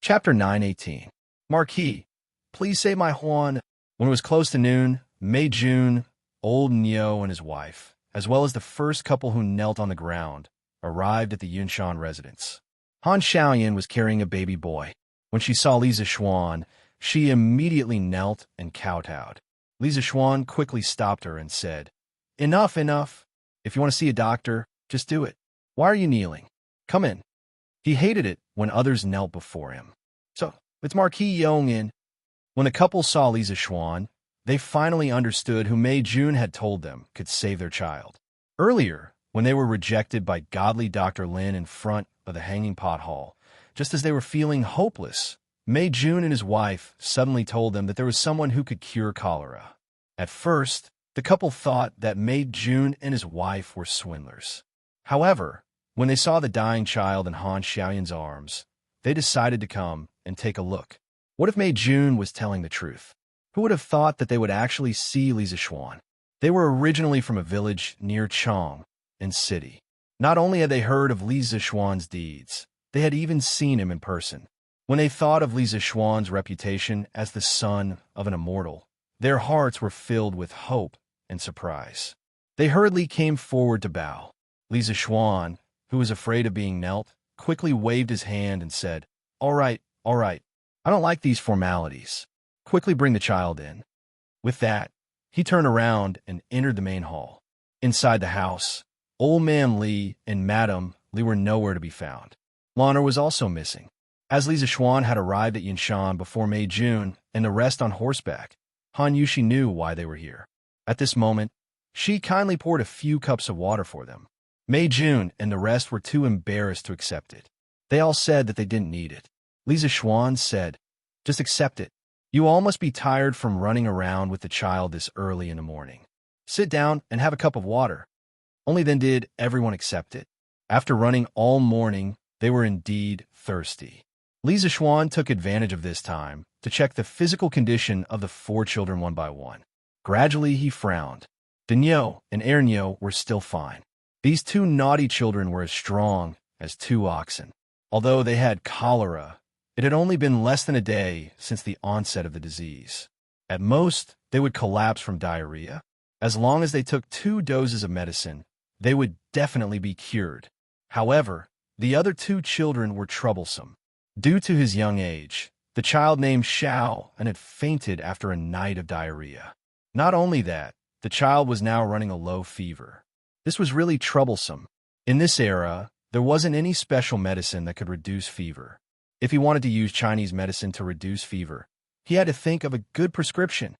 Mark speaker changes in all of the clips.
Speaker 1: Chapter 918. Marquis, please save my Juan. When it was close to noon, Mei Jun, old Neo and his wife, as well as the first couple who knelt on the ground, arrived at the Yunshan residence. Han Xiaoyan was carrying a baby boy. When she saw Li Zixuan, she immediately knelt and kowtowed. Li Zixuan quickly stopped her and said, "Enough, enough. If you want to see a doctor, just do it. Why are you kneeling? Come in." He hated it when others knelt before him. "So, it's Marquis Yongin." When the couple saw Li Zixuan, they finally understood who Mei Jun had told them could save their child. Earlier, when they were rejected by godly Dr. Lin in front of the hanging pot hall, just as they were feeling hopeless, Mei Jun and his wife suddenly told them that there was someone who could cure cholera. At first, the couple thought that Mei Jun and his wife were swindlers. However, when they saw the dying child in Han Xiaoyan's arms, they decided to come and take a look. What if Mei Jun was telling the truth? Who would have thought that they would actually see Li Zixuan? They were originally from a village near Chong in city. Not only had they heard of Li Zixuan's deeds, they had even seen him in person. When they thought of Li Zixuan's reputation as the son of an immortal, their hearts were filled with hope and surprise. They hurriedly came forward to bow. Li Zixuan, who was afraid of being knelt, quickly waved his hand and said, all right. I don't like these formalities. Quickly bring the child in." With that, he turned around and entered the main hall. Inside the house, old man Li and Madame Li were nowhere to be found. Lana was also missing. As Li Zixuan had arrived at Yunshan before Mei Jun and the rest on horseback, Han Yushi knew why they were here. At this moment, she kindly poured a few cups of water for them. Mei Jun and the rest were too embarrassed to accept it. They all said that they didn't need it. Li Zixuan said, "Just accept it. You all must be tired from running around with the child this early in the morning. Sit down and have a cup of water." Only then did everyone accept it. After running all morning, they were indeed thirsty. Li Zixuan took advantage of this time to check the physical condition of the four children one by one. Gradually, he frowned. Daniel and Ernio were still fine. These two naughty children were as strong as two oxen. Although they had cholera, it had only been less than a day since the onset of the disease. At most, they would collapse from diarrhea. As long as they took 2 doses of medicine, they would definitely be cured. However, the other 2 children were troublesome. Due to his young age, the child named Xiao and had fainted after a night of diarrhea. Not only that, the child was now running a low fever. This was really troublesome. In this era, there wasn't any special medicine that could reduce fever. If he wanted to use Chinese medicine to reduce fever, he had to think of a good prescription.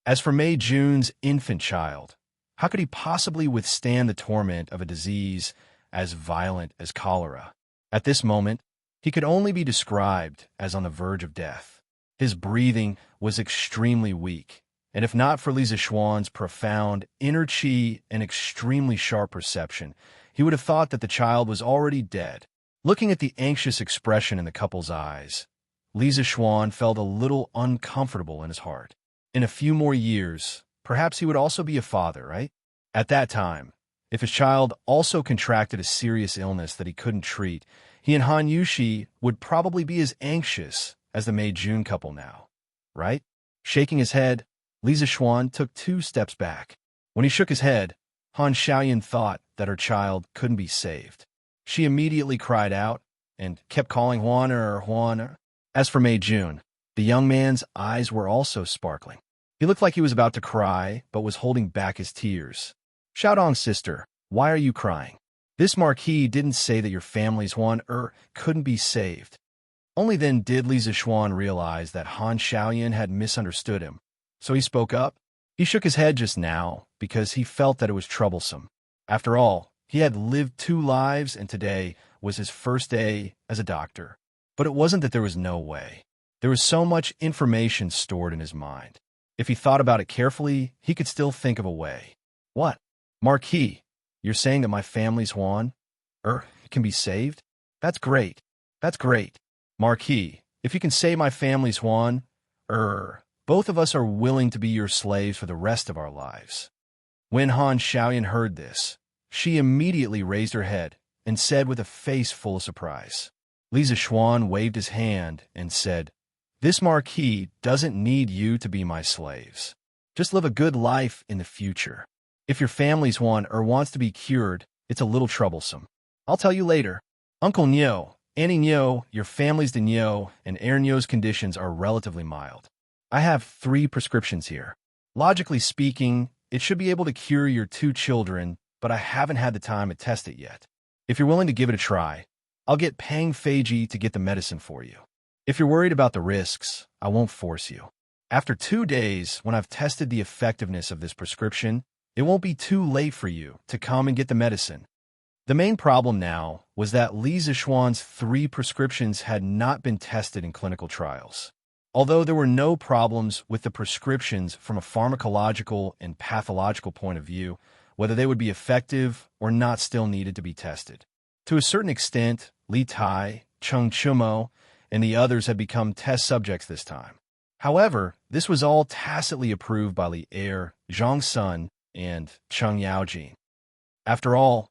Speaker 1: As for Mei Jun's infant child, how could he possibly withstand the torment of a disease as violent as cholera? At this moment, he could only be described as on the verge of death. His breathing was extremely weak, and if not for Li Zixuan's profound inner qi and extremely sharp perception, he would have thought that the child was already dead. Looking at the anxious expression in the couple's eyes, Li Zixuan felt a little uncomfortable in his heart. In a few more years, perhaps he would also be a father, right? At that time, if his child also contracted a serious illness that he couldn't treat, he and Han Yushi would probably be as anxious as the Mei Jun couple now, right? Shaking his head, Li Zixuan took 2 steps back. When he shook his head, Han Xiaoyan thought that her child couldn't be saved. She immediately cried out and kept calling Juan. As for Mei Jun, the young man's eyes were also sparkling. He looked like he was about to cry, but was holding back his tears. "Xiaodong sister, why are you crying? This Marquis didn't say that your family's Juan couldn't be saved." Only then did Li Zixuan realize that Han Xiaoyan had misunderstood him. So he spoke up. He shook his head just now because he felt that it was troublesome. After all, he had lived 2 lives and today was his first day as a doctor. But it wasn't that there was no way. There was so much information stored in his mind. If he thought about it carefully, he could still think of a way. "What? Marquis, you're saying that my family's Juan can be saved? That's great. Marquis, if you can say my family's Juan, both of us are willing to be your slaves for the rest of our lives." When Han Xiaoyan heard this, she immediately raised her head and said with a face full of surprise, Li Zishuan waved his hand and said, "This marquis doesn't need you to be my slaves. Just live a good life in the future. If your family's one or wants to be cured, it's a little troublesome. I'll tell you later. Uncle Nyo, Auntie Nyo, your family's de Nyo, and Heir Nyo's conditions are relatively mild. I have 3 prescriptions here. Logically speaking, it should be able to cure your 2 children, but I haven't had the time to test it yet. If you're willing to give it a try, I'll get Pang Feiji to get the medicine for you. If you're worried about the risks, I won't force you. After 2 days, when I've tested the effectiveness of this prescription, it won't be too late for you to come and get the medicine." The main problem now was that Li Zishuan's 3 prescriptions had not been tested in clinical trials. Although there were no problems with the prescriptions from a pharmacological and pathological point of view, whether they would be effective or not still needed to be tested. To a certain extent, Li Tai, Cheng Chumo, and the others had become test subjects this time. However, this was all tacitly approved by Li Er, Zhang Sun, and Cheng Yaojin. After all,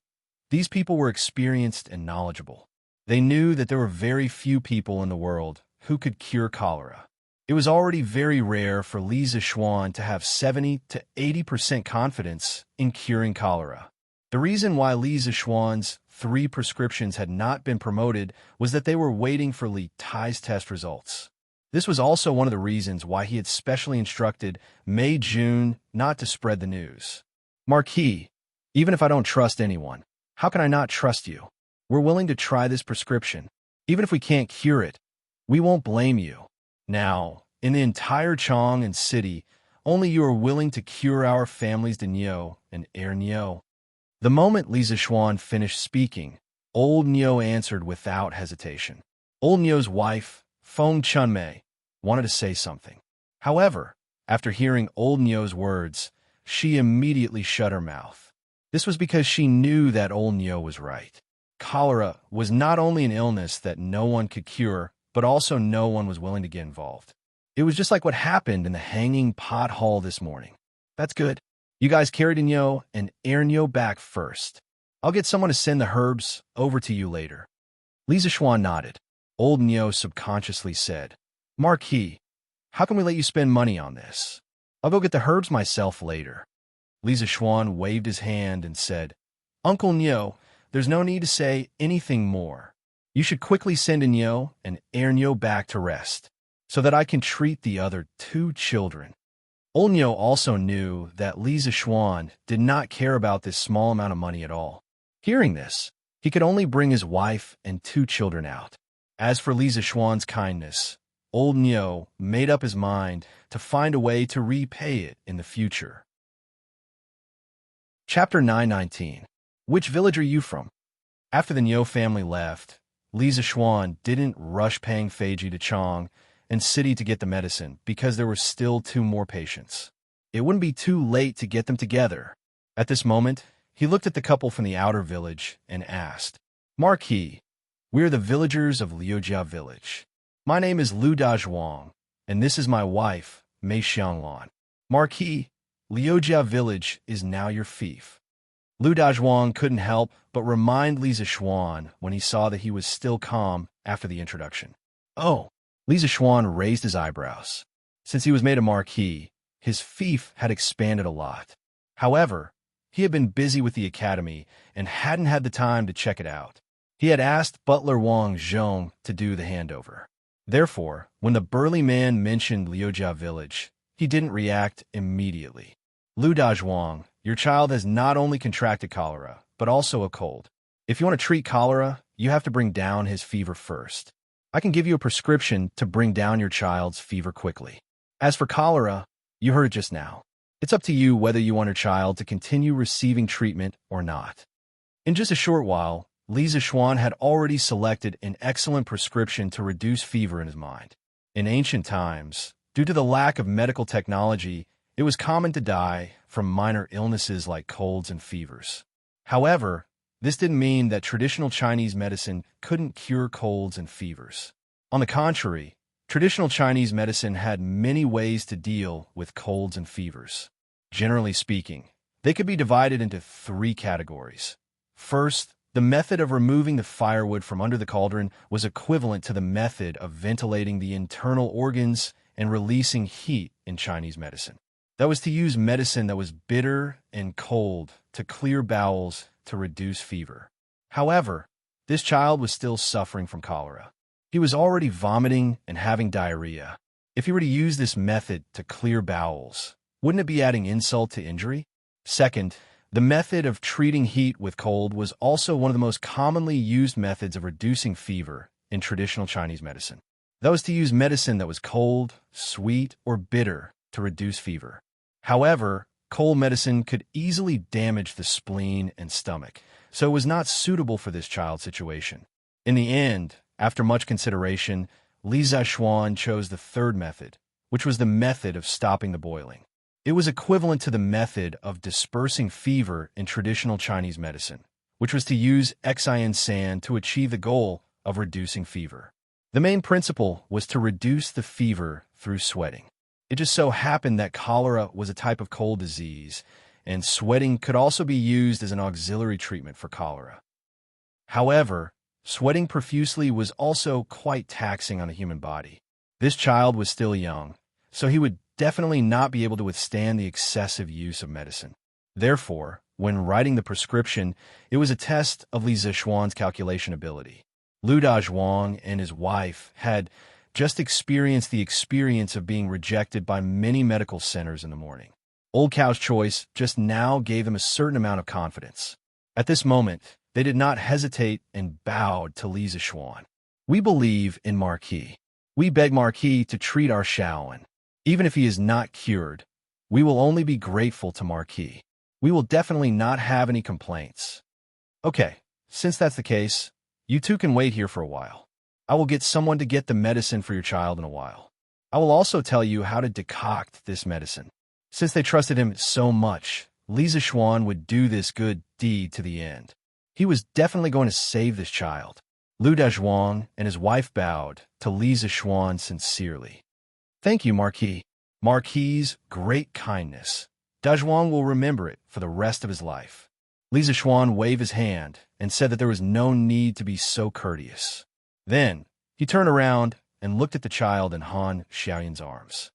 Speaker 1: these people were experienced and knowledgeable. They knew that there were very few people in the world who could cure cholera. It was already very rare for Li Zishuan to have 70 to 80% confidence in curing cholera. The reason why Li Zishuan's 3 prescriptions had not been promoted was that they were waiting for Li Tai's test results. This was also one of the reasons why he had specially instructed Mei Jun not to spread the news. "Marquis, even if I don't trust anyone, how can I not trust you? We're willing to try this prescription. Even if we can't cure it, we won't blame you. Now, in the entire Chong and city, only you are willing to cure our families de Nyo and Heir Nyo." The moment Li Zishuan finished speaking, Old Nyo answered without hesitation. Old Nyo's wife, Feng Chunmei, wanted to say something. However, after hearing Old Nyo's words, she immediately shut her mouth. This was because she knew that Old Nyo was right. Cholera was not only an illness that no one could cure, but also no one was willing to get involved. It was just like what happened in the hanging pot hall this morning. "That's good. You guys carry Nyo and Heir Nyo back first. I'll get someone to send the herbs over to you later." Li Zishuan nodded. Old Nyo subconsciously said, "Marquis, how can we let you spend money on this? I'll go get the herbs myself later." Li Zishuan waved his hand and said, "Uncle Nyo, there's no need to say anything more. You should quickly send Nyo and Heir Nyo back to rest, so that I can treat the other 2 children." Old Nyo also knew that Li Zishuan did not care about this small amount of money at all. Hearing this, he could only bring his wife and 2 children out. As for Li Zishuan's kindness, Old Nyo made up his mind to find a way to repay it in the future. Chapter 919. Which village are you from? After the Nyo family left, Li Zishuan didn't rush Pang Feiji to Chong and city to get the medicine because there were still 2 more patients. It wouldn't be too late to get them together. At this moment, he looked at the couple from the outer village and asked, "Marquis, we are the villagers of Liujia village. My name is Lu Dazhuang, and this is my wife, Mei Xianglan. Marquis, Liujia village is now your fief." Lu Dazhuang couldn't help but remind Li Zishuan when he saw that he was still calm after the introduction. "Oh." Li Zishuan raised his eyebrows. Since he was made a marquis, his fief had expanded a lot. However, he had been busy with the academy and hadn't had the time to check it out. He had asked butler Wang Zhong to do the handover. Therefore, when the burly man mentioned Liujia village, he didn't react immediately. "Lu Dazhuang, your child has not only contracted cholera, but also a cold. If you want to treat cholera, you have to bring down his fever first. I can give you a prescription to bring down your child's fever quickly. As for cholera, you heard it just now. It's up to you whether you want your child to continue receiving treatment or not." In just a short while, Li Zishuan had already selected an excellent prescription to reduce fever in his mind. In ancient times, due to the lack of medical technology, it was common to die from minor illnesses like colds and fevers. However, this didn't mean that traditional Chinese medicine couldn't cure colds and fevers. On the contrary, traditional Chinese medicine had many ways to deal with colds and fevers. Generally speaking, they could be divided into 3 categories. First, The method of removing the firewood from under the cauldron was equivalent to the method of ventilating the internal organs and releasing heat in Chinese medicine. That was to use medicine that was bitter and cold to clear bowels to reduce fever. However, this child was still suffering from cholera. He was already vomiting and having diarrhea. If he were to use this method to clear bowels, wouldn't it be adding insult to injury? Second, the method of treating heat with cold was also one of the most commonly used methods of reducing fever in traditional Chinese medicine. That was to use medicine that was cold, sweet, or bitter to reduce fever. However, cold medicine could easily damage the spleen and stomach, so it was not suitable for this child's situation. In the end, after much consideration, Li Zexuan chose the third method, which was the method of stopping the boiling. It was equivalent to the method of dispersing fever in traditional Chinese medicine, which was to use Xian sand to achieve the goal of reducing fever. The main principle was to reduce the fever through sweating. It just so happened that cholera was a type of cold disease, and sweating could also be used as an auxiliary treatment for cholera. However, sweating profusely was also quite taxing on the human body. This child was still young, so he would definitely not be able to withstand the excessive use of medicine. Therefore, when writing the prescription, it was a test of Li Zexuan's calculation ability. Lu Dazhuang and his wife had just experienced the experience of being rejected by many medical centers in the morning. Old Cow's choice just now gave them a certain amount of confidence. At this moment, they did not hesitate and bowed to Li Zexuan. "We believe in Marquis. We beg Marquis to treat our Shaoan. Even if he is not cured, we will only be grateful to Marquis. We will definitely not have any complaints." "Okay, since that's the case, you two can wait here for a while. I will get someone to get the medicine for your child in a while. I will also tell you how to decoct this medicine." Since they trusted him so much, Li Zexuan would do this good deed to the end. He was definitely going to save this child. Lu Dazhuang and his wife bowed to Li Zexuan sincerely. "Thank you, Marquis. Marquis's great kindness. Dazhuang will remember it for the rest of his life." Li Zexuan waved his hand and said that there was no need to be so courteous. Then, he turned around and looked at the child in Han Xiaoyan's arms.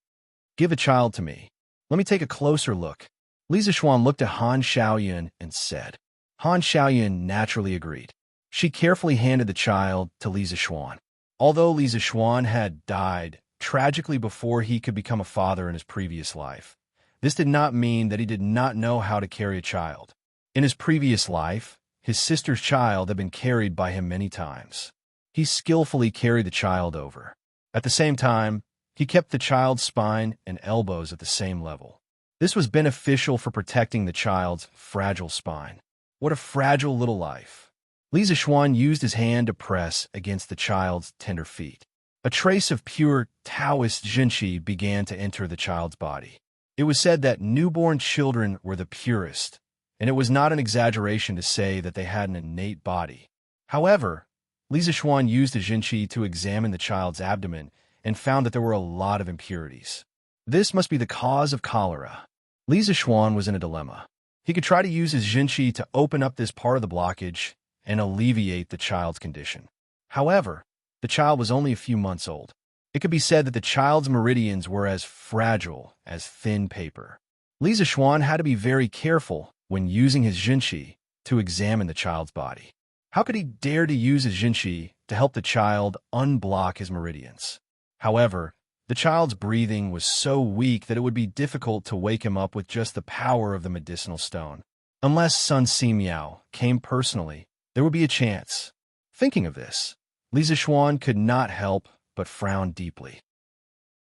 Speaker 1: "Give the child to me. Let me take a closer look." Li Zexuan looked at Han Xiaoyan and said. Han Xiaoyan naturally agreed. She carefully handed the child to Li Zexuan. Although Li Zexuan had died tragically before he could become a father in his previous life, this did not mean that he did not know how to carry a child. In his previous life, his sister's child had been carried by him many times. He skillfully carried the child over. At the same time, he kept the child's spine and elbows at the same level. This was beneficial for protecting the child's fragile spine. What a fragile little life. Li Zexuan used his hand to press against the child's tender feet. A trace of pure Taoist Jinqi began to enter the child's body. It was said that newborn children were the purest, and it was not an exaggeration to say that they had an innate body. However, Li Zexuan used the Jinqi to examine the child's abdomen and found that there were a lot of impurities. This must be the cause of cholera. Li Zexuan was in a dilemma. He could try to use his Jinqi to open up this part of the blockage and alleviate the child's condition. However, the child was only a few months old. It could be said that the child's meridians were as fragile as thin paper. Li Zexuan had to be very careful when using his Jinqi to examine the child's body. How could he dare to use his Jinqi to help the child unblock his meridians? However, the child's breathing was so weak that it would be difficult to wake him up with just the power of the medicinal stone. Unless Sun Simiao came personally, there would be a chance. Thinking of this, Li Zexuan could not help but frown deeply.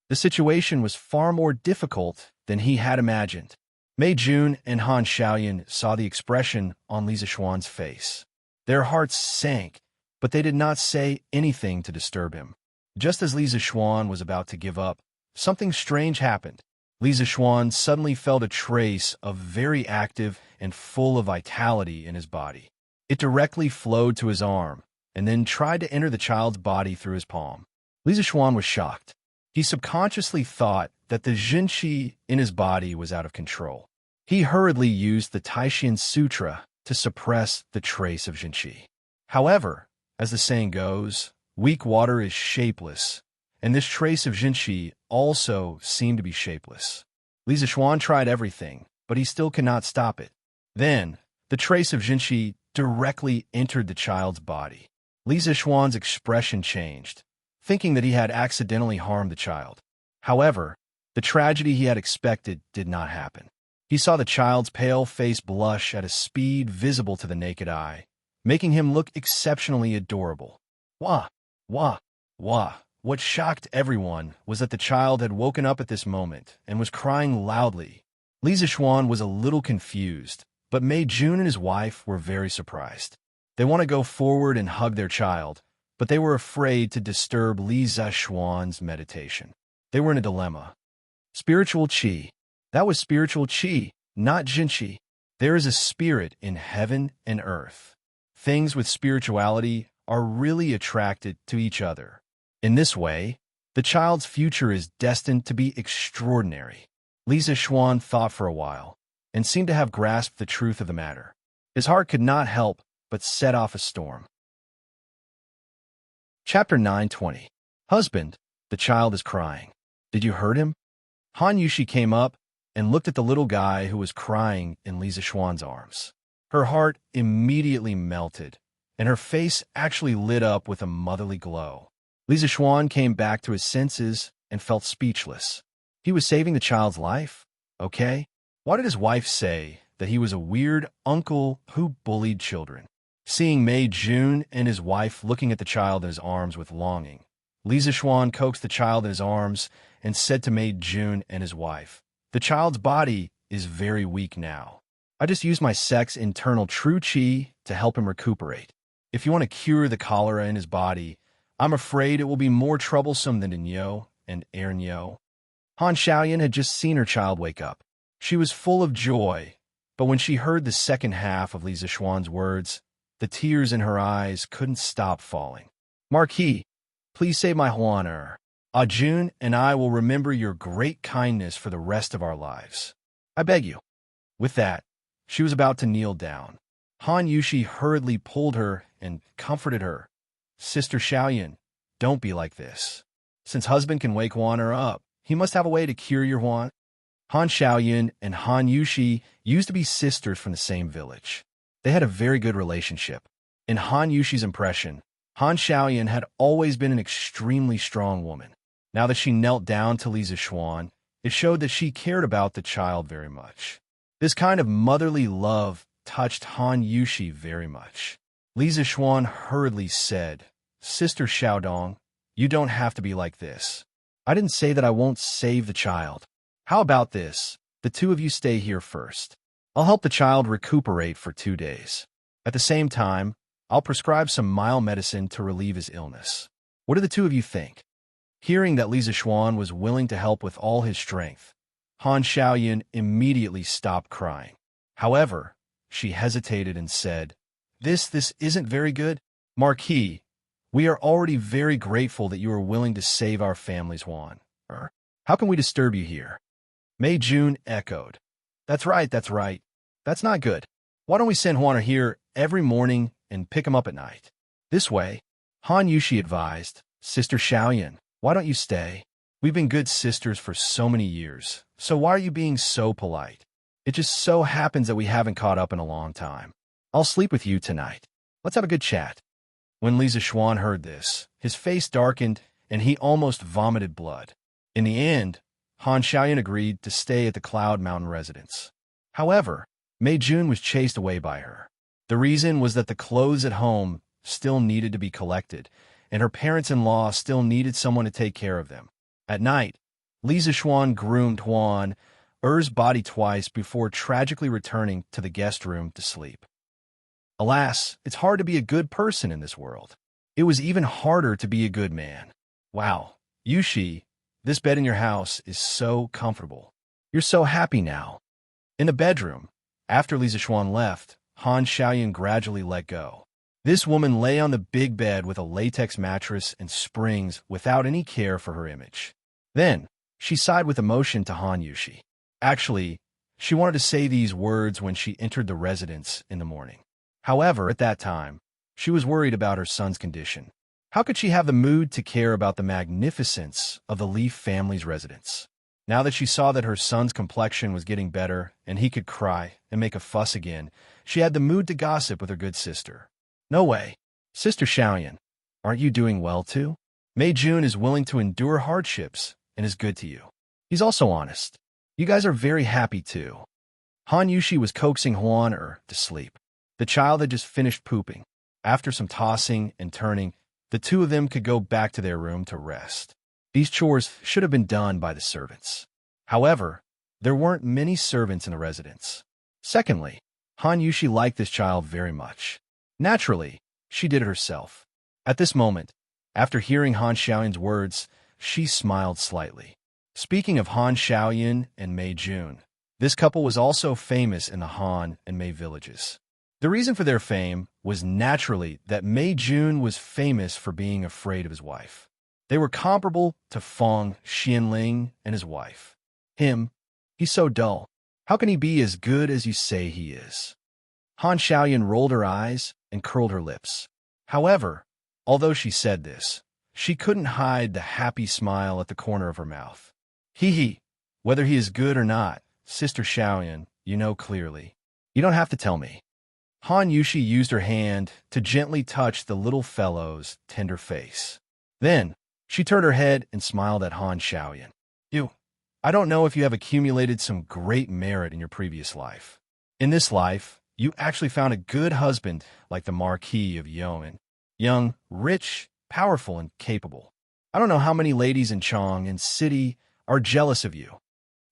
Speaker 1: The situation was far more difficult than he had imagined. Mei Jun and Han Xiaoyan saw the expression on Li Zexuan's face. Their hearts sank, but they did not say anything to disturb him. Just as Li Zexuan was about to give up, something strange happened. Li Zexuan suddenly felt a trace of very active and full of vitality in his body. It directly flowed to his arm, and then tried to enter the child's body through his palm. Li Zexuan was shocked. He subconsciously thought that the Jinqi in his body was out of control. He hurriedly used the Taishan Sutra to suppress the trace of Jinqi. However, as the saying goes, weak water is shapeless, and this trace of Jinqi also seemed to be shapeless. Li Zishuan tried everything, but he still could not stop it. Then, the trace of Jinqi directly entered the child's body. Li Zishuan's expression changed, thinking that he had accidentally harmed the child. However, the tragedy he had expected did not happen. He saw the child's pale face blush at a speed visible to the naked eye, making him look exceptionally adorable. Wah! Wah! Wah! What shocked everyone was that the child had woken up at this moment and was crying loudly. Li Zishuan was a little confused, but Mei Jun and his wife were very surprised. They want to go forward and hug their child, but they were afraid to disturb Li Zishuan's meditation. They were in a dilemma. Spiritual qi. That was spiritual qi, not Jinqi. There is a spirit in heaven and earth. Things with spirituality are really attracted to each other. In this way, the child's future is destined to be extraordinary. Li Zishuan thought for a while, and seemed to have grasped the truth of the matter. His heart could not help but set off a storm. Chapter 9:20. Husband, the child is crying. Did you hurt him? Han Yushi came up and looked at the little guy who was crying in Li Zishuan's arms. Her heart immediately melted, and her face actually lit up with a motherly glow. Li Zishuan came back to his senses and felt speechless. He was saving the child's life? Okay. Why did his wife say that he was a weird uncle who bullied children? Seeing Mei Jun and his wife looking at the child in his arms with longing, Li Zishuan coaxed the child in his arms and said to Mei Jun and his wife, "The child's body is very weak now. I just used my sex internal true qi to help him recuperate. If you want to cure the cholera in his body, I'm afraid it will be more troublesome than Nyo and Nyo." Han Xiaoyan had just seen her child wake up. She was full of joy, but when she heard the second half of Li Zishuan's words, the tears in her eyes couldn't stop falling. "Marquis, please save my Huan. Jun and I will remember your great kindness for the rest of our lives. I beg you." With that, she was about to kneel down. Han Yushi hurriedly pulled her and comforted her. "Sister Xiaoyan, don't be like this. Since husband can wake Huan up, he must have a way to cure your Huan." Han Xiaoyan and Han Yushi used to be sisters from the same village. They had a very good relationship. In Han Yushi's impression, Han Xiaoyan had always been an extremely strong woman. Now that she knelt down to Li Zishuan, it showed that she cared about the child very much. This kind of motherly love touched Han Yushi very much. Li Zishuan hurriedly said, "Sister Xiaodong, you don't have to be like this. I didn't say that I won't save the child. How about this? The two of you stay here first. I'll help the child recuperate for 2 days. At the same time, I'll prescribe some mild medicine to relieve his illness. What do the two of you think?" Hearing that Li Zishuan was willing to help with all his strength, Han Xiaoyan immediately stopped crying. However, she hesitated and said, This isn't very good. Marquis, we are already very grateful that you are willing to save our family's Huan. How can we disturb you here?" Mei Jun echoed. That's right. That's not good. Why don't we send Huan here every morning and pick him up at night? This way, Han Yushi advised, "Sister Xiaoyan, why don't you stay? We've been good sisters for so many years, so why are you being so polite? It just so happens that we haven't caught up in a long time. I'll sleep with you tonight. Let's have a good chat." When Li Zishuan heard this, his face darkened and he almost vomited blood. In the end, Han Xiaoyan agreed to stay at the Cloud Mountain residence. However, Mei Jun was chased away by her. The reason was that the clothes at home still needed to be collected, and her parents-in-law still needed someone to take care of them. At night, Li Zishuan groomed Huan Er's body twice before tragically returning to the guest room to sleep. Alas, it's hard to be a good person in this world. It was even harder to be a good man. Wow, Yushi, this bed in your house is so comfortable. You're so happy now. In the bedroom, after Li Zishuan left, Han Xiaoyan gradually let go. This woman lay on the big bed with a latex mattress and springs without any care for her image. Then, she sighed with emotion to Han Yushi. Actually, she wanted to say these words when she entered the residence in the morning. However, at that time, she was worried about her son's condition. How could she have the mood to care about the magnificence of the Leaf family's residence? Now that she saw that her son's complexion was getting better and he could cry and make a fuss again, she had the mood to gossip with her good sister. No way. Sister Xiaoyan, aren't you doing well too? Mei Jun is willing to endure hardships and is good to you. He's also honest. You guys are very happy too. Han Yushi was coaxing Huan to sleep. The child had just finished pooping. After some tossing and turning, the two of them could go back to their room to rest. These chores should have been done by the servants. However, there weren't many servants in the residence. Secondly, Han Yushi liked this child very much. Naturally, she did it herself. At this moment, after hearing Han Xiaoyan's words, she smiled slightly. Speaking of Han Xiaoyan and Mei Jun, this couple was also famous in the Han and Mei villages. The reason for their fame was naturally that Mei Jun was famous for being afraid of his wife. They were comparable to Feng Xianling and his wife. He's so dull. How can he be as good as you say he is? Han Xiaoyan rolled her eyes and curled her lips. However, although she said this, she couldn't hide the happy smile at the corner of her mouth. Hee, whether he is good or not, Sister Xiaoyan, you know clearly. You don't have to tell me. Han Yushi used her hand to gently touch the little fellow's tender face. Then, she turned her head and smiled at Han Xiaoyan. I don't know if you have accumulated some great merit in your previous life. In this life, you actually found a good husband like the Marquis of Yoan. Young, rich, powerful, and capable. I don't know how many ladies in Chong and City are jealous of you.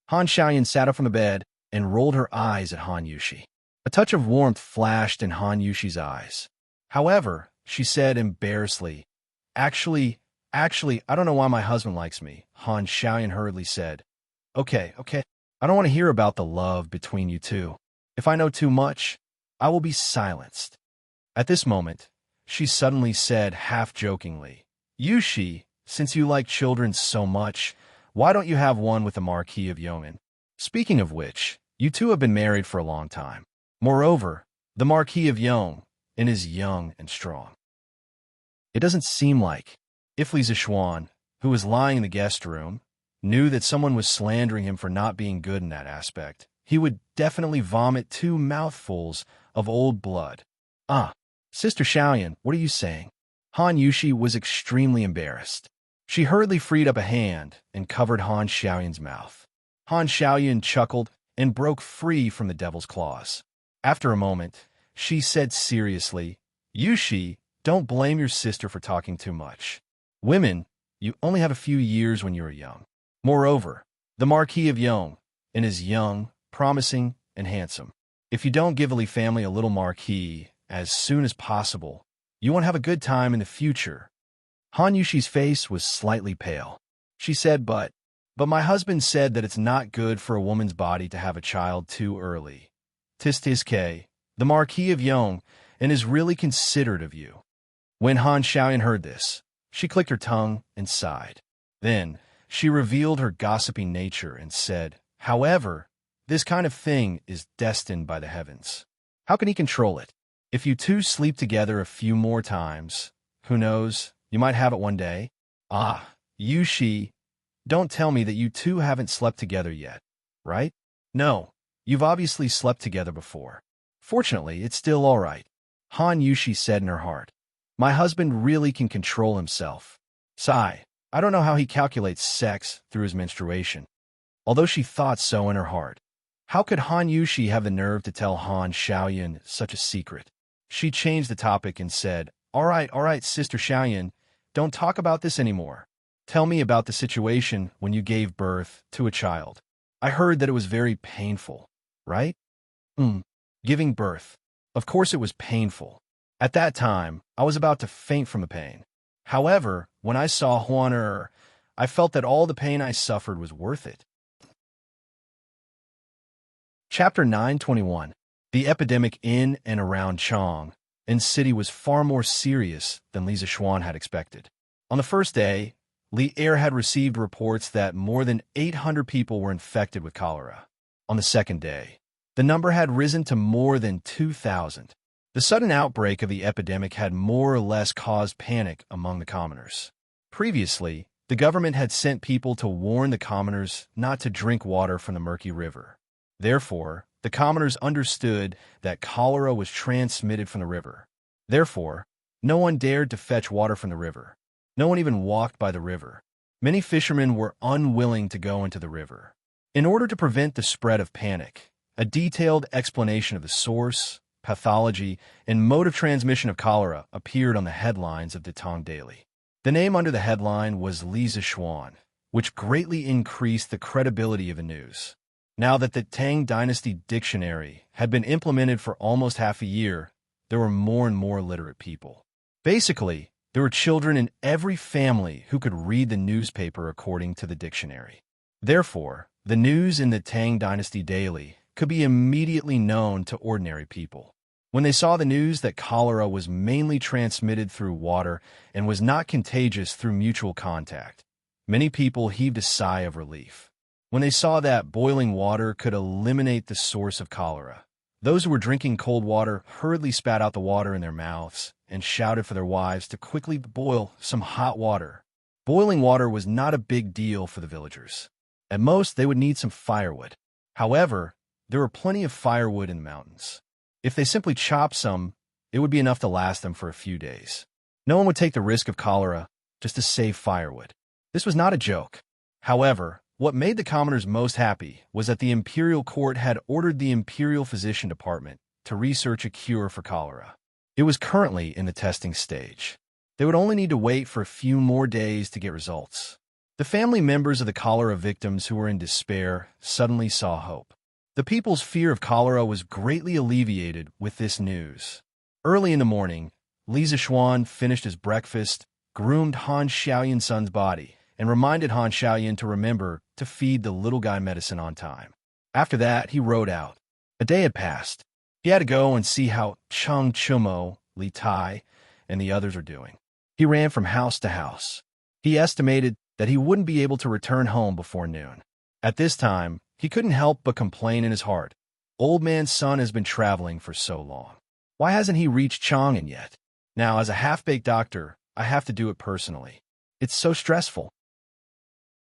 Speaker 1: Han Xiaoyan sat up from the bed and rolled her eyes at Han Yushi. A touch of warmth flashed in Han Yushi's eyes. However, she said embarrassedly, Actually, I don't know why my husband likes me, Han Xiaoyan hurriedly said. Okay. I don't want to hear about the love between you two. If I know too much, I will be silenced. At this moment, she suddenly said half-jokingly, Yushi, since you like children so much, why don't you have one with the Marquis of Yoan? Speaking of which, you two have been married for a long time. Moreover, the Marquis of Yoan is young and strong. It doesn't seem like. If Li Zishuan, who was lying in the guest room, knew that someone was slandering him for not being good in that aspect, he would definitely vomit 2 mouthfuls of old blood. Sister Xiaoyan, what are you saying? Han Yushi was extremely embarrassed. She hurriedly freed up a hand and covered Han Xiaoyan's mouth. Han Xiaoyan chuckled and broke free from the devil's claws. After a moment, she said seriously, Yushi, don't blame your sister for talking too much. Women, you only have a few years when you are young. Moreover, the Marquis of Yoan is young, promising, and handsome. If you don't give the Li family a little Marquis as soon as possible, you won't have a good time in the future. Han Yushi's face was slightly pale. She said, but my husband said that it's not good for a woman's body to have a child too early. Tiske, the Marquis of Yoan is really considerate of you. When Han Xiaoyan heard this, she clicked her tongue and sighed. Then, she revealed her gossiping nature and said, however, this kind of thing is destined by the heavens. How can he control it? If you two sleep together a few more times, who knows, you might have it one day. Yushi, don't tell me that you two haven't slept together yet, right? No, you've obviously slept together before. Fortunately, it's still all right. Han Yushi said in her heart. My husband really can control himself. Sigh, I don't know how he calculates sex through his menstruation. Although she thought so in her heart. How could Han Yushi have the nerve to tell Han Xiaoyan such a secret? She changed the topic and said, all right, Sister Xiaoyan, don't talk about this anymore. Tell me about the situation when you gave birth to a child. I heard that it was very painful, right? Giving birth. Of course it was painful. At that time, I was about to faint from the pain. However, when I saw Huan I felt that all the pain I suffered was worth it. Chapter 921. The epidemic in and around Chong and City was far more serious than Li Zishuan had expected. On the first day, Li Er had received reports that more than 800 people were infected with cholera. On the second day, the number had risen to more than 2,000. The sudden outbreak of the epidemic had more or less caused panic among the commoners. Previously, the government had sent people to warn the commoners not to drink water from the murky river. Therefore, the commoners understood that cholera was transmitted from the river. Therefore, no one dared to fetch water from the river. No one even walked by the river. Many fishermen were unwilling to go into the river. In order to prevent the spread of panic, a detailed explanation of the source, pathology, and mode of transmission of cholera appeared on the headlines of the Tang Daily. The name under the headline was Lisa Schwan, which greatly increased the credibility of the news. Now that the Tang Dynasty dictionary had been implemented for almost half a year, there were more and more literate people. Basically, there were children in every family who could read the newspaper according to the dictionary. Therefore, the news in the Tang Dynasty Daily could be immediately known to ordinary people. When they saw the news that cholera was mainly transmitted through water and was not contagious through mutual contact, many people heaved a sigh of relief. When they saw that boiling water could eliminate the source of cholera, those who were drinking cold water hurriedly spat out the water in their mouths and shouted for their wives to quickly boil some hot water. Boiling water was not a big deal for the villagers. At most, they would need some firewood. However, there were plenty of firewood in the mountains. If they simply chopped some, it would be enough to last them for a few days. No one would take the risk of cholera just to save firewood. This was not a joke. However, what made the commoners most happy was that the imperial court had ordered the imperial physician department to research a cure for cholera. It was currently in the testing stage. They would only need to wait for a few more days to get results. The family members of the cholera victims who were in despair suddenly saw hope. The people's fear of cholera was greatly alleviated with this news. Early in the morning, Li Zishuan finished his breakfast, groomed Han Xiaoyan's son's body, and reminded Han Xiaoyan to remember to feed the little guy medicine on time. After that, he rode out. A day had passed. He had to go and see how Cheng Chumo, Li Tai, and the others were doing. He ran from house to house. He estimated that he wouldn't be able to return home before noon. At this time, he couldn't help but complain in his heart. Old man's son has been traveling for so long. Why hasn't he reached Chang'an yet? Now, as a half-baked doctor, I have to do it personally. It's so stressful.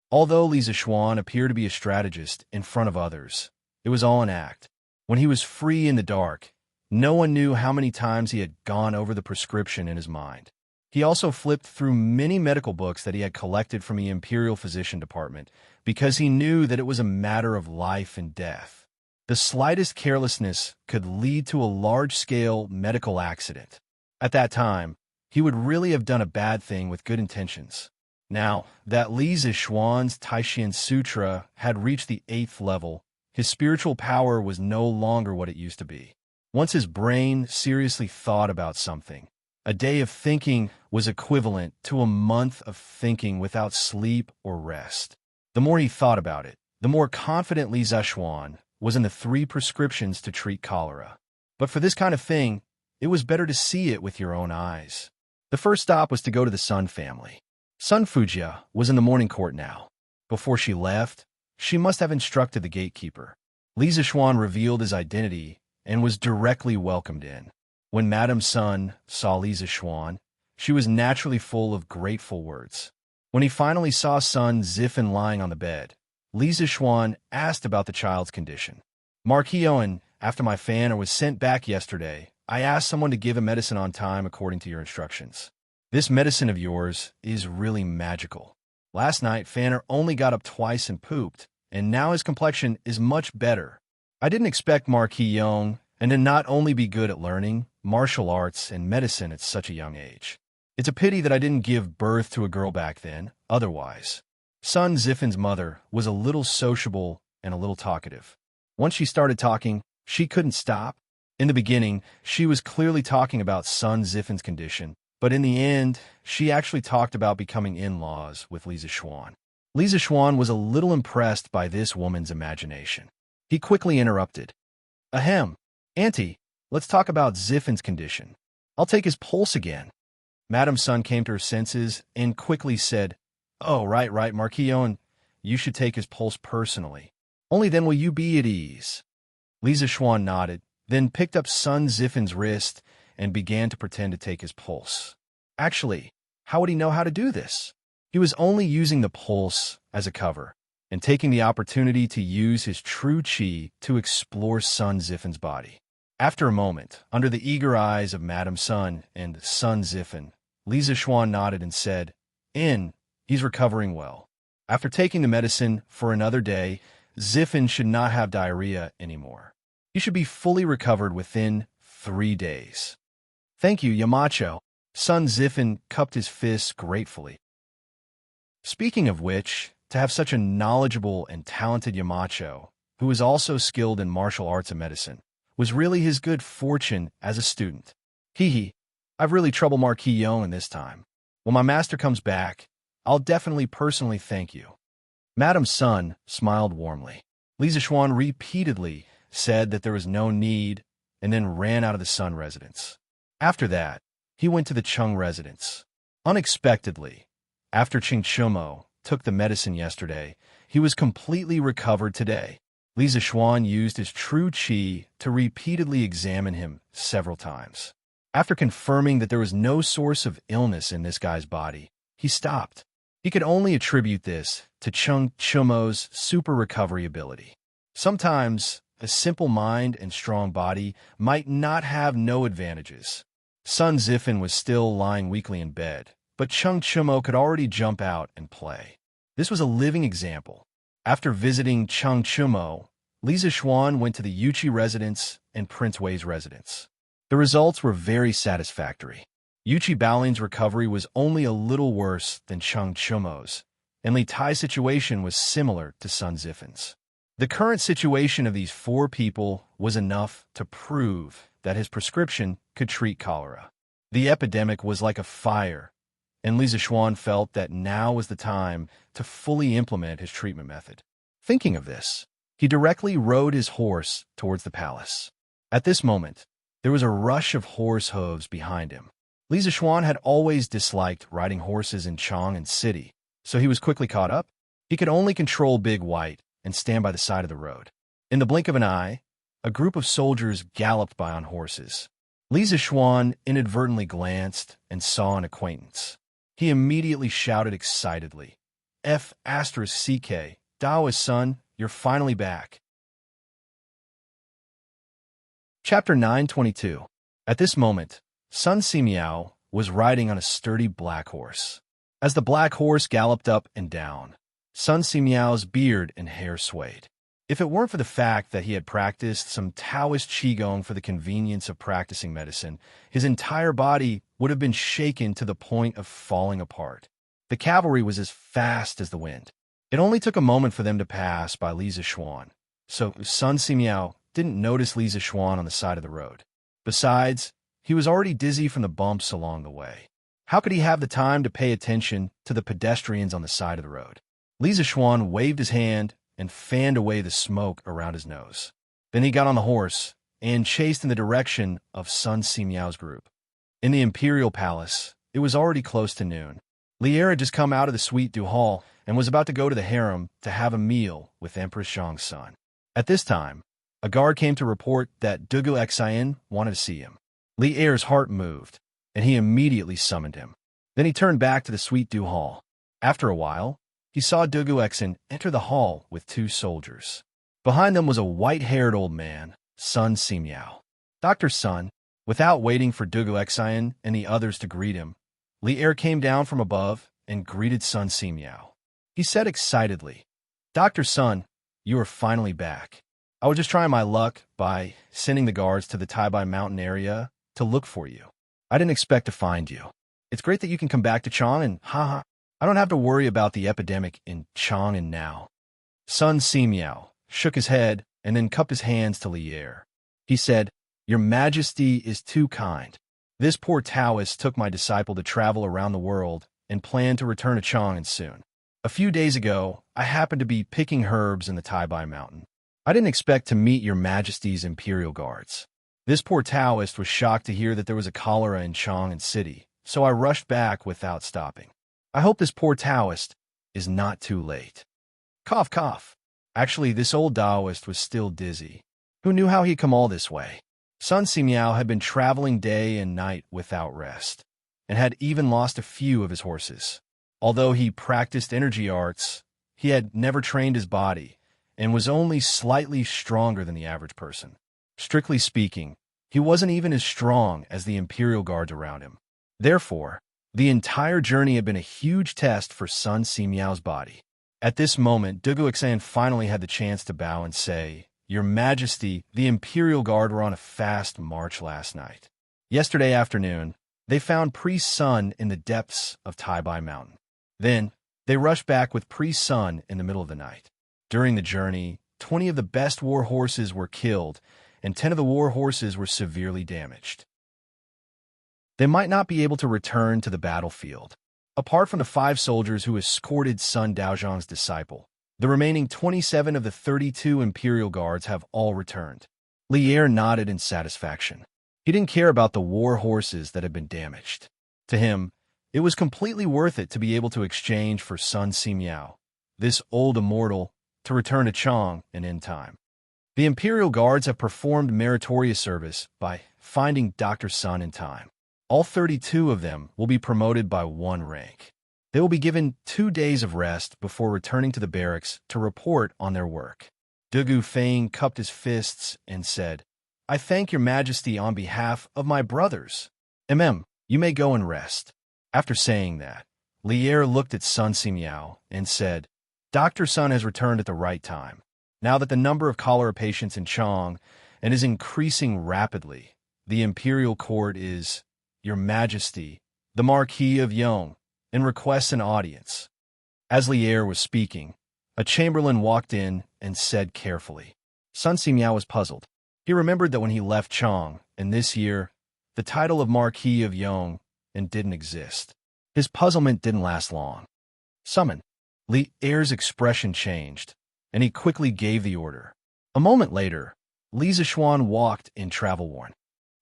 Speaker 1: Although Li Zishuan appeared to be a strategist in front of others, it was all an act. When he was free in the dark, no one knew how many times he had gone over the prescription in his mind. He also flipped through many medical books that he had collected from the Imperial Physician Department because he knew that it was a matter of life and death. The slightest carelessness could lead to a large-scale medical accident. At that time, he would really have done a bad thing with good intentions. Now that Li Zishuan's Taishan Sutra had reached the 8th level, his spiritual power was no longer what it used to be. Once his brain seriously thought about something, a day of thinking was equivalent to a month of thinking without sleep or rest. The more he thought about it, the more confident Li Zishuan was in the 3 prescriptions to treat cholera. But for this kind of thing, it was better to see it with your own eyes. The first stop was to go to the Sun family. Sun Fujia was in the morning court now. Before she left, she must have instructed the gatekeeper. Li Zishuan revealed his identity and was directly welcomed in. When Madame Sun saw Li Zishuan, she was naturally full of grateful words. When he finally saw Sun Zifan lying on the bed, Li Zishuan asked about the child's condition. Marquis Owen, after my Fanner was sent back yesterday, I asked someone to give him medicine on time according to your instructions. This medicine of yours is really magical. Last night, Fanner only got up twice and pooped, and now his complexion is much better. I didn't expect Marquis Yong and to not only be good at learning martial arts and medicine at such a young age. It's a pity that I didn't give birth to a girl back then, otherwise. Sun Zifan's mother was a little sociable and a little talkative. Once she started talking, she couldn't stop. In the beginning, she was clearly talking about Sun Zifan's condition, but in the end, she actually talked about becoming in-laws with Li Zishuan. Li Zishuan was a little impressed by this woman's imagination. He quickly interrupted. Ahem, Auntie, let's talk about Zifan's condition. I'll take his pulse again. Madame Sun came to her senses and quickly said, Oh, right, Marquis Owen, you should take his pulse personally. Only then will you be at ease. Li Zishuan nodded, then picked up Sun Ziffin's wrist and began to pretend to take his pulse. Actually, how would he know how to do this? He was only using the pulse as a cover and taking the opportunity to use his true chi to explore Sun Ziffin's body. After a moment, under the eager eyes of Madame Sun and Sun Ziffin, Li Zixuan nodded and said, he's recovering well. After taking the medicine for another day, Ziffin should not have diarrhea anymore. He should be fully recovered within 3 days. Thank you, Yamacho. Sun Ziffin cupped his fists gratefully. Speaking of which, to have such a knowledgeable and talented Yamacho, who was also skilled in martial arts and medicine, was really his good fortune as a student. Hee, I've really troubled Marquis Yon this time. When my master comes back, I'll definitely personally thank you. Madame Sun smiled warmly. Li Zixuan repeatedly said that there was no need and then ran out of the Sun residence. After that, he went to the Chung residence. Unexpectedly, after Ching Chumo took the medicine yesterday, he was completely recovered today. Li Zixuan used his true chi to repeatedly examine him several times. After confirming that there was no source of illness in this guy's body, he stopped. He could only attribute this to Ching Chumo's super recovery ability. Sometimes, a simple mind and strong body might not have no advantages. Sun Ziffin was still lying weakly in bed, but Ching Chumo could already jump out and play. This was a living example. After visiting Ching Chumo, Li Zixuan went to the Yuchi residence and Prince Wei's residence. The results were very satisfactory. Yuchi Baoling's recovery was only a little worse than Ching Chumo's, and Li Tai's situation was similar to Sun Ziffin's. The current situation of these 4 people was enough to prove that his prescription could treat cholera. The epidemic was like a fire, and Li Zixuan felt that now was the time to fully implement his treatment method. Thinking of this, he directly rode his horse towards the palace. At this moment, there was a rush of horse hooves behind him. Li Zixuan had always disliked riding horses in Chang and City, so he was quickly caught up. He could only control Big White and stand by the side of the road. In the blink of an eye, a group of soldiers galloped by on horses. Li Zixuan inadvertently glanced and saw an acquaintance. He immediately shouted excitedly, F***CK, Dao's son, you're finally back. Chapter 922. At this moment, Sun Simiao was riding on a sturdy black horse. As the black horse galloped up and down, Sun Simiao's beard and hair swayed. If it weren't for the fact that he had practiced some Taoist Qigong for the convenience of practicing medicine, his entire body would have been shaken to the point of falling apart. The cavalry was as fast as the wind. It only took a moment for them to pass by Li Zixuan, so Sun Simiao didn't notice Li Zixuan on the side of the road. Besides, he was already dizzy from the bumps along the way. How could he have the time to pay attention to the pedestrians on the side of the road? Li Zixuan waved his hand and fanned away the smoke around his nose. Then he got on the horse and chased in the direction of Sun Simiao's group. In the Imperial Palace, it was already close to noon. Lier had just come out of the Suite du Hall and was about to go to the harem to have a meal with Empress Zhang's son. At this time, a guard came to report that Dugu Xian wanted to see him. Li Er's heart moved, and he immediately summoned him. Then he turned back to the Suite du Hall. After a while, he saw Dugu Xian enter the hall with 2 soldiers. Behind them was a white-haired old man, Sun Simiao. Dr. Sun, without waiting for Dugu Xian and the others to greet him, Li Er came down from above and greeted Sun Simiao. He said excitedly, Dr. Sun, you are finally back. I was just trying my luck by sending the guards to the Taibai mountain area to look for you. I didn't expect to find you. It's great that you can come back to Chang and I don't have to worry about the epidemic in Chang and now. Sun Simiao shook his head and then cupped his hands to Li Er. He said, Your Majesty is too kind. This poor Taoist took my disciple to travel around the world and planned to return to Chang'an soon. A few days ago, I happened to be picking herbs in the Taibai mountain. I didn't expect to meet your Majesty's Imperial Guards. This poor Taoist was shocked to hear that there was a cholera in Chang'an City, so I rushed back without stopping. I hope this poor Taoist is not too late. Cough, cough. Actually, this old Taoist was still dizzy. Who knew how he'd come all this way? Sun Simiao had been traveling day and night without rest, and had even lost a few of his horses. Although he practiced energy arts, he had never trained his body, and was only slightly stronger than the average person. Strictly speaking, he wasn't even as strong as the Imperial Guards around him. Therefore, the entire journey had been a huge test for Sun Simiao's body. At this moment, Duguxan finally had the chance to bow and say, "Your Majesty, the Imperial Guard were on a fast march last night. Yesterday afternoon, they found Priest Sun in the depths of Taibai Mountain. Then, they rushed back with Priest Sun in the middle of the night. During the journey, 20 of the best war horses were killed, and 10 of the war horses were severely damaged. They might not be able to return to the battlefield. Apart from the 5 soldiers who escorted Sun Daozhang's disciple, the remaining 27 of the 32 Imperial Guards have all returned." Lier nodded in satisfaction. He didn't care about the war horses that had been damaged. To him, it was completely worth it to be able to exchange for Sun Simiao, this old immortal, to return to Chang and in time. The Imperial Guards have performed meritorious service by finding Dr. Sun in time. All 32 of them will be promoted by 1 rank. They will be given 2 days of rest before returning to the barracks to report on their work. Dugu Fang cupped his fists and said, "I thank your Majesty on behalf of my brothers. You may go and rest." After saying that, Lier looked at Sun Simiao and said, "Dr. Sun has returned at the right time. Now that the number of cholera patients in Chang and is increasing rapidly, the Imperial Court is, Your Majesty, the Marquis of Yong, and requests an audience." As Lier was speaking, a chamberlain walked in and said carefully. Sun Simiao was puzzled. He remembered that when he left Chang, and this year, the title of Marquis of Yong and didn't exist. His puzzlement didn't last long. "Summon." Lier's expression changed, and he quickly gave the order. A moment later, Li Zixuan walked in travel-worn.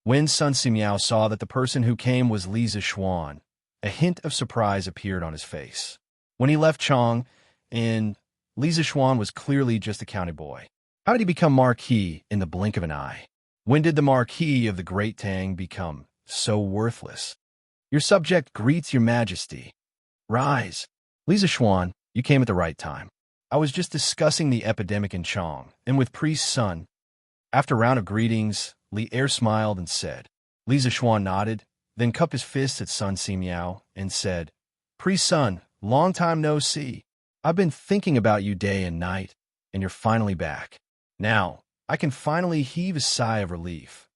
Speaker 1: When Sun Simiao saw that the person who came was Li Zixuan, a hint of surprise appeared on his face. When he left Chang, and Li Zixuan was clearly just a county boy. How did he become Marquis in the blink of an eye? When did the Marquis of the Great Tang become so worthless? "Your subject greets your Majesty." "Rise." "Li Zixuan, you came at the right time. I was just discussing the epidemic in Chang, and with Priest Sun." After a round of greetings, Lier smiled and said. Li Zixuan nodded, then cupped his fist at Sun Simiao and said, "Priest Sun, long time no see. I've been thinking about you day and night, and you're finally back. Now, I can finally heave a sigh of relief."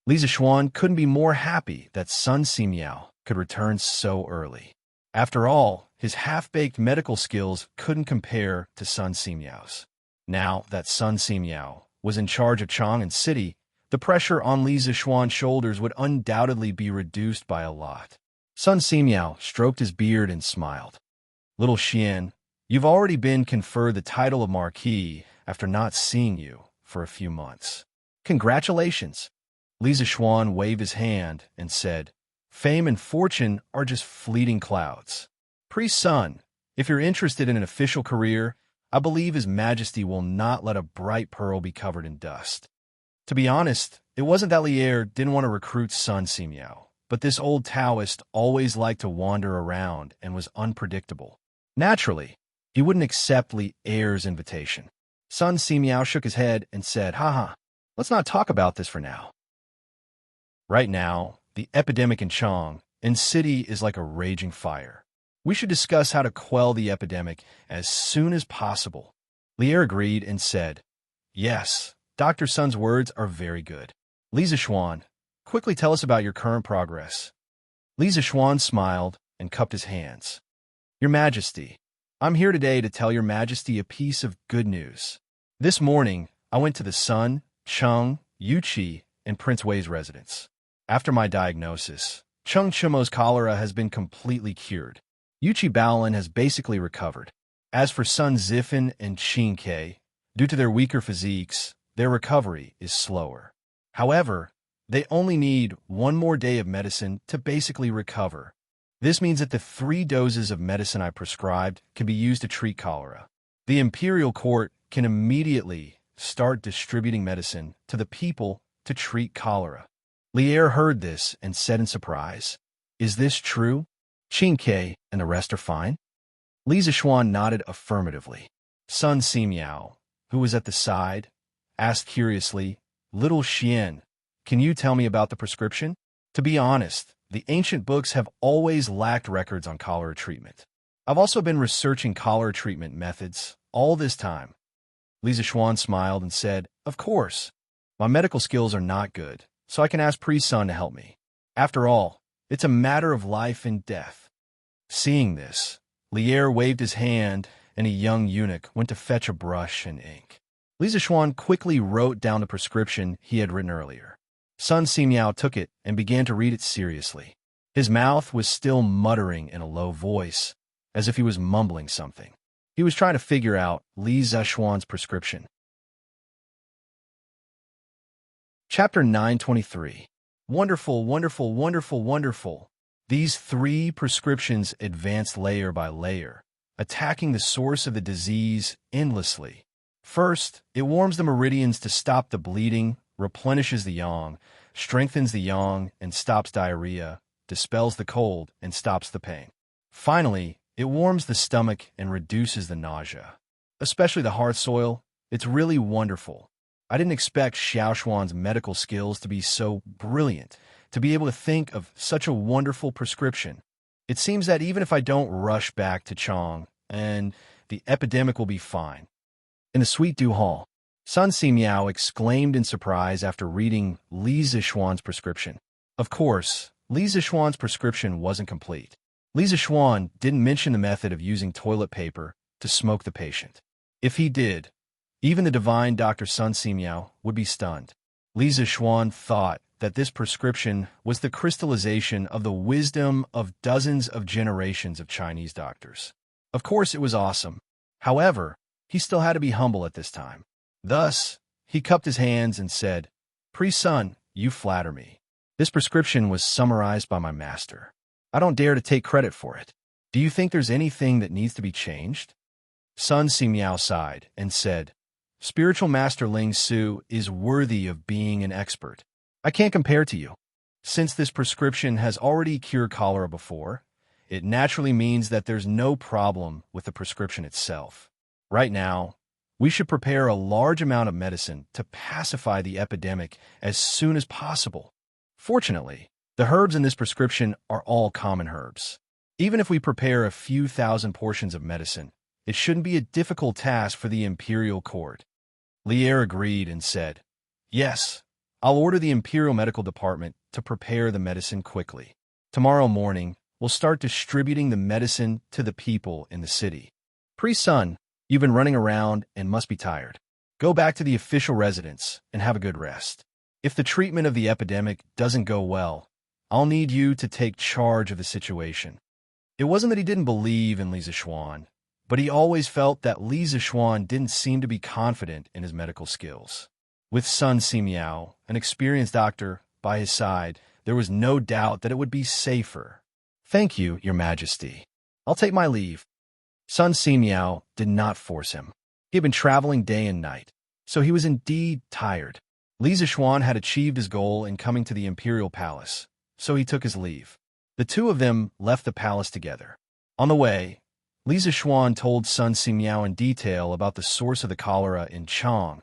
Speaker 1: Li Zixuan couldn't be more happy that Sun Simiao could return so early. After all, his half-baked medical skills couldn't compare to Sun Simiao's. Now that Sun Simiao was in charge of Chang and City, the pressure on Li Zixuan's shoulders would undoubtedly be reduced by a lot. Sun Simiao stroked his beard and smiled. "Little Xian, you've already been conferred the title of Marquis after not seeing you for a few months. Congratulations." Li Zixuan waved his hand and said, "Fame and fortune are just fleeting clouds. Priest Sun, if you're interested in an official career, I believe His Majesty will not let a bright pearl be covered in dust." To be honest, it wasn't that Lier didn't want to recruit Sun Simiao, but this old Taoist always liked to wander around and was unpredictable. Naturally, he wouldn't accept Lier's invitation. Sun Simiao shook his head and said, "Haha, let's not talk about this for now. Right now, the epidemic in Chang and City is like a raging fire. We should discuss how to quell the epidemic as soon as possible." Lier agreed and said, "Yes, Dr. Sun's words are very good. Li Zixuan, quickly tell us about your current progress." Li Zixuan smiled and cupped his hands. "Your Majesty, I'm here today to tell Your Majesty a piece of good news. This morning, I went to the Sun, Cheng, Yuqi, and Prince Wei's residence. After my diagnosis, Cheng Chimo's cholera has been completely cured. Yuqi Baolin has basically recovered. As for Sun Zifan and Qin Ke, due to their weaker physiques, their recovery is slower. However, they only need 1 more day of medicine to basically recover. This means that the 3 doses of medicine I prescribed can be used to treat cholera. The Imperial Court can immediately start distributing medicine to the people to treat cholera. Lier heard this and said in surprise, "Is this true? Qingke and the rest are fine?" Li Zishuan nodded affirmatively. Sun Simiao, who was at the side, asked curiously, "Little Xian, can you tell me about the prescription?" To be honest, the ancient books have always lacked records on cholera treatment. I've also been researching cholera treatment methods all this time. Li Zishuan smiled and said, "Of course. My medical skills are not good, so I can ask Priest Sun to help me. After all, it's a matter of life and death." Seeing this, Lier waved his hand, and a young eunuch went to fetch a brush and ink. Li Zishuan quickly wrote down the prescription he had written earlier. Sun Simiao took it and began to read it seriously. His mouth was still muttering in a low voice, as if he was mumbling something. He was trying to figure out Li Zishuan's prescription. Chapter 923. Wonderful, wonderful, wonderful, wonderful. These three prescriptions advanced layer by layer, attacking the source of the disease endlessly. First, it warms the meridians to stop the bleeding, replenishes the yang, strengthens the yang and stops diarrhea, dispels the cold and stops the pain. Finally, it warms the stomach and reduces the nausea. Especially the hearth soil, it's really wonderful. I didn't expect Xiaoshuan's medical skills to be so brilliant, to be able to think of such a wonderful prescription. It seems that even if I don't rush back to Chang, and the epidemic will be fine. In the Sweet Dew Hall, Sun Simiao exclaimed in surprise after reading Li Zishuan's prescription. Of course, Li Zishuan's prescription wasn't complete. Li Zishuan didn't mention the method of using toilet paper to smoke the patient. If he did, even the divine Dr. Sun Simiao would be stunned. Li Zishuan thought that this prescription was the crystallization of the wisdom of dozens of generations of Chinese doctors. Of course, it was awesome. However, he still had to be humble at this time. Thus, he cupped his hands and said, "Priest Sun, you flatter me. This prescription was summarized by my master. I don't dare to take credit for it. Do you think there's anything that needs to be changed?" Sun Simiao sighed and said, "Spiritual Master Ling Su is worthy of being an expert. I can't compare to you. Since this prescription has already cured cholera before, it naturally means that there's no problem with the prescription itself. Right now, we should prepare a large amount of medicine to pacify the epidemic as soon as possible. Fortunately, the herbs in this prescription are all common herbs. Even if we prepare a few thousand portions of medicine, it shouldn't be a difficult task for the imperial court." Lier agreed and said, "Yes, I'll order the Imperial Medical Department to prepare the medicine quickly. Tomorrow morning, we'll start distributing the medicine to the people in the city. Priest Sun, you've been running around and must be tired. Go back to the official residence and have a good rest. If the treatment of the epidemic doesn't go well, I'll need you to take charge of the situation." It wasn't that he didn't believe in Li Zishuan, but he always felt that Li Zishuan didn't seem to be confident in his medical skills. With Sun Simiao, an experienced doctor, by his side, there was no doubt that it would be safer. "Thank you, Your Majesty. I'll take my leave." Sun Simiao did not force him. He had been traveling day and night, so he was indeed tired. Li Zishuan had achieved his goal in coming to the imperial palace, so he took his leave. The two of them left the palace together. On the way, Li Zishuan told Sun Simiao in detail about the source of the cholera in Chang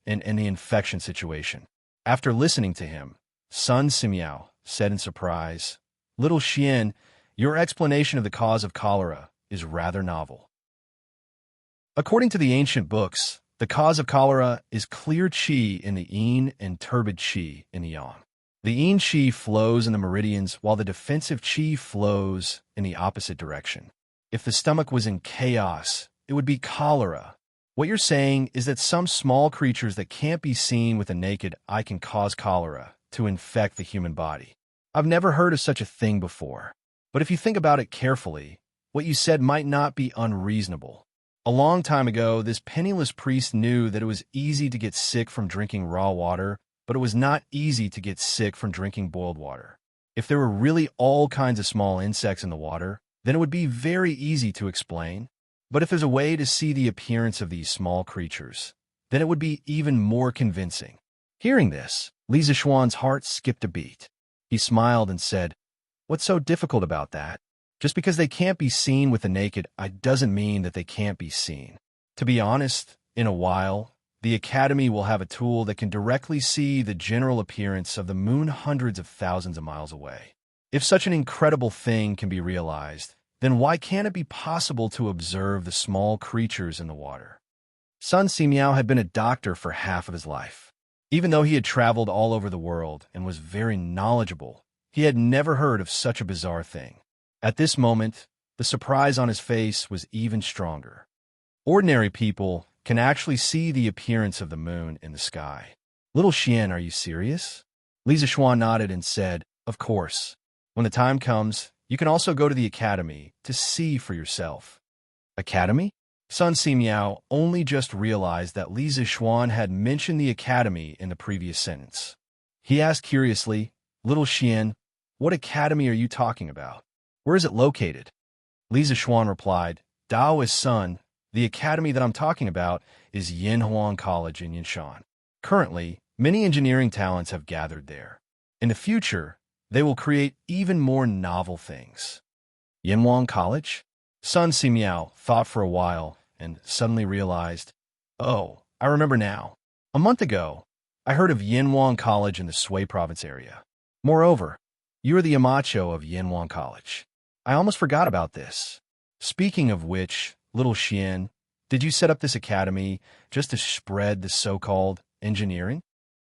Speaker 1: and the infection situation. After listening to him, Sun Simiao said in surprise, "Little Xian, your explanation of the cause of cholera is rather novel. According to the ancient books, the cause of cholera is clear qi in the yin and turbid qi in the yang. The yin qi flows in the meridians while the defensive qi flows in the opposite direction. If the stomach was in chaos, it would be cholera. What you're saying is that some small creatures that can't be seen with the naked eye can cause cholera to infect the human body. I've never heard of such a thing before, but if you think about it carefully, what you said might not be unreasonable. A long time ago, this penniless priest knew that it was easy to get sick from drinking raw water, but it was not easy to get sick from drinking boiled water. If there were really all kinds of small insects in the water, then it would be very easy to explain. But if there's a way to see the appearance of these small creatures, then it would be even more convincing." Hearing this, Li Zixuan's heart skipped a beat. He smiled and said, "What's so difficult about that? Just because they can't be seen with the naked eye doesn't mean that they can't be seen. To be honest, in a while, the Academy will have a tool that can directly see the general appearance of the moon hundreds of thousands of miles away. If such an incredible thing can be realized, then why can't it be possible to observe the small creatures in the water?" Sun Simiao had been a doctor for half of his life. Even though he had traveled all over the world and was very knowledgeable, he had never heard of such a bizarre thing. At this moment, the surprise on his face was even stronger. Ordinary people can actually see the appearance of the moon in the sky. "Little Xian, are you serious?" Li Zixuan nodded and said, "Of course. When the time comes, you can also go to the Academy to see for yourself." Academy? Sun Simiao only just realized that Li Zixuan had mentioned the Academy in the previous sentence. He asked curiously, "Little Xian, what academy are you talking about? Where is it located?" Li Zixuan replied, "Daoist son, the academy that I'm talking about is Yinhuang College in Yinshan. Currently, many engineering talents have gathered there. In the future, they will create even more novel things." Yinhuang College? Sun Simiao thought for a while and suddenly realized, "Oh, I remember now. A month ago, I heard of Yinhuang College in the Sui province area. Moreover, you are the Yamacho of Yinhuang College. I almost forgot about this. Speaking of which, little Xian, did you set up this academy just to spread the so-called engineering?"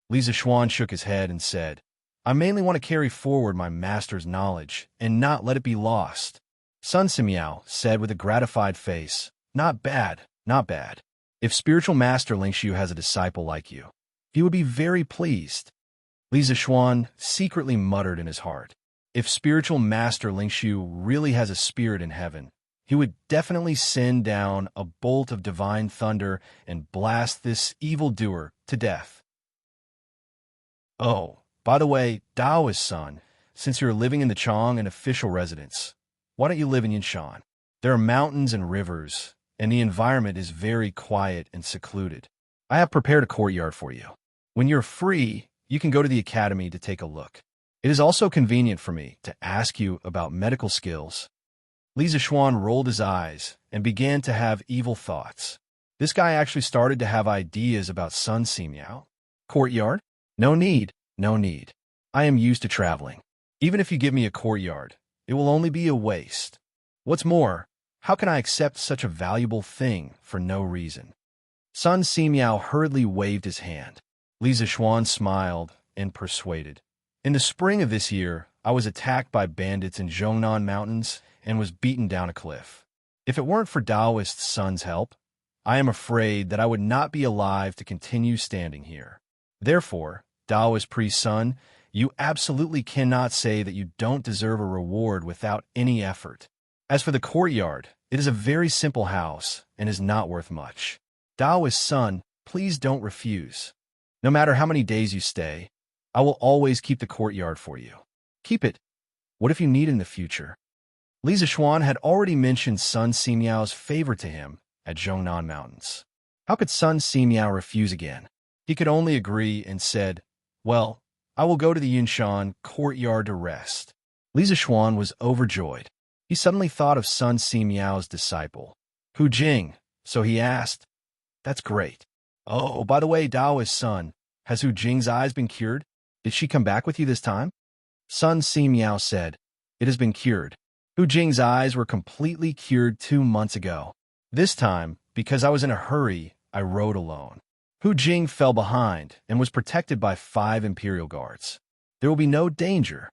Speaker 1: Li Zixuan shook his head and said, "I mainly want to carry forward my master's knowledge and not let it be lost." Sun Simiao said with a gratified face, "Not bad, not bad. If spiritual master Lingshu has a disciple like you, he would be very pleased." Li Zixuan secretly muttered in his heart, "If spiritual master Lingshu really has a spirit in heaven, he would definitely send down a bolt of divine thunder and blast this evildoer to death." "Oh, by the way, Daoist son, since you're living in the Chang and official residence, why don't you live in Yinshan? There are mountains and rivers, and the environment is very quiet and secluded. I have prepared a courtyard for you. When you're free, you can go to the academy to take a look. It is also convenient for me to ask you about medical skills." Li Zixuan rolled his eyes and began to have evil thoughts. This guy actually started to have ideas about Sun Simiao. "Courtyard? No need, no need. I am used to traveling. Even if you give me a courtyard, it will only be a waste. What's more, how can I accept such a valuable thing for no reason?" Sun Simiao hurriedly waved his hand. Li Zixuan smiled and persuaded. "In the spring of this year, I was attacked by bandits in Zhongnan Mountains and was beaten down a cliff. If it weren't for Daoist Sun's help, I am afraid that I would not be alive to continue standing here. Therefore, Daoist priest Sun, you absolutely cannot say that you don't deserve a reward without any effort. As for the courtyard, it is a very simple house and is not worth much. Daoist Sun, please don't refuse. No matter how many days you stay, I will always keep the courtyard for you. Keep it. What if you need it in the future?" Li Zixuan had already mentioned Sun Simiao's favor to him at Zhongnan Mountains. How could Sun Simiao refuse again? He could only agree and said, "Well, I will go to the Yinshan courtyard to rest." Li Zixuan was overjoyed. He suddenly thought of Sun Simiao's disciple, Hu Jing, so he asked, "That's great. Oh, by the way, Daoist son, has Hu Jing's eyes been cured? Did she come back with you this time?" Sun Simiao said, "It has been cured. Hu Jing's eyes were completely cured 2 months ago. This time, because I was in a hurry, I rode alone. Hu Jing fell behind and was protected by 5 imperial guards. There will be no danger."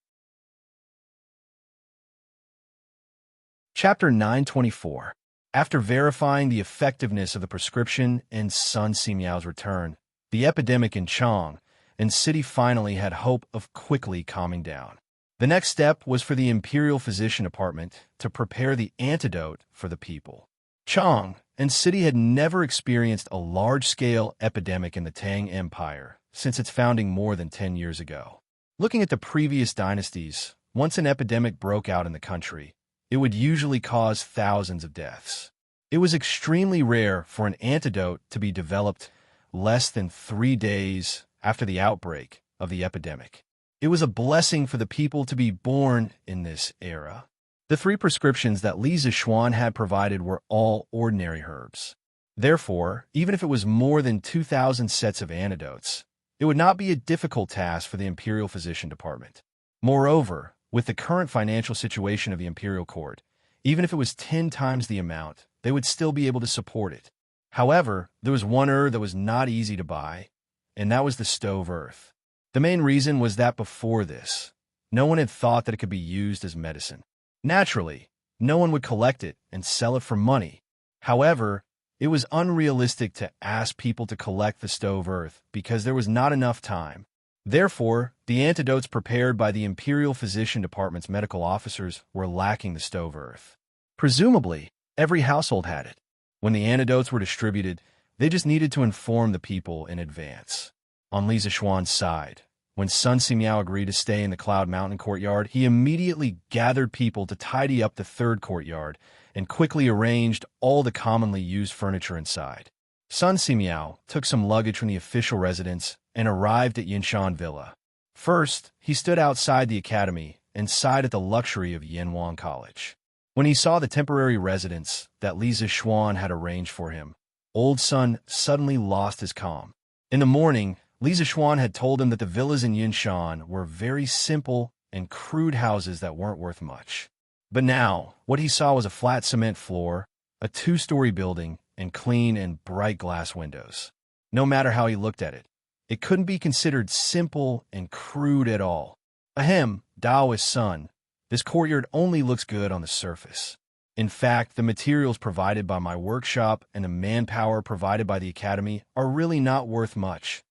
Speaker 1: Chapter 924. After verifying the effectiveness of the prescription and Sun Simiao's return, the epidemic in Chang and city finally had hope of quickly calming down. The next step was for the Imperial Physician Department to prepare the antidote for the people. Chang and city had never experienced a large-scale epidemic in the Tang Empire since its founding more than 10 years ago. Looking at the previous dynasties, once an epidemic broke out in the country, it would usually cause thousands of deaths. It was extremely rare for an antidote to be developed less than 3 days after the outbreak of the epidemic. It was a blessing for the people to be born in this era. The 3 prescriptions that Li Zixuan had provided were all ordinary herbs. Therefore, even if it was more than 2,000 sets of antidotes, it would not be a difficult task for the Imperial Physician Department. Moreover, with the current financial situation of the Imperial Court, even if it was 10 times the amount, they would still be able to support it. However, there was one herb that was not easy to buy, and that was the stove earth. The main reason was that before this, no one had thought that it could be used as medicine. Naturally, no one would collect it and sell it for money. However, it was unrealistic to ask people to collect the stove earth because there was not enough time. Therefore, the antidotes prepared by the Imperial Physician Department's medical officers were lacking the stove earth. Presumably, every household had it. When the antidotes were distributed, they just needed to inform the people in advance. On Li Zixuan's side, when Sun Simiao agreed to stay in the Cloud Mountain courtyard, he immediately gathered people to tidy up the 3rd courtyard and quickly arranged all the commonly used furniture inside. Sun Simiao took some luggage from the official residence and arrived at Yinshan Villa. First, he stood outside the academy and sighed at the luxury of Yanwang College. When he saw the temporary residence that Li Zixuan had arranged for him, Old Sun suddenly lost his calm. In the morning, Li Zixuan had told him that the villas in Yinshan were very simple and crude houses that weren't worth much. But now, what he saw was a flat cement floor, a 2-story building, and clean and bright glass windows. No matter how he looked at it, it couldn't be considered simple and crude at all. Ahem, Daoist son, this courtyard only looks good on the surface. In fact, the materials provided by my workshop and the manpower provided by the academy are really not worth much.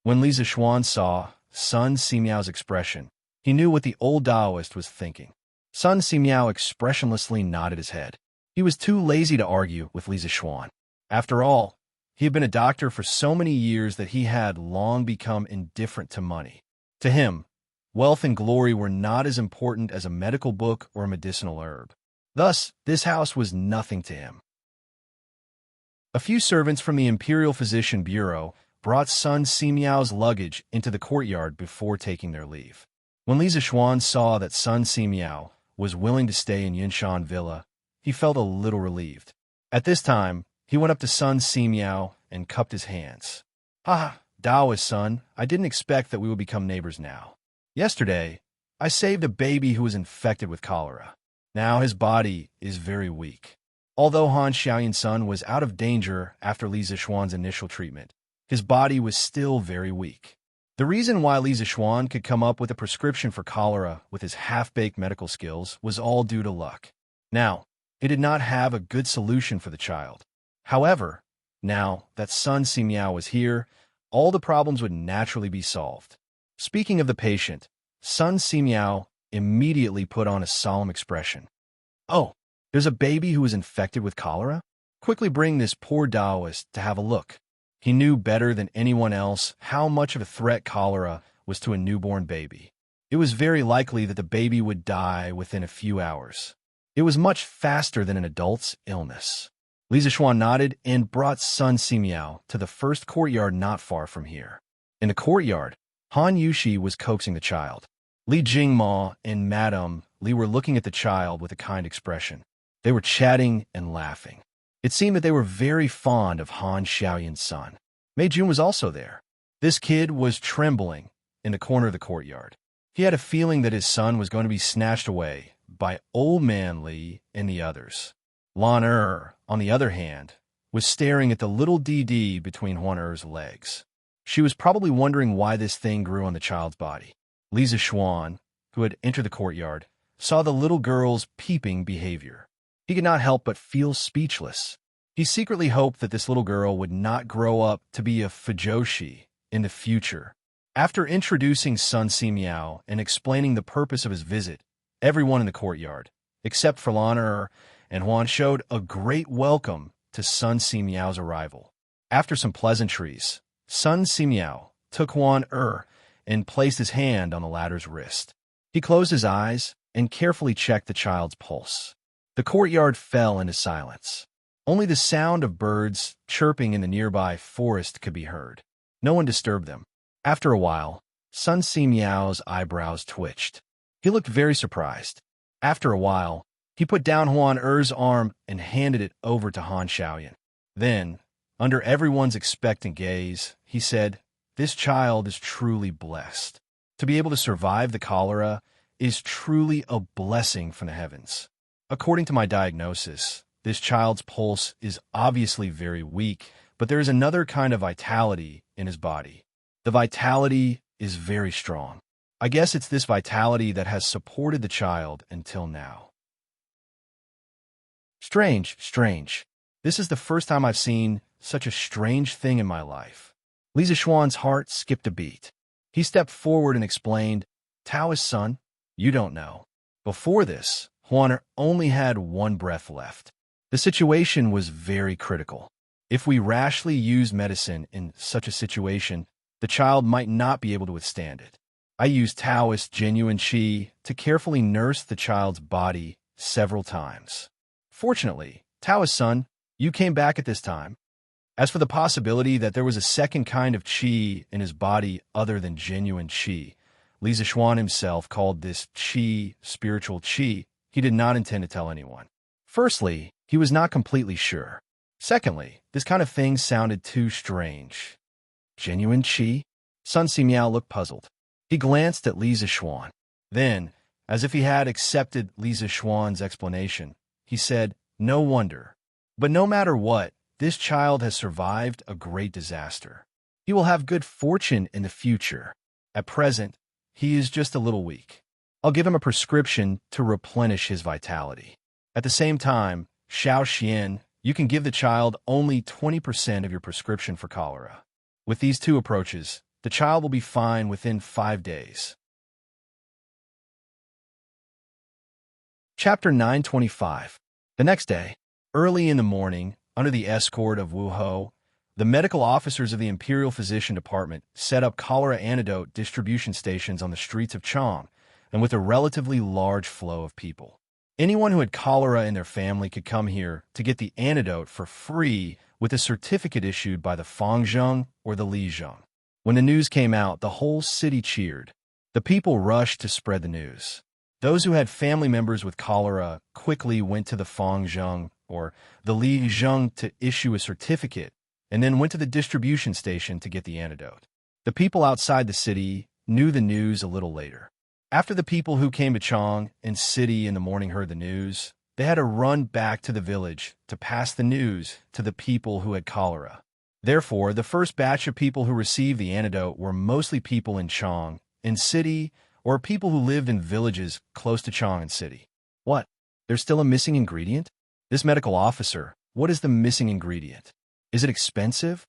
Speaker 1: When Li Zixuan saw Sun Simiao's expression, he knew what the old Daoist was thinking. Sun Simiao expressionlessly nodded his head. He was too lazy to argue with Li Zixuan. After all, he had been a doctor for so many years that he had long become indifferent to money. To him, wealth and glory were not as important as a medical book or a medicinal herb. Thus, this house was nothing to him. A few servants from the Imperial Physician Bureau brought Sun Simiao's luggage into the courtyard before taking their leave. When Li Zixuan saw that Sun Simiao was willing to stay in Yinshan Villa, he felt a little relieved. At this time, he went up to Sun Simiao and cupped his hands. "Ah, Daoist son, I didn't expect that we would become neighbors now. Yesterday, I saved a baby who was infected with cholera. Now his body is very weak." Although Han Xiaoyan's son was out of danger after Li Zixuan's initial treatment, his body was still very weak. The reason why Li Zixuan could come up with a prescription for cholera with his half-baked medical skills was all due to luck. Now, it did not have a good solution for the child. However, now that Sun Simiao was here, all the problems would naturally be solved. Speaking of the patient, Sun Simiao immediately put on a solemn expression. "Oh, there's a baby who is infected with cholera? Quickly bring this poor Daoist to have a look." He knew better than anyone else how much of a threat cholera was to a newborn baby. It was very likely that the baby would die within a few hours. It was much faster than an adult's illness. Li Zixuan nodded and brought Sun Simiao to the first courtyard not far from here. In the courtyard, Han Yushi was coaxing the child. Li Jingma and Madame Li were looking at the child with a kind expression. They were chatting and laughing. It seemed that they were very fond of Han Xiaoyan's son. Mei Jun was also there. This kid was trembling in the corner of the courtyard. He had a feeling that his son was going to be snatched away by Old Man Li and the others. Lan on the other hand, was staring at the little DD between Huan Er's legs. She was probably wondering why this thing grew on the child's body. Li Zixuan, who had entered the courtyard, saw the little girl's peeping behavior. He could not help but feel speechless. He secretly hoped that this little girl would not grow up to be a fujoshi in the future. After introducing Sun Simiao and explaining the purpose of his visit, everyone in the courtyard, except for Lan and Huan, showed a great welcome to Sun Simiao's arrival. After some pleasantries, Sun Simiao took Huan and placed his hand on the latter's wrist. He closed his eyes and carefully checked the child's pulse. The courtyard fell into silence. Only the sound of birds chirping in the nearby forest could be heard. No one disturbed them. After a while, Sun Si Miao's eyebrows twitched. He looked very surprised. After a while, he put down Huan Er's arm and handed it over to Han Xiaoyan. Then, under everyone's expectant gaze, he said, "This child is truly blessed. To be able to survive the cholera is truly a blessing from the heavens. According to my diagnosis, this child's pulse is obviously very weak, but there is another kind of vitality in his body. The vitality is very strong. I guess it's this vitality that has supported the child until now." Strange, strange. This is the first time I've seen such a strange thing in my life. Li Zixuan's heart skipped a beat. He stepped forward and explained, "Taoist son, you don't know. Before this, Huaner only had one breath left. The situation was very critical. If we rashly used medicine in such a situation, the child might not be able to withstand it. I used Taoist genuine qi to carefully nurse the child's body several times. Fortunately, Taoist son, you came back at this time. As for the possibility that there was a second kind of qi in his body other than genuine qi, Li Zixuan himself called this qi spiritual qi. He did not intend to tell anyone. Firstly, he was not completely sure. Secondly, this kind of thing sounded too strange. Genuine qi? Sun Si Miao looked puzzled. He glanced at Li Zixuan. Then, as if he had accepted Li Zixuan's explanation, he said, "No wonder. But no matter what, this child has survived a great disaster. He will have good fortune in the future. At present, he is just a little weak. I'll give him a prescription to replenish his vitality. At the same time, Xiao Xian, you can give the child only 20% of your prescription for cholera. With these two approaches, the child will be fine within 5 days." Chapter 925. The next day, early in the morning, under the escort of Wu Ho, the medical officers of the Imperial Physician Department set up cholera antidote distribution stations on the streets of Chang, and with a relatively large flow of people. Anyone who had cholera in their family could come here to get the antidote for free with a certificate issued by the Fangzheng or the Lizheng. When the news came out, the whole city cheered. The people rushed to spread the news. Those who had family members with cholera quickly went to the Fangzheng or the Lizheng to issue a certificate, and then went to the distribution station to get the antidote. The people outside the city knew the news a little later. After the people who came to Chang and city in the morning heard the news, they had to run back to the village to pass the news to the people who had cholera. Therefore, the first batch of people who received the antidote were mostly people in Chang, in city, or people who lived in villages close to Chang and city. What? There's still a missing ingredient? This medical officer, what is the missing ingredient? Is it expensive?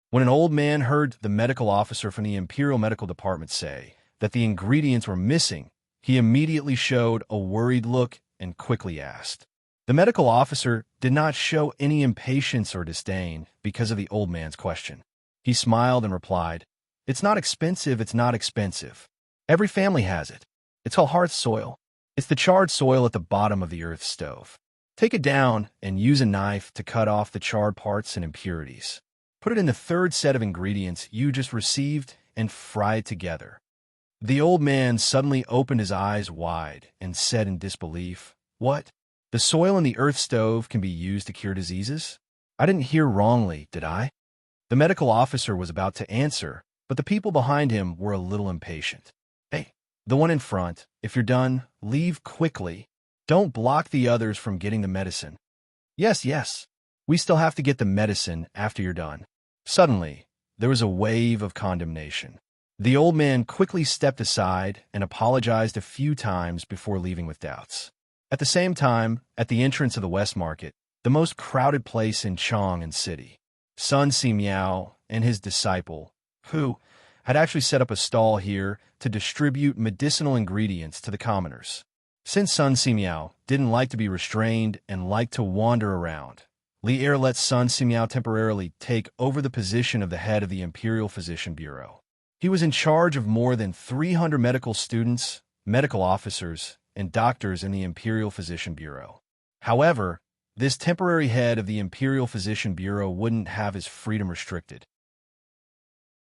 Speaker 1: When an old man heard the medical officer from the Imperial Medical Department say that the ingredients were missing, he immediately showed a worried look and quickly asked. The medical officer did not show any impatience or disdain because of the old man's question. He smiled and replied, "It's not expensive, it's not expensive. Every family has it. It's called hearth soil. It's the charred soil at the bottom of the earth stove. Take it down and use a knife to cut off the charred parts and impurities. Put it in the third set of ingredients you just received and fry it together." The old man suddenly opened his eyes wide and said in disbelief, "What? The soil in the earth stove can be used to cure diseases? I didn't hear wrongly, did I?" The medical officer was about to answer, but the people behind him were a little impatient. "Hey, the one in front, if you're done, leave quickly. Don't block the others from getting the medicine." Yes. We still have to get the medicine after you're done." Suddenly, there was a wave of condemnation. The old man quickly stepped aside and apologized a few times before leaving with doubts. At the same time, at the entrance of the West Market, the most crowded place in Chang and city, Sun Si Miao and his disciple, who had actually set up a stall here to distribute medicinal ingredients to the commoners. Since Sun Si Miao didn't like to be restrained and liked to wander around, Li Er let Sun Si Miao temporarily take over the position of the head of the Imperial Physician Bureau. He was in charge of more than 300 medical students, medical officers, and doctors in the Imperial Physician Bureau. However, this temporary head of the Imperial Physician Bureau wouldn't have his freedom restricted.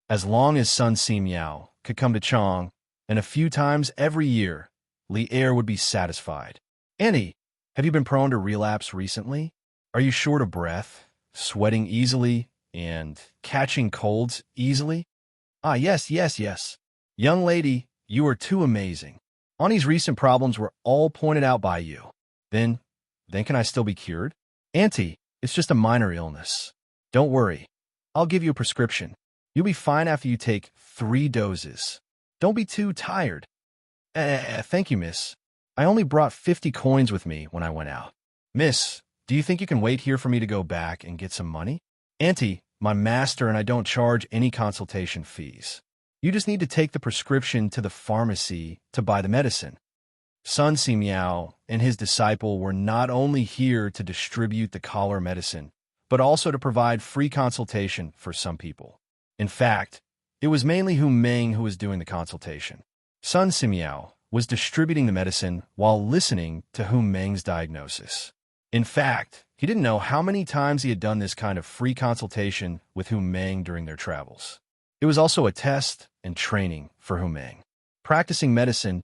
Speaker 1: As long as Sun Si Miao could come to Chang, and a few times every year, Li Er would be satisfied. Auntie, have you been prone to relapse recently? Are you short of breath, sweating easily, and catching colds easily? Ah, yes, yes, yes. Young lady, you are too amazing. Auntie's recent problems were all pointed out by you. Then can I still be cured? Auntie, it's just a minor illness. Don't worry. I'll give you a prescription. You'll be fine after you take 3 doses. Don't be too tired. Thank you, miss. I only brought 50 coins with me when I went out. Miss, do you think you can wait here for me to go back and get some money? Auntie, my master and I don't charge any consultation fees. You just need to take the prescription to the pharmacy to buy the medicine. Sun Simiao and his disciple were not only here to distribute the collar medicine, but also to provide free consultation for some people. In fact, it was mainly Hu Meng who was doing the consultation. Sun Simiao was distributing the medicine while listening to Hu Meng's diagnosis. In fact, he didn't know how many times he had done this kind of free consultation with Hu Meng during their travels. It was also a test and training for Hu Meng. Practicing medicine.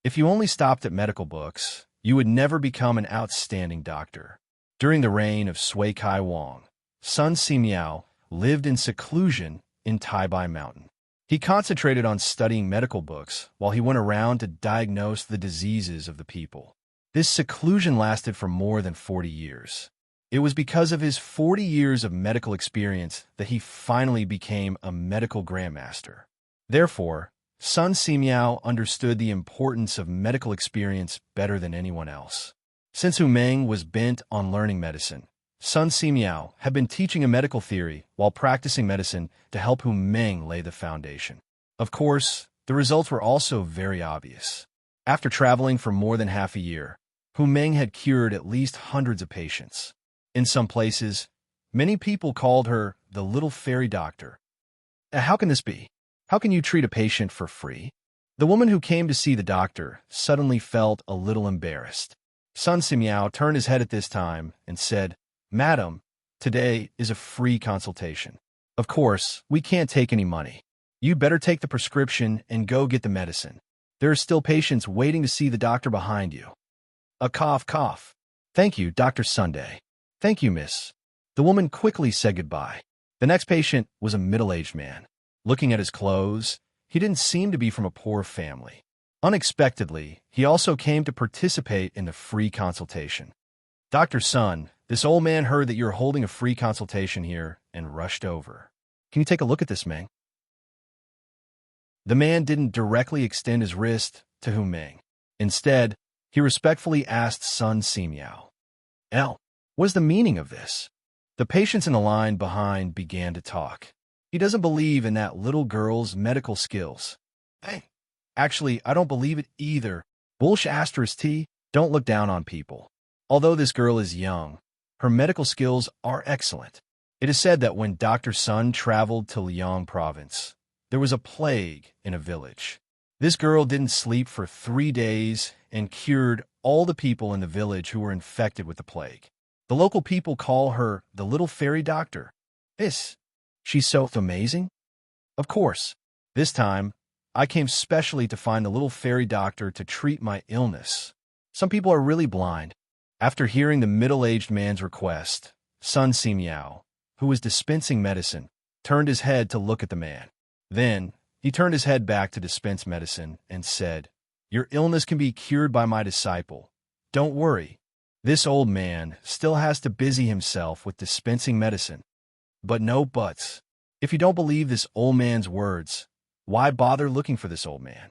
Speaker 1: If you only stopped at medical books, you would never become an outstanding doctor. During the reign of Sui Kai Wang, Sun Simiao lived in seclusion in Taibai Mountain. He concentrated on studying medical books while he went around to diagnose the diseases of the people. This seclusion lasted for more than 40 years. It was because of his 40 years of medical experience that he finally became a medical grandmaster. Therefore, Sun Simiao understood the importance of medical experience better than anyone else. Since Hu Meng was bent on learning medicine, Sun Simiao had been teaching a medical theory while practicing medicine to help Hu Meng lay the foundation. Of course, the results were also very obvious. After traveling for more than half a year, Hu Meng had cured at least hundreds of patients. In some places, many people called her the little fairy doctor. How can this be? How can you treat a patient for free? The woman who came to see the doctor suddenly felt a little embarrassed. Sun Simiao turned his head at this time and said, Madam, today is a free consultation. Of course, we can't take any money. You better take the prescription and go get the medicine. There are still patients waiting to see the doctor behind you. A cough, cough. Thank you, Dr. Sunday. Thank you, miss. The woman quickly said goodbye. The next patient was a middle-aged man. Looking at his clothes, he didn't seem to be from a poor family. Unexpectedly, he also came to participate in the free consultation. Dr. Sun, this old man heard that you're holding a free consultation here and rushed over. Can you take a look at this, Meng? The man didn't directly extend his wrist to Hu Meng. Instead, he respectfully asked Sun Simiao, what is the meaning of this? The patients in the line behind began to talk. He doesn't believe in that little girl's medical skills. Hey, actually, I don't believe it either. T, don't look down on people. Although this girl is young, her medical skills are excellent. It is said that when Dr. Sun traveled to Liang province, there was a plague in a village. This girl didn't sleep for 3 days and cured all the people in the village who were infected with the plague. The local people call her the little fairy doctor. She's so amazing? Of course, this time, I came specially to find the little fairy doctor to treat my illness. Some people are really blind. After hearing the middle-aged man's request, Sun Simiao, who was dispensing medicine, turned his head to look at the man. Then, he turned his head back to dispense medicine and said, Your illness can be cured by my disciple. Don't worry. This old man still has to busy himself with dispensing medicine. But no buts. If you don't believe this old man's words, why bother looking for this old man?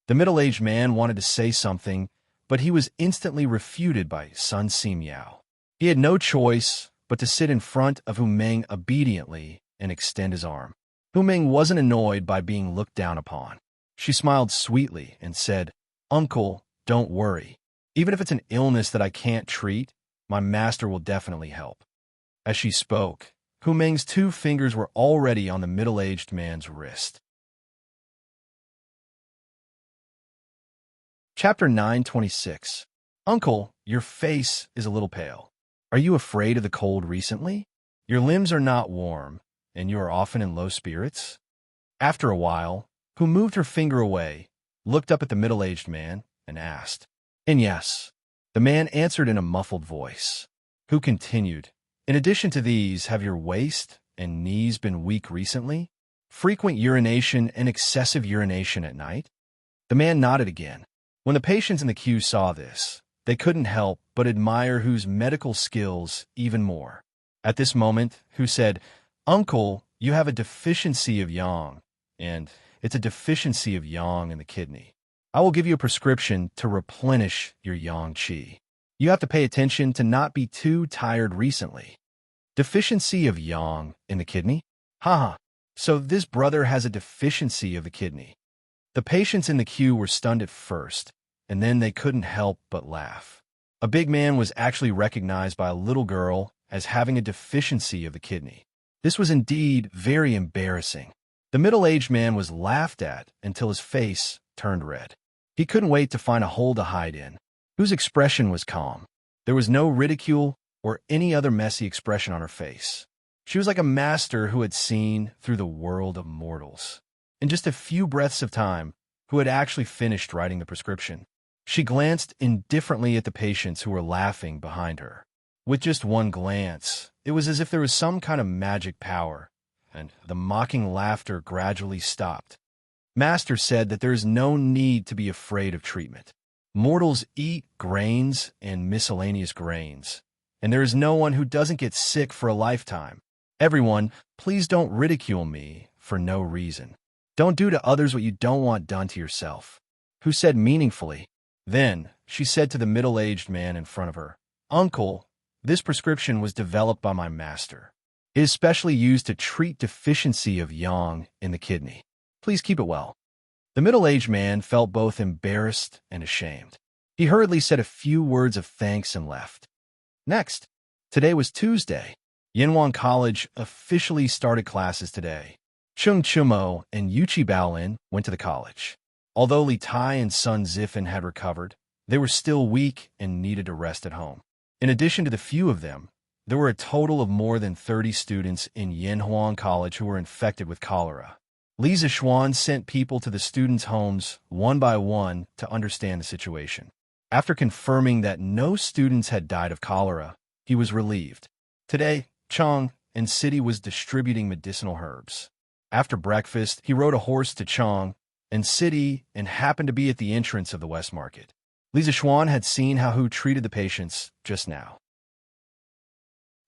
Speaker 1: The middle-aged man wanted to say something, but he was instantly refuted by Sun Simiao. He had no choice but to sit in front of Hu Meng obediently and extend his arm. Hu Meng wasn't annoyed by being looked down upon. She smiled sweetly and said, Uncle, don't worry. Even if it's an illness that I can't treat, my master will definitely help. As she spoke, Hu Meng's 2 fingers were already on the middle-aged man's wrist. Chapter 926. Uncle, your face is a little pale. Are you afraid of the cold recently? Your limbs are not warm, and you are often in low spirits? After a while, who moved her finger away, looked up at the middle-aged man, and asked. And yes, the man answered in a muffled voice. Who continued, in addition to these, have your waist and knees been weak recently? Frequent urination and excessive urination at night? The man nodded again. When the patients in the queue saw this, they couldn't help but admire Hu's medical skills even more. At this moment, Hu said, Uncle, you have a deficiency of yang, and it's a deficiency of yang in the kidney. I will give you a prescription to replenish your yang qi. You have to pay attention to not be too tired recently. Deficiency of yang in the kidney? Haha, so this brother has a deficiency of the kidney. The patients in the queue were stunned at first, and then they couldn't help but laugh. A big man was actually recognized by a little girl as having a deficiency of the kidney. This was indeed very embarrassing. The middle-aged man was laughed at until his face turned red. He couldn't wait to find a hole to hide in, whose expression was calm. There was no ridicule or any other messy expression on her face. She was like a master who had seen through the world of mortals. In just a few breaths of time, who had actually finished writing the prescription. She glanced indifferently at the patients who were laughing behind her. With just one glance, it was as if there was some kind of magic power, and the mocking laughter gradually stopped. Master said that there is no need to be afraid of treatment. Mortals eat grains and miscellaneous grains, and there is no one who doesn't get sick for a lifetime. Everyone, please don't ridicule me for no reason. Don't do to others what you don't want done to yourself. Who said meaningfully. Then she said to the middle-aged man in front of her, Uncle, this prescription was developed by my master. It is specially used to treat deficiency of yang in the kidney. Please keep it well. The middle-aged man felt both embarrassed and ashamed. He hurriedly said a few words of thanks and left. Next, today was Tuesday. Yanwan College officially started classes today. Chung Chumo and Yuchi Baolin went to the college. Although Li Tai and Sun Zifan had recovered, they were still weak and needed to rest at home. In addition to the few of them, there were a total of more than 30 students in Yanhuan College who were infected with cholera. Li Zishuan sent people to the students' homes one by one to understand the situation. After confirming that no students had died of cholera, he was relieved. Today, Chang and City was distributing medicinal herbs. After breakfast, he rode a horse to Chang and City and happened to be at the entrance of the West Market. Li Zishuan had seen how Hu treated the patients just now.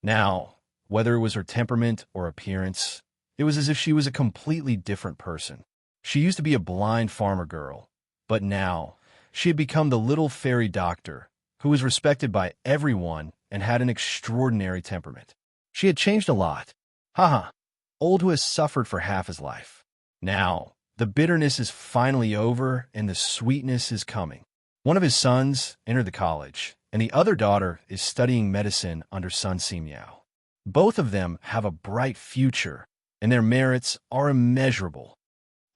Speaker 1: Now, whether it was her temperament or appearance, it was as if she was a completely different person. She used to be a blind farmer girl, but now she had become the little fairy doctor who was respected by everyone and had an extraordinary temperament. She had changed a lot. Haha, old Hu has suffered for half his life. Now, the bitterness is finally over and the sweetness is coming. One of his sons entered the college, and the other daughter is studying medicine under Sun Simiao. Both of them have a bright future, and their merits are immeasurable.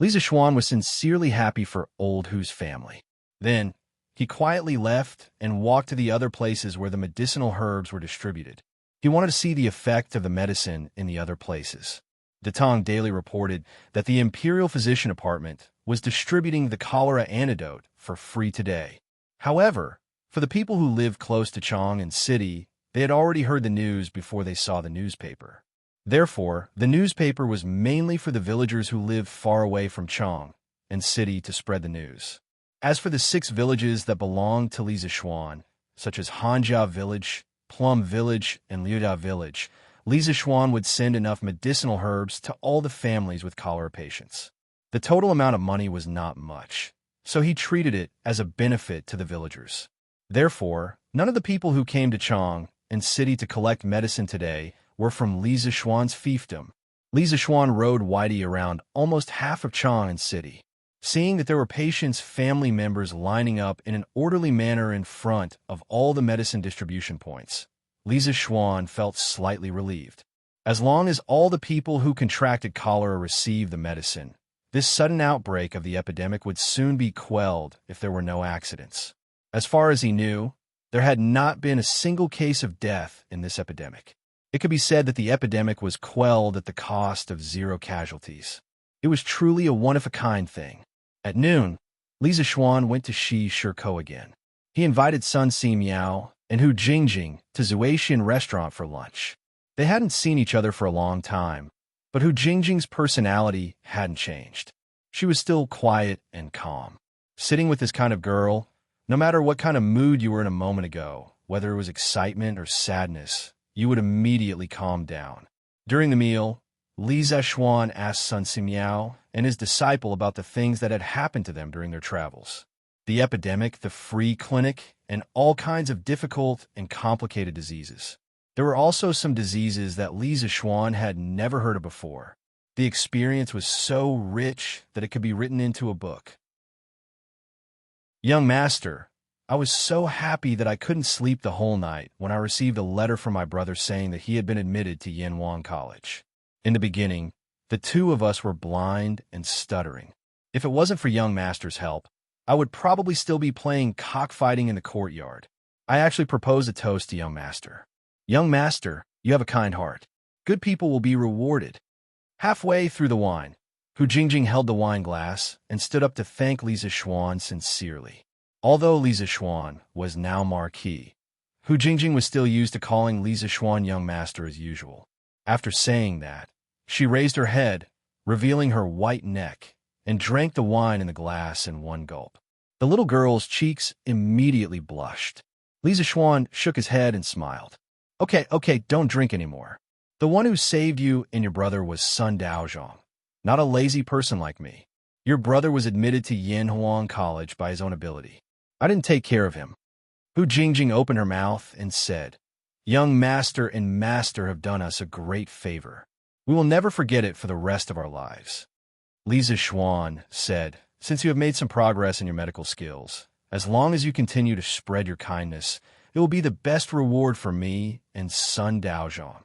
Speaker 1: Li Zishuan was sincerely happy for old Hu's family. Then, he quietly left and walked to the other places where the medicinal herbs were distributed. He wanted to see the effect of the medicine in the other places. The Tang Daily reported that the Imperial Physician Department was distributing the cholera antidote for free today. However, for the people who lived close to Chang and City, they had already heard the news before they saw the newspaper. Therefore, the newspaper was mainly for the villagers who lived far away from Chang and City to spread the news. As for the 6 villages that belonged to Li Zishuan, such as Hanja Village, Plum Village, and Liuda Village, Li Zishuan would send enough medicinal herbs to all the families with cholera patients. The total amount of money was not much, so he treated it as a benefit to the villagers. Therefore, none of the people who came to Chang and City to collect medicine today were from Li Zishuan's fiefdom. Li Zishuan rode Whitey around almost half of Chang and City. Seeing that there were patients' family members lining up in an orderly manner in front of all the medicine distribution points, Li Zishuan felt slightly relieved. As long as all the people who contracted cholera received the medicine, this sudden outbreak of the epidemic would soon be quelled if there were no accidents. As far as he knew, there had not been a single case of death in this epidemic. It could be said that the epidemic was quelled at the cost of 0 casualties. It was truly a one-of-a-kind thing. At noon, Li Zixuan went to Shi Shiko again. He invited Sun Simiao and Hu Jingjing to Zuaxian restaurant for lunch. They hadn't seen each other for a long time, but Hu Jingjing's personality hadn't changed. She was still quiet and calm. Sitting with this kind of girl, no matter what kind of mood you were in a moment ago, whether it was excitement or sadness, you would immediately calm down. During the meal, Li Zixuan asked Sun Simiao and his disciple about the things that had happened to them during their travels. The epidemic, the free clinic, and all kinds of difficult and complicated diseases. There were also some diseases that Li Zixuan had never heard of before. The experience was so rich that it could be written into a book. Young Master, I was so happy that I couldn't sleep the whole night when I received a letter from my brother saying that he had been admitted to Yanwang College. In the beginning, the two of us were blind and stuttering. If it wasn't for Young Master's help, I would probably still be playing cockfighting in the courtyard. I actually proposed a toast to Young Master. Young Master, you have a kind heart. Good people will be rewarded. Halfway through the wine, Hu Jingjing held the wine glass and stood up to thank Li Zixuan sincerely. Although Li Zixuan was now Marquis, Hu Jingjing was still used to calling Li Zixuan Young Master as usual. After saying that, she raised her head, revealing her white neck, and drank the wine in the glass in one gulp. The little girl's cheeks immediately blushed. Li Zixuan shook his head and smiled. Okay, don't drink anymore. The one who saved you and your brother was Sun Daozhong, not a lazy person like me. Your brother was admitted to Yanhuang College by his own ability. I didn't take care of him. Hu Jingjing opened her mouth and said, Young Master and Master have done us a great favor. We will never forget it for the rest of our lives. Li Zixuan said, Since you have made some progress in your medical skills, as long as you continue to spread your kindness, it will be the best reward for me and Sun Daozhong.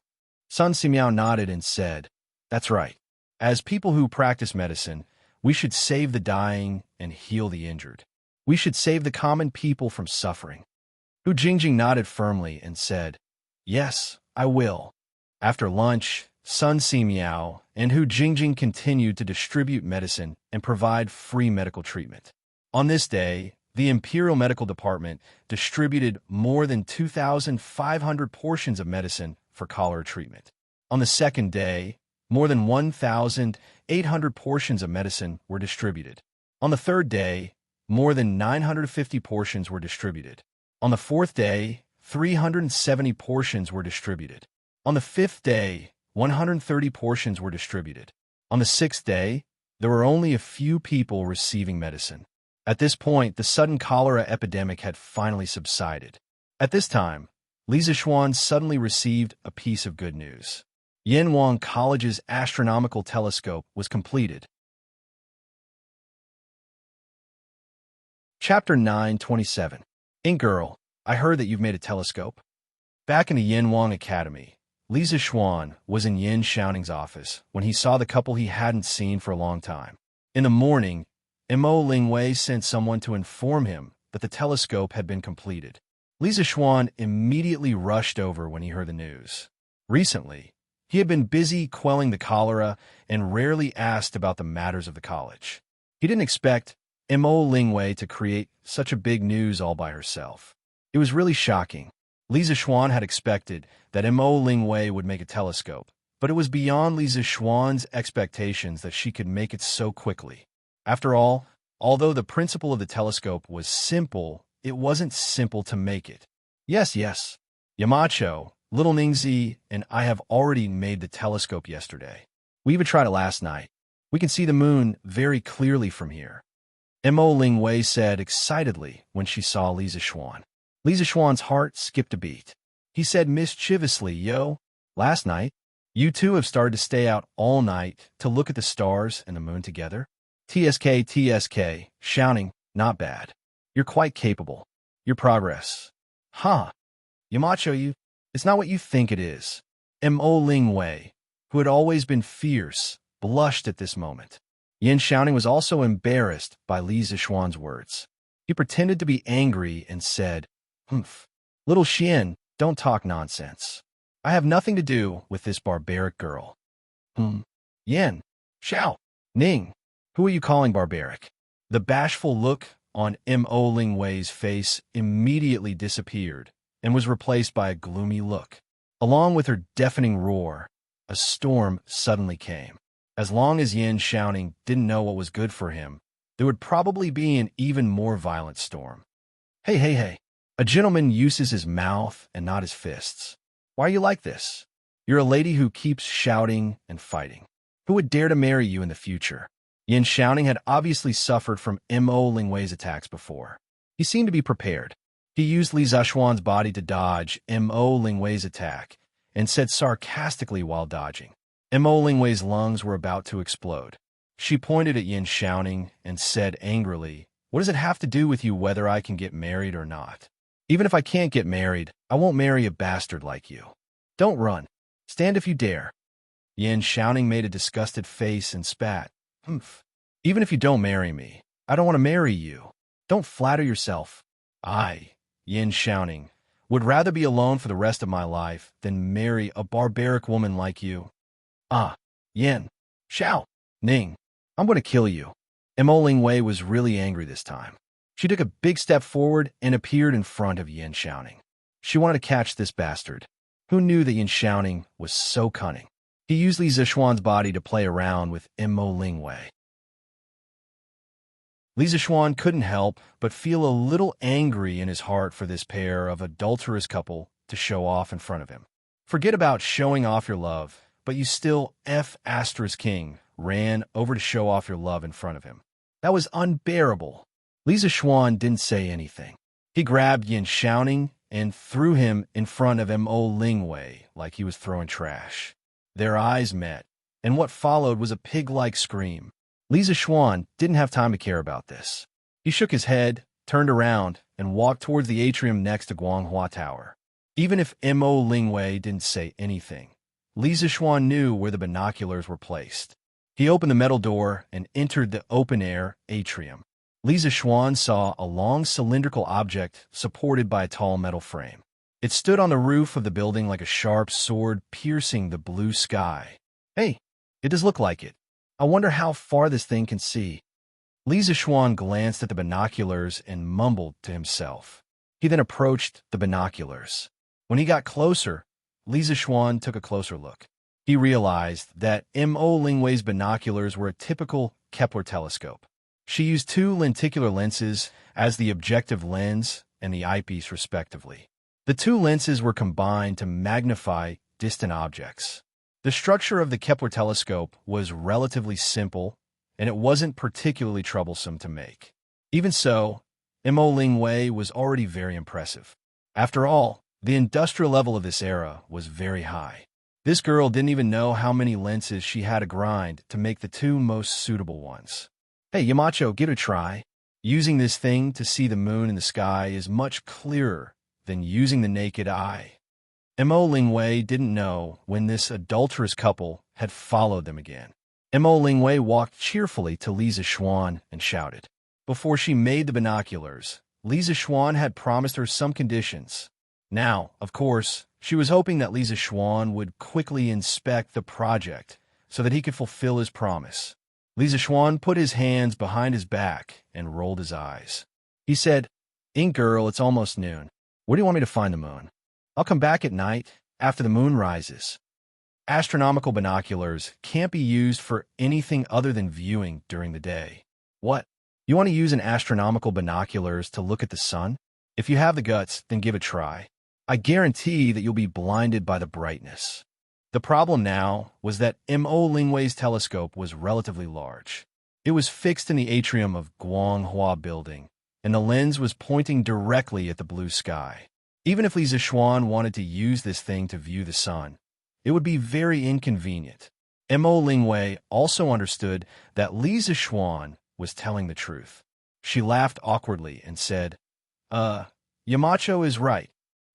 Speaker 1: Sun Simiao nodded and said, That's right. As people who practice medicine, we should save the dying and heal the injured. We should save the common people from suffering. Hu Jingjing nodded firmly and said, Yes, I will. After lunch, Sun Simiao and Hu Jingjing continued to distribute medicine and provide free medical treatment. On this day, the Imperial Medical Department distributed more than 2,500 portions of medicine for cholera treatment. On the second day, more than 1,800 portions of medicine were distributed. On the third day, more than 950 portions were distributed. On the fourth day, 370 portions were distributed. On the fifth day, 130 portions were distributed. On the sixth day, there were only a few people receiving medicine. At this point, the sudden cholera epidemic had finally subsided. At this time, Li Zixuan suddenly received a piece of good news. Yanwang College's astronomical telescope was completed. Chapter 927. Girl, I heard that you've made a telescope. Back in the Yanwang Academy, Li Zixuan was in Yin Xiaoning's office when he saw the couple he hadn't seen for a long time. In the morning, Mo Lingwei sent someone to inform him that the telescope had been completed. Li Zixuan immediately rushed over when he heard the news. Recently, he had been busy quelling the cholera and rarely asked about the matters of the college. He didn't expect Mo Lingwei to create such a big news all by herself. It was really shocking. Li Zixuan had expected that Mo Lingwei would make a telescope, but it was beyond Li Zixuan's expectations that she could make it so quickly. After all, although the principle of the telescope was simple, it wasn't simple to make it. Yes, Yamacho, Little Ningzi, and I have already made the telescope yesterday. We even tried it last night. We can see the moon very clearly from here. Mo Lingwei said excitedly when she saw Li Zixuan. Li Zixuan's heart skipped a beat. He said mischievously, Yo, last night, you two have started to stay out all night to look at the stars and the moon together? TSK, Xiaoning, not bad. You're quite capable. Your progress. Yamacho, it's not what you think it is. Mo Lingwei, who had always been fierce, blushed at this moment. Yin Xiaoning was also embarrassed by Li Zixuan's words. He pretended to be angry and said, Little Xian, don't talk nonsense. I have nothing to do with this barbaric girl. Yin, Xiao, Ning, who are you calling barbaric? The bashful look on Mo Ling Wei's face immediately disappeared and was replaced by a gloomy look. Along with her deafening roar, a storm suddenly came. As long as Yin Xiaoning didn't know what was good for him, there would probably be an even more violent storm. Hey, hey, hey. A gentleman uses his mouth and not his fists. Why are you like this? You're a lady who keeps shouting and fighting. Who would dare to marry you in the future? Yin Xiaoning had obviously suffered from Mo Ling Wei's attacks before. He seemed to be prepared. He used Li Zishuan's body to dodge Mo Ling Wei's attack and said sarcastically while dodging. Mo Ling Wei's lungs were about to explode. She pointed at Yin Xiaoning and said angrily, "What does it have to do with you whether I can get married or not? Even if I can't get married, I won't marry a bastard like you. Don't run. Stand if you dare." Yin Xiaoning made a disgusted face and spat. "Humph. Even if you don't marry me, I don't want to marry you. Don't flatter yourself. I, Yin Xiaoning, would rather be alone for the rest of my life than marry a barbaric woman like you. Ah, Yin, Xiao, Ning, I'm going to kill you." Mo Ling Wei was really angry this time. She took a big step forward and appeared in front of Yin Xiaoning. She wanted to catch this bastard. Who knew that Yin Xiaoning was so cunning? He used Li Zishuan's body to play around with Mo Ling Wei. Li Zishuan couldn't help but feel a little angry in his heart for this pair of adulterous couple to show off in front of him. Forget about showing off your love, but you still King ran over to show off your love in front of him. That was unbearable. Li Zishuan didn't say anything. He grabbed Yin Xiaoning and threw him in front of Mo Ling Wei like he was throwing trash. Their eyes met, and what followed was a pig-like scream. Li Zishuan didn't have time to care about this. He shook his head, turned around, and walked towards the atrium next to Guanghua Tower. Even if Mo Ling Wei didn't say anything, Li Zishuan knew where the binoculars were placed. He opened the metal door and entered the open-air atrium. Li Zishuan saw a long cylindrical object supported by a tall metal frame. It stood on the roof of the building like a sharp sword piercing the blue sky. Hey, it does look like it. I wonder how far this thing can see. Li Zishuan glanced at the binoculars and mumbled to himself. He then approached the binoculars. When he got closer, Li Zishuan took a closer look. He realized that Mo Ling Wei's binoculars were a typical Kepler telescope. She used two lenticular lenses as the objective lens and the eyepiece, respectively. The two lenses were combined to magnify distant objects. The structure of the Kepler telescope was relatively simple, and it wasn't particularly troublesome to make. Even so, Mo Ling Wei was already very impressive. After all, the industrial level of this era was very high. This girl didn't even know how many lenses she had to grind to make the two most suitable ones. Hey, Yamacho, give it a try. Using this thing to see the moon in the sky is much clearer than using the naked eye. Mo Ling Wei didn't know when this adulterous couple had followed them again. Mo Ling Wei walked cheerfully to Li Zishuan and shouted. Before she made the binoculars, Li Zishuan had promised her some conditions. Now, of course, she was hoping that Li Zishuan would quickly inspect the project so that he could fulfill his promise. Li Zishuan put his hands behind his back and rolled his eyes. He said, "Ink girl, it's almost noon. Where do you want me to find the moon? I'll come back at night, after the moon rises." Astronomical binoculars can't be used for anything other than viewing during the day. What? You want to use an astronomical binoculars to look at the sun? If you have the guts, then give it a try. I guarantee that you'll be blinded by the brightness. The problem now was that Mo Ling Wei's telescope was relatively large. It was fixed in the atrium of Guanghua Building, and the lens was pointing directly at the blue sky. Even if Li Zishuan wanted to use this thing to view the sun, it would be very inconvenient. Mo Ling Wei also understood that Li Zishuan was telling the truth. She laughed awkwardly and said, Yamacho is right.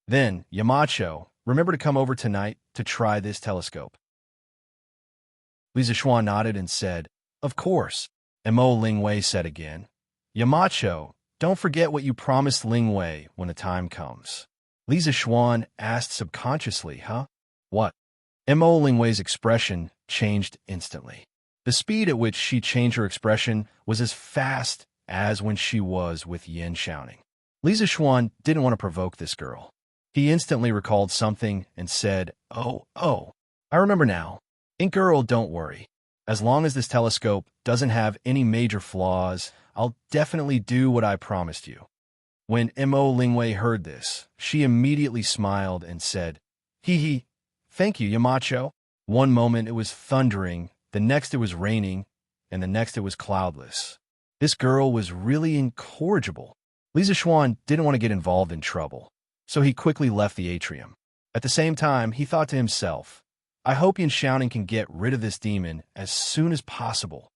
Speaker 1: Then, Yamacho, remember to come over tonight to try this telescope." Li Zishuan nodded and said, "Of course." Mo Ling Wei said again, "Yamacho, don't forget what you promised Ling Wei when the time comes." Li Zishuan asked subconsciously, "Huh? What?" Mo Ling Wei's expression changed instantly. The speed at which she changed her expression was as fast as when she was with Yin shouting. Li Zishuan didn't want to provoke this girl. He instantly recalled something and said, Oh, I remember now. Ink girl, don't worry. As long as this telescope doesn't have any major flaws, I'll definitely do what I promised you. When Mo Lingwei heard this, she immediately smiled and said, Hee, thank you, Yamacho. One moment it was thundering, the next it was raining, and the next it was cloudless. This girl was really incorrigible. Li Zishuan didn't want to get involved in trouble, so he quickly left the atrium. At the same time, he thought to himself, I hope Yin Xiaoning can get rid of this demon as soon as possible.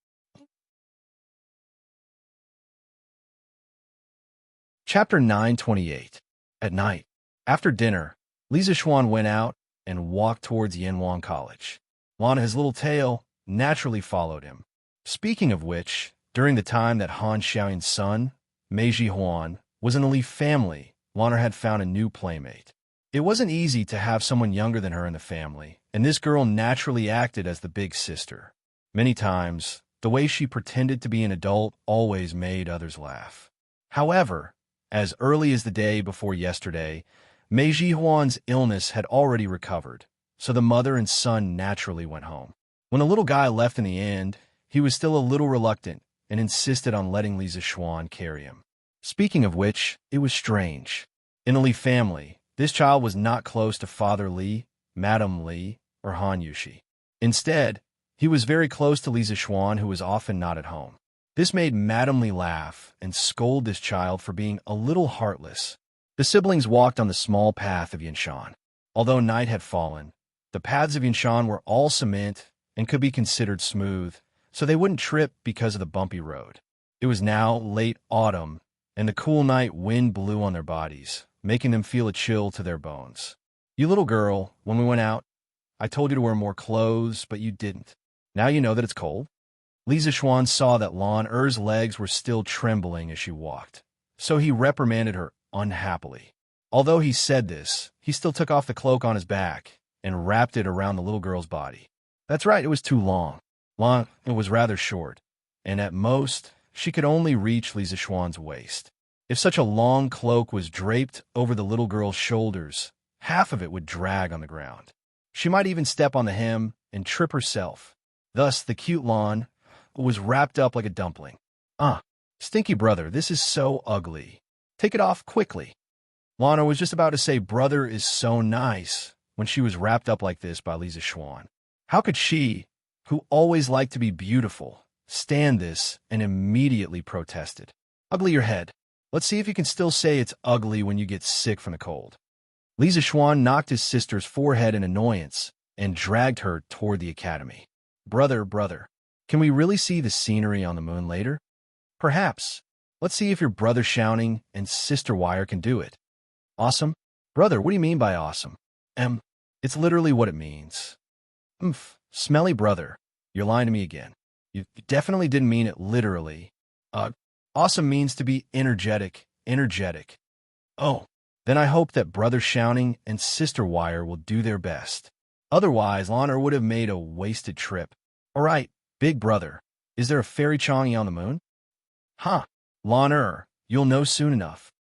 Speaker 1: Chapter 928. At night, after dinner, Li Zishuan went out and walked towards Yanwang College. Lana, his little tail, naturally followed him. Speaking of which, during the time that Han Xiaoyin's son, Mei Jihuan, was in the Li family, Lana had found a new playmate. It wasn't easy to have someone younger than her in the family, and this girl naturally acted as the big sister. Many times, the way she pretended to be an adult always made others laugh. However, as early as the day before yesterday, Mei Jihuan's illness had already recovered, so the mother and son naturally went home. When the little guy left in the end, he was still a little reluctant and insisted on letting Li Zishuan carry him. Speaking of which, it was strange. In the Li family, this child was not close to Father Li, Madame Li, or Han Yushi. Instead, he was very close to Li Zishuan, who was often not at home. This made Madame Li laugh and scold this child for being a little heartless. The siblings walked on the small path of Yinshan. Although night had fallen, the paths of Yinshan were all cement and could be considered smooth, so they wouldn't trip because of the bumpy road. It was now late autumn, and the cool night wind blew on their bodies, making them feel a chill to their bones. You little girl, when we went out, I told you to wear more clothes, but you didn't. Now you know that it's cold. Li Zishuan saw that Lan Er's legs were still trembling as she walked, so he reprimanded her unhappily. Although he said this, he still took off the cloak on his back and wrapped it around the little girl's body. That's right, it was too long. It was rather short, and at most, she could only reach Li Zishuan's waist. If such a long cloak was draped over the little girl's shoulders, half of it would drag on the ground. She might even step on the hem and trip herself. Thus, the cute Lan was wrapped up like a dumpling. Stinky brother, this is so ugly. Take it off quickly. Lana was just about to say brother is so nice when she was wrapped up like this by Li Zishuan. How could she, who always liked to be beautiful, stand this and immediately protested? Ugly your head. Let's see if you can still say it's ugly when you get sick from the cold. Li Zishuan knocked his sister's forehead in annoyance and dragged her toward the academy. Brother, can we really see the scenery on the moon later? Perhaps. Let's see if your brother shouting and sister wire can do it. Awesome? Brother, what do you mean by awesome? It's literally what it means. Smelly brother. You're lying to me again. You definitely didn't mean it literally. Awesome means to be energetic. Oh, then I hope that brother shouting and sister wire will do their best. Otherwise, Lana would have made a wasted trip. All right, big brother, is there a fairy Changi on the moon? Lana, you'll know soon enough.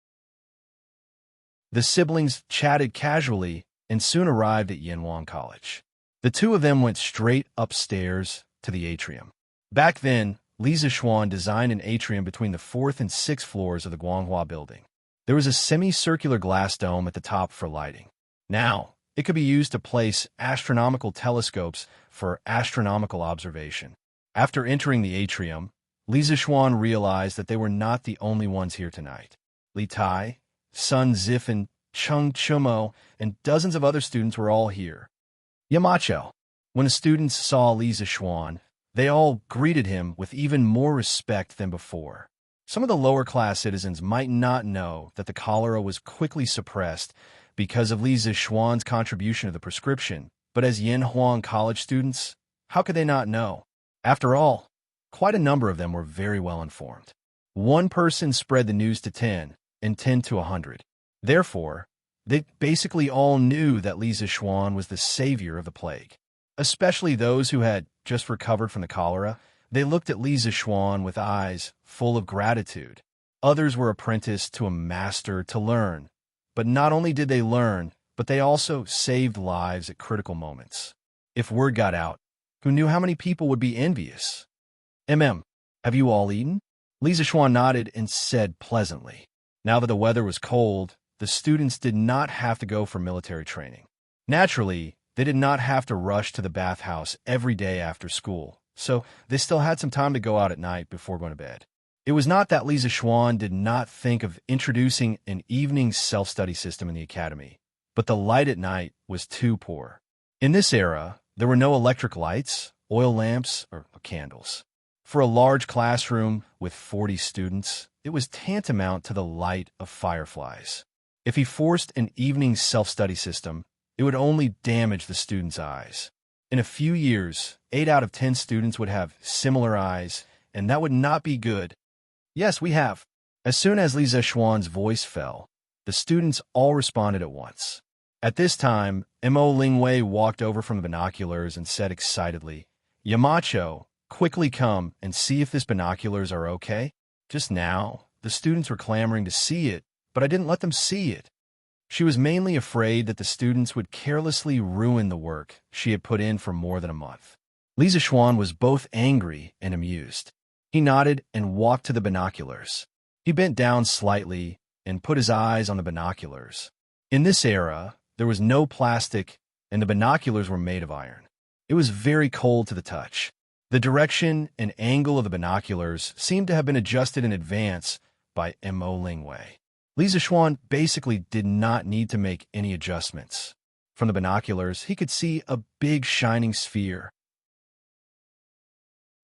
Speaker 1: The siblings chatted casually and soon arrived at Yanwang College. The two of them went straight upstairs to the atrium. Back then, Li Zishuan designed an atrium between the 4th and 6th floors of the Guanghua building. There was a semicircular glass dome at the top for lighting. Now, it could be used to place astronomical telescopes for astronomical observation. After entering the atrium, Li Zishuan realized that they were not the only ones here tonight. Li Tai, Sun Zifan, Cheng Chumo, and dozens of other students were all here. Yamacho. When the students saw Li Zishuan, they all greeted him with even more respect than before. Some of the lower-class citizens might not know that the cholera was quickly suppressed because of Li Zishuan's contribution to the prescription, but as Yanhuang College students, how could they not know? After all, quite a number of them were very well informed. One person spread the news to 10, and 10 to 100. Therefore, they basically all knew that Li Zishuan was the savior of the plague, especially those who had just recovered from the cholera, they looked at Li Zixuan with eyes full of gratitude. Others were apprenticed to a master to learn. But not only did they learn, but they also saved lives at critical moments. If word got out, who knew how many people would be envious? Have you all eaten? Li Zixuan nodded and said pleasantly. Now that the weather was cold, the students did not have to go for military training. Naturally, they did not have to rush to the bathhouse every day after school, so they still had some time to go out at night before going to bed. It was not that Li Zixuan did not think of introducing an evening self-study system in the academy, but the light at night was too poor. In this era, there were no electric lights, oil lamps, or candles. For a large classroom with 40 students, it was tantamount to the light of fireflies. If he forced an evening self-study system, it would only damage the students' eyes. In a few years, 8 out of 10 students would have similar eyes, and that would not be good. Yes, we have. As soon as Li Zixuan's voice fell, the students all responded at once. At this time, Mo Lingwei walked over from the binoculars and said excitedly, "Yamacho, quickly come and see if these binoculars are okay." Just now, the students were clamoring to see it, but I didn't let them see it. She was mainly afraid that the students would carelessly ruin the work she had put in for more than a month. Li Zixuan was both angry and amused. He nodded and walked to the binoculars. He bent down slightly and put his eyes on the binoculars. In this era, there was no plastic, and the binoculars were made of iron. It was very cold to the touch. The direction and angle of the binoculars seemed to have been adjusted in advance by Mo Lingwei. Li Zixuan basically did not need to make any adjustments. From the binoculars, he could see a big shining sphere.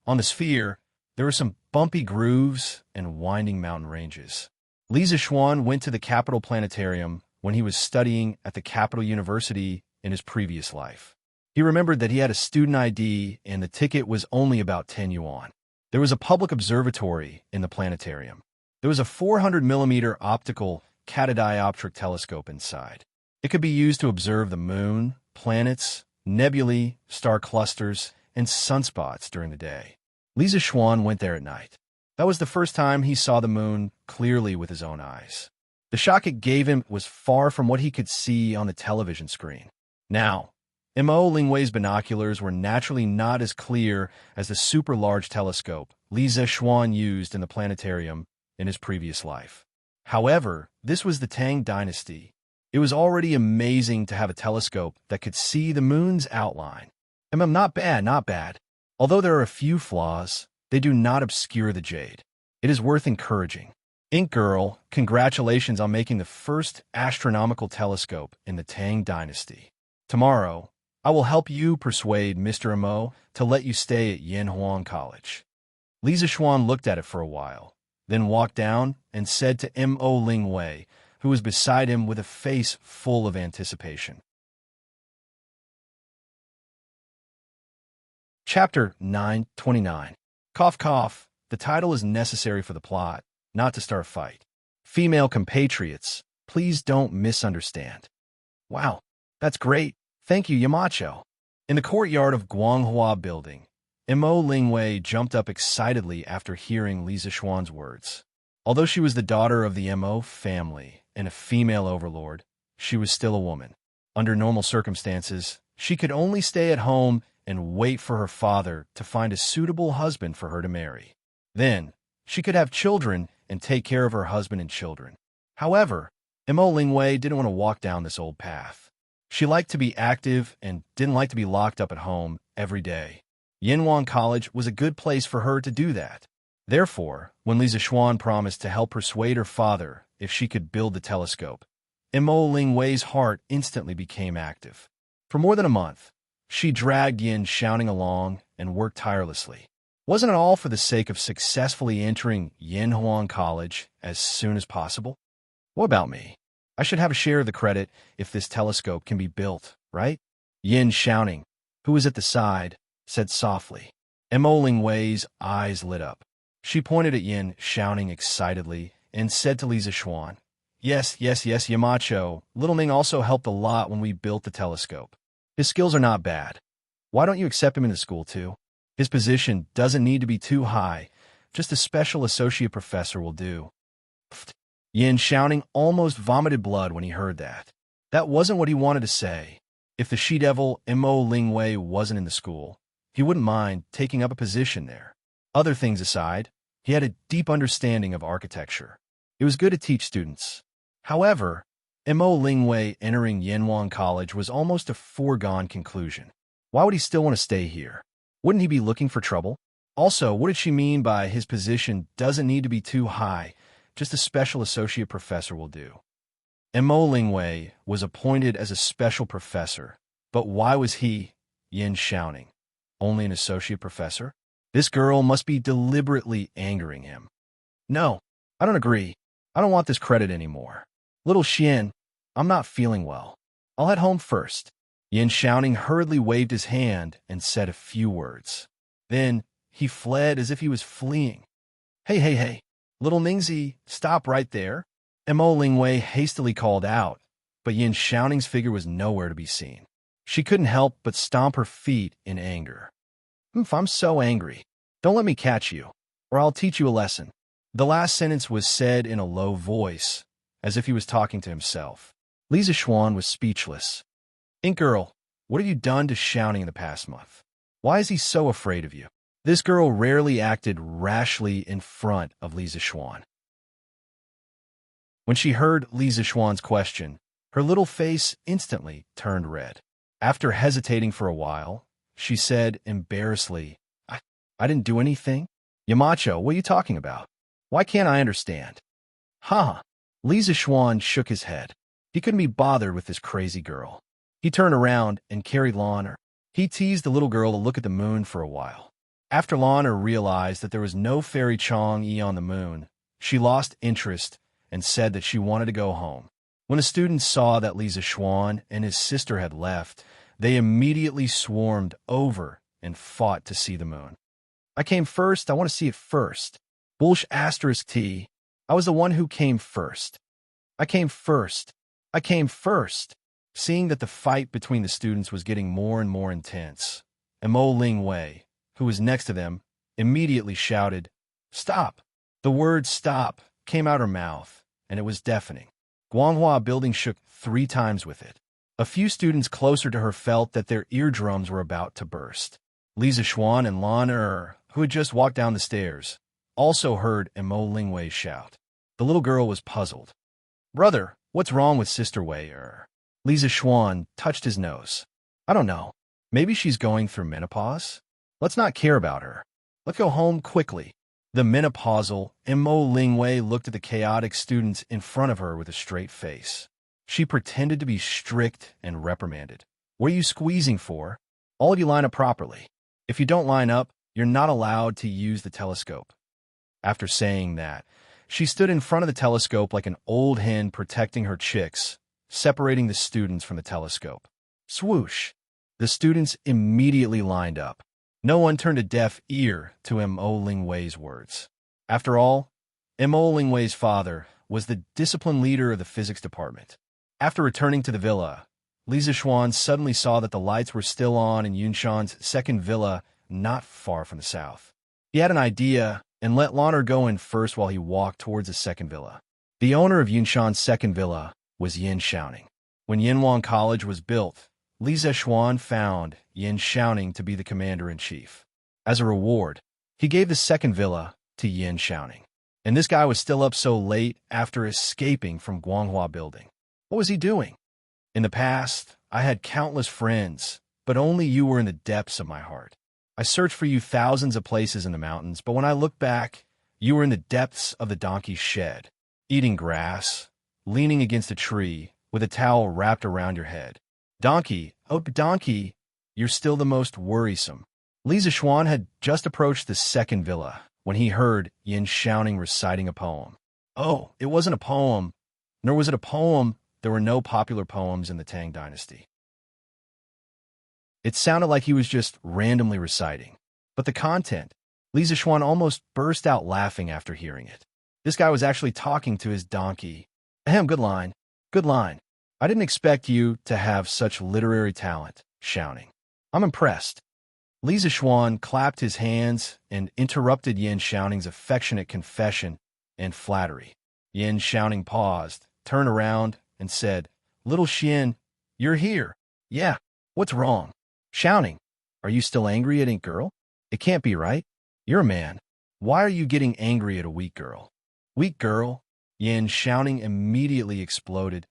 Speaker 1: On the sphere, there were some bumpy grooves and winding mountain ranges. Li Zixuan went to the Capital Planetarium when he was studying at the Capital University in his previous life. He remembered that he had a student ID and the ticket was only about 10 yuan. There was a public observatory in the planetarium. There was a 400mm optical catadioptric telescope inside. It could be used to observe the moon, planets, nebulae, star clusters, and sunspots during the day. Li Zixuan went there at night. That was the first time he saw the moon clearly with his own eyes. The shock it gave him was far from what he could see on the television screen. Now, Mo Lingwei's binoculars were naturally not as clear as the super-large telescope Li Zixuan used in the planetarium in his previous life. However, this was the Tang Dynasty. It was already amazing to have a telescope that could see the moon's outline. Not bad, not bad. Although there are a few flaws, they do not obscure the jade. It is worth encouraging. Ink Girl, congratulations on making the first astronomical telescope in the Tang Dynasty. Tomorrow, I will help you persuade Mr. Mo to let you stay at Yanhuang College. Li Zixuan looked at it for a while, then walked down and said to Mo Lingwei, who was beside him with a face full of anticipation. Chapter 929. Cough, cough. The title is necessary for the plot, not to start a fight. Female compatriots, please don't misunderstand. Wow, that's great. Thank you, Yamacho. In the courtyard of Guanghua Building, Mo Lingwei jumped up excitedly after hearing Li Zixuan's words. Although she was the daughter of the Mo family and a female overlord, she was still a woman. Under normal circumstances, she could only stay at home and wait for her father to find a suitable husband for her to marry. Then, she could have children and take care of her husband and children. However, Mo Lingwei didn't want to walk down this old path. She liked to be active and didn't like to be locked up at home every day. Yanhuang College was a good place for her to do that. Therefore, when Li Zixuan promised to help persuade her father if she could build the telescope, Mo Lingwei's heart instantly became active. For more than a month, she dragged Yin shouting along and worked tirelessly. Wasn't it all for the sake of successfully entering Yanhuang College as soon as possible? What about me? I should have a share of the credit if this telescope can be built, right? Yin shouting, who was at the side, said softly. Mo Lingwei's eyes lit up. She pointed at Yin, shouting excitedly, and said to Li Zixuan, Yes, Yamacho. Little Ning also helped a lot when we built the telescope. His skills are not bad. Why don't you accept him into school too? His position doesn't need to be too high. Just a special associate professor will do. Yin Xiaoning almost vomited blood when he heard that. That wasn't what he wanted to say. If the she-devil Mo Lingwei wasn't in the school, he wouldn't mind taking up a position there. Other things aside, he had a deep understanding of architecture. It was good to teach students. However, Mo Lingwei entering Yanwang College was almost a foregone conclusion. Why would he still want to stay here? Wouldn't he be looking for trouble? Also, what did she mean by his position doesn't need to be too high, just a special associate professor will do? Mo Lingwei was appointed as a special professor, but why was he, Yin Xiaoning, only an associate professor? This girl must be deliberately angering him. No, I don't agree. I don't want this credit anymore. Little Xian, I'm not feeling well. I'll head home first. Yin Xiaoning hurriedly waved his hand and said a few words. Then he fled as if he was fleeing. Hey, little Ningzi, stop right there. Mo Lingwei hastily called out, but Yin Xiaoning's figure was nowhere to be seen. She couldn't help but stomp her feet in anger. I'm so angry. Don't let me catch you, or I'll teach you a lesson. The last sentence was said in a low voice, as if he was talking to himself. Lisa Xuan was speechless. Ink Girl, what have you done to Xiaoning in the past month? Why is he so afraid of you? This girl rarely acted rashly in front of Lisa Xuan. When she heard Lisa Xuan's question, her little face instantly turned red. After hesitating for a while, she said embarrassedly, I didn't do anything? Yamacho, what are you talking about? Why can't I understand? Lisa Xuan shook his head. He couldn't be bothered with this crazy girl. He turned around and carried Lana. He teased the little girl to look at the moon for a while. After Lana realized that there was no fairy Chang'e on the moon, she lost interest and said that she wanted to go home. When the students saw that Lisa Xuan and his sister had left, they immediately swarmed over and fought to see the moon. I came first, I want to see it first. Bullsh asterisk T. I was the one who came first. I came first. I came first. Seeing that the fight between the students was getting more and more intense, Mo Lingwei, who was next to them, immediately shouted, Stop! The word stop came out her mouth, and it was deafening. Guanghua Building shook 3 times with it. A few students closer to her felt that their eardrums were about to burst. Lisa Xuan and Lan who had just walked down the stairs, also heard Mo Lingwei shout. The little girl was puzzled. Brother, what's wrong with Sister Wei? Lisa Xuan touched his nose. I don't know. Maybe she's going through menopause? Let's not care about her. Let's go home quickly. The menopausal Mo Lingwei looked at the chaotic students in front of her with a straight face. She pretended to be strict and reprimanded. What are you squeezing for? All of you line up properly. If you don't line up, you're not allowed to use the telescope. After saying that, she stood in front of the telescope like an old hen protecting her chicks, separating the students from the telescope. Swoosh! The students immediately lined up. No one turned a deaf ear to Mo Lingwei's words. After all, Mo Lingwei's father was the discipline leader of the physics department. After returning to the villa, Lisa Xuan suddenly saw that the lights were still on in Yunshan's second villa not far from the south. He had an idea and let Lanner go in first while he walked towards the second villa. The owner of Yunshan's second villa was Yin Xiaoning. When Yanwang College was built, Lisa Xuan found Yin Xiaoning to be the commander-in-chief. As a reward, he gave the second villa to Yin Xiaoning. And this guy was still up so late after escaping from Guanghua Building. What was he doing? In the past, I had countless friends, but only you were in the depths of my heart. I searched for you thousands of places in the mountains, but when I look back, you were in the depths of the donkey's shed, eating grass, leaning against a tree, with a towel wrapped around your head. Donkey, oh donkey, you're still the most worrisome. Lisa Xuan had just approached the second villa when he heard Yin Xiaoning reciting a poem. Oh, it wasn't a poem, nor was it a poem. There were no popular poems in the Tang Dynasty. It sounded like he was just randomly reciting. But the content, Lisa Xuan almost burst out laughing after hearing it. This guy was actually talking to his donkey. Ahem, good line. Good line. I didn't expect you to have such literary talent, Xiaoning. I'm impressed. Li Zishuan clapped his hands and interrupted Yin Xiaoning's affectionate confession and flattery. Yin Xiaoning paused, turned around, and said, "Little Xian, you're here. Yeah, what's wrong? Xiaoning, are you still angry at Ink Girl? It can't be right. You're a man. Why are you getting angry at a weak girl?" "Weak girl?" Yin Xiaoning immediately exploded.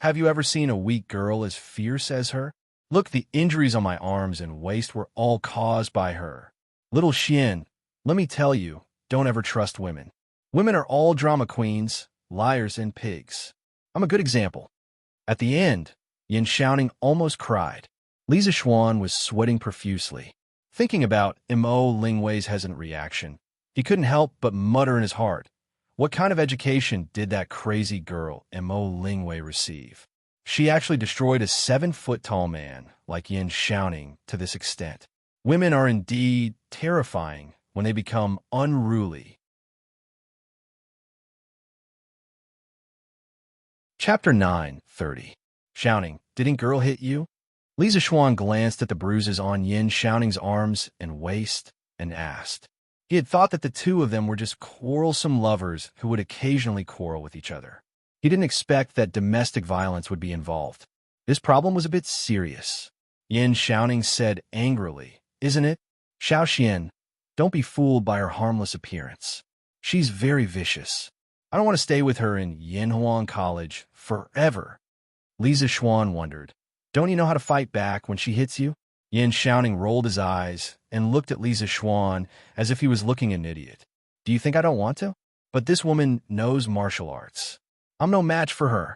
Speaker 1: Have you ever seen a weak girl as fierce as her? Look, the injuries on my arms and waist were all caused by her. Little Xian, let me tell you, don't ever trust women. Women are all drama queens, liars, and pigs. I'm a good example. At the end, Yin Xiaoning almost cried. Li Zishuan was sweating profusely. Thinking about Mo Lingwei's hesitant reaction, he couldn't help but mutter in his heart, what kind of education did that crazy girl Mo Lingwei receive? She actually destroyed a 7-foot-tall man like Yin Xiaoning to this extent. Women are indeed terrifying when they become unruly. Chapter 9:30. Xiaoning, didn't girl hit you? Li Zishuan glanced at the bruises on Yin Xiaoning's arms and waist and asked. He had thought that the two of them were just quarrelsome lovers who would occasionally quarrel with each other. He didn't expect that domestic violence would be involved. This problem was a bit serious. Yin Xiaoning said angrily, "Isn't it? Xiao Xian, don't be fooled by her harmless appearance. She's very vicious. I don't want to stay with her in Yinhuang College forever." Li Zishuan wondered, "Don't you know how to fight back when she hits you?" Yin Xiaoning rolled his eyes and looked at Li Zishuan as if he was looking at an idiot. "Do you think I don't want to? But this woman knows martial arts. I'm no match for her."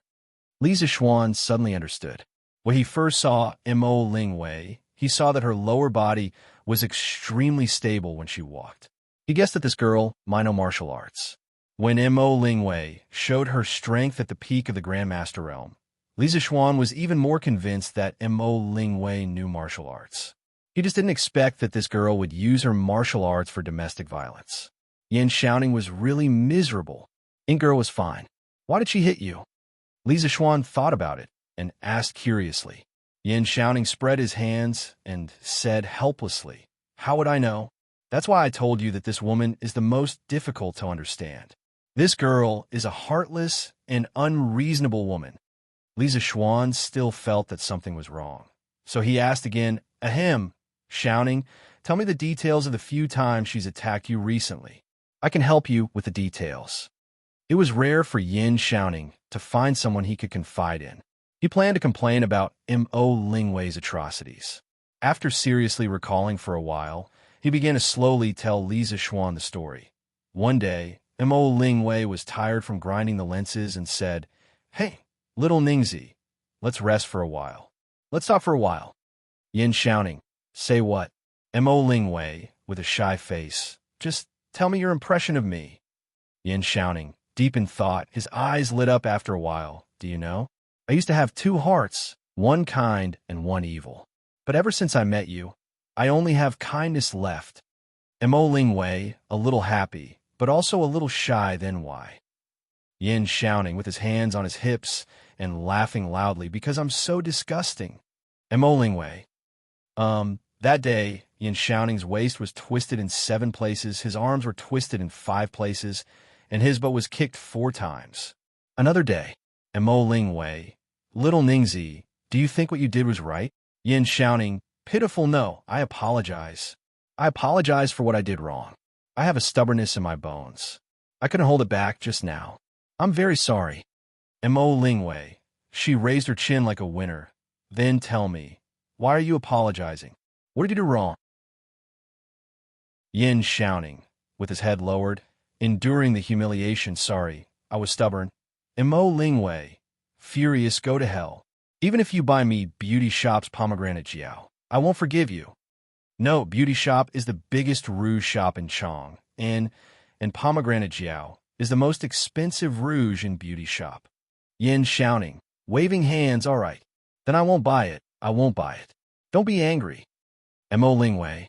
Speaker 1: Li Zishuan suddenly understood. When he first saw Mo Lingwei, he saw that her lower body was extremely stable when she walked. He guessed that this girl might know martial arts. When Mo Lingwei showed her strength at the peak of the Grandmaster realm, Li Zishuan was even more convinced that Mo Lingwei knew martial arts. He just didn't expect that this girl would use her martial arts for domestic violence. Yin Xiaoning was really miserable. Ink Girl was fine. Why did she hit you? Li Zishuan thought about it and asked curiously. Yin Xiaoning spread his hands and said helplessly, "How would I know? That's why I told you that this woman is the most difficult to understand. This girl is a heartless and unreasonable woman." Li Zishuan still felt that something was wrong. So he asked again, "Ahem, Xiaoning, tell me the details of the few times she's attacked you recently. I can help you with the details." It was rare for Yin Xiaoning to find someone he could confide in. He planned to complain about Mo Lingwei's atrocities. After seriously recalling for a while, he began to slowly tell Li Zishuan the story. One day, Mo Lingwei was tired from grinding the lenses and said, "Hey, little Ningzi, let's rest for a while. Let's stop for a while." Yin Xiaoning, "Say what?" Mo Lingwei, with a shy face, "Just tell me your impression of me." Yin Xiaoning, deep in thought, his eyes lit up after a while. "Do you know? I used to have 2 hearts, one kind and one evil. But ever since I met you, I only have kindness left." Mo Lingwei, a little happy, but also a little shy, then why? Yin Xiaoning, with his hands on his hips and laughing loudly, "Because I'm so disgusting." Mo Lingwei, that day, Yin Xiaoning's waist was twisted in 7 places, his arms were twisted in 5 places, and his butt was kicked 4 times. Another day, Mo Lingwei, "Little Ningzi, do you think what you did was right?" Yin Xiaoning, "Pitiful no, I apologize. I apologize for what I did wrong. I have a stubbornness in my bones. I couldn't hold it back just now. I'm very sorry." Mo Lingwei, she raised her chin like a winner. "Then tell me, why are you apologizing? What did you do wrong?" Yin Xiaoning, with his head lowered, enduring the humiliation, "Sorry, I was stubborn." Mo Lingwei, furious, "Go to hell. Even if you buy me Beauty Shop's pomegranate jiao, I won't forgive you." No, Beauty Shop is the biggest rouge shop in Chong, and pomegranate jiao is the most expensive rouge in Beauty Shop. Yin Xiaoning, waving hands, "All right, then I won't buy it. I won't buy it. Don't be angry." Mo Lingwei,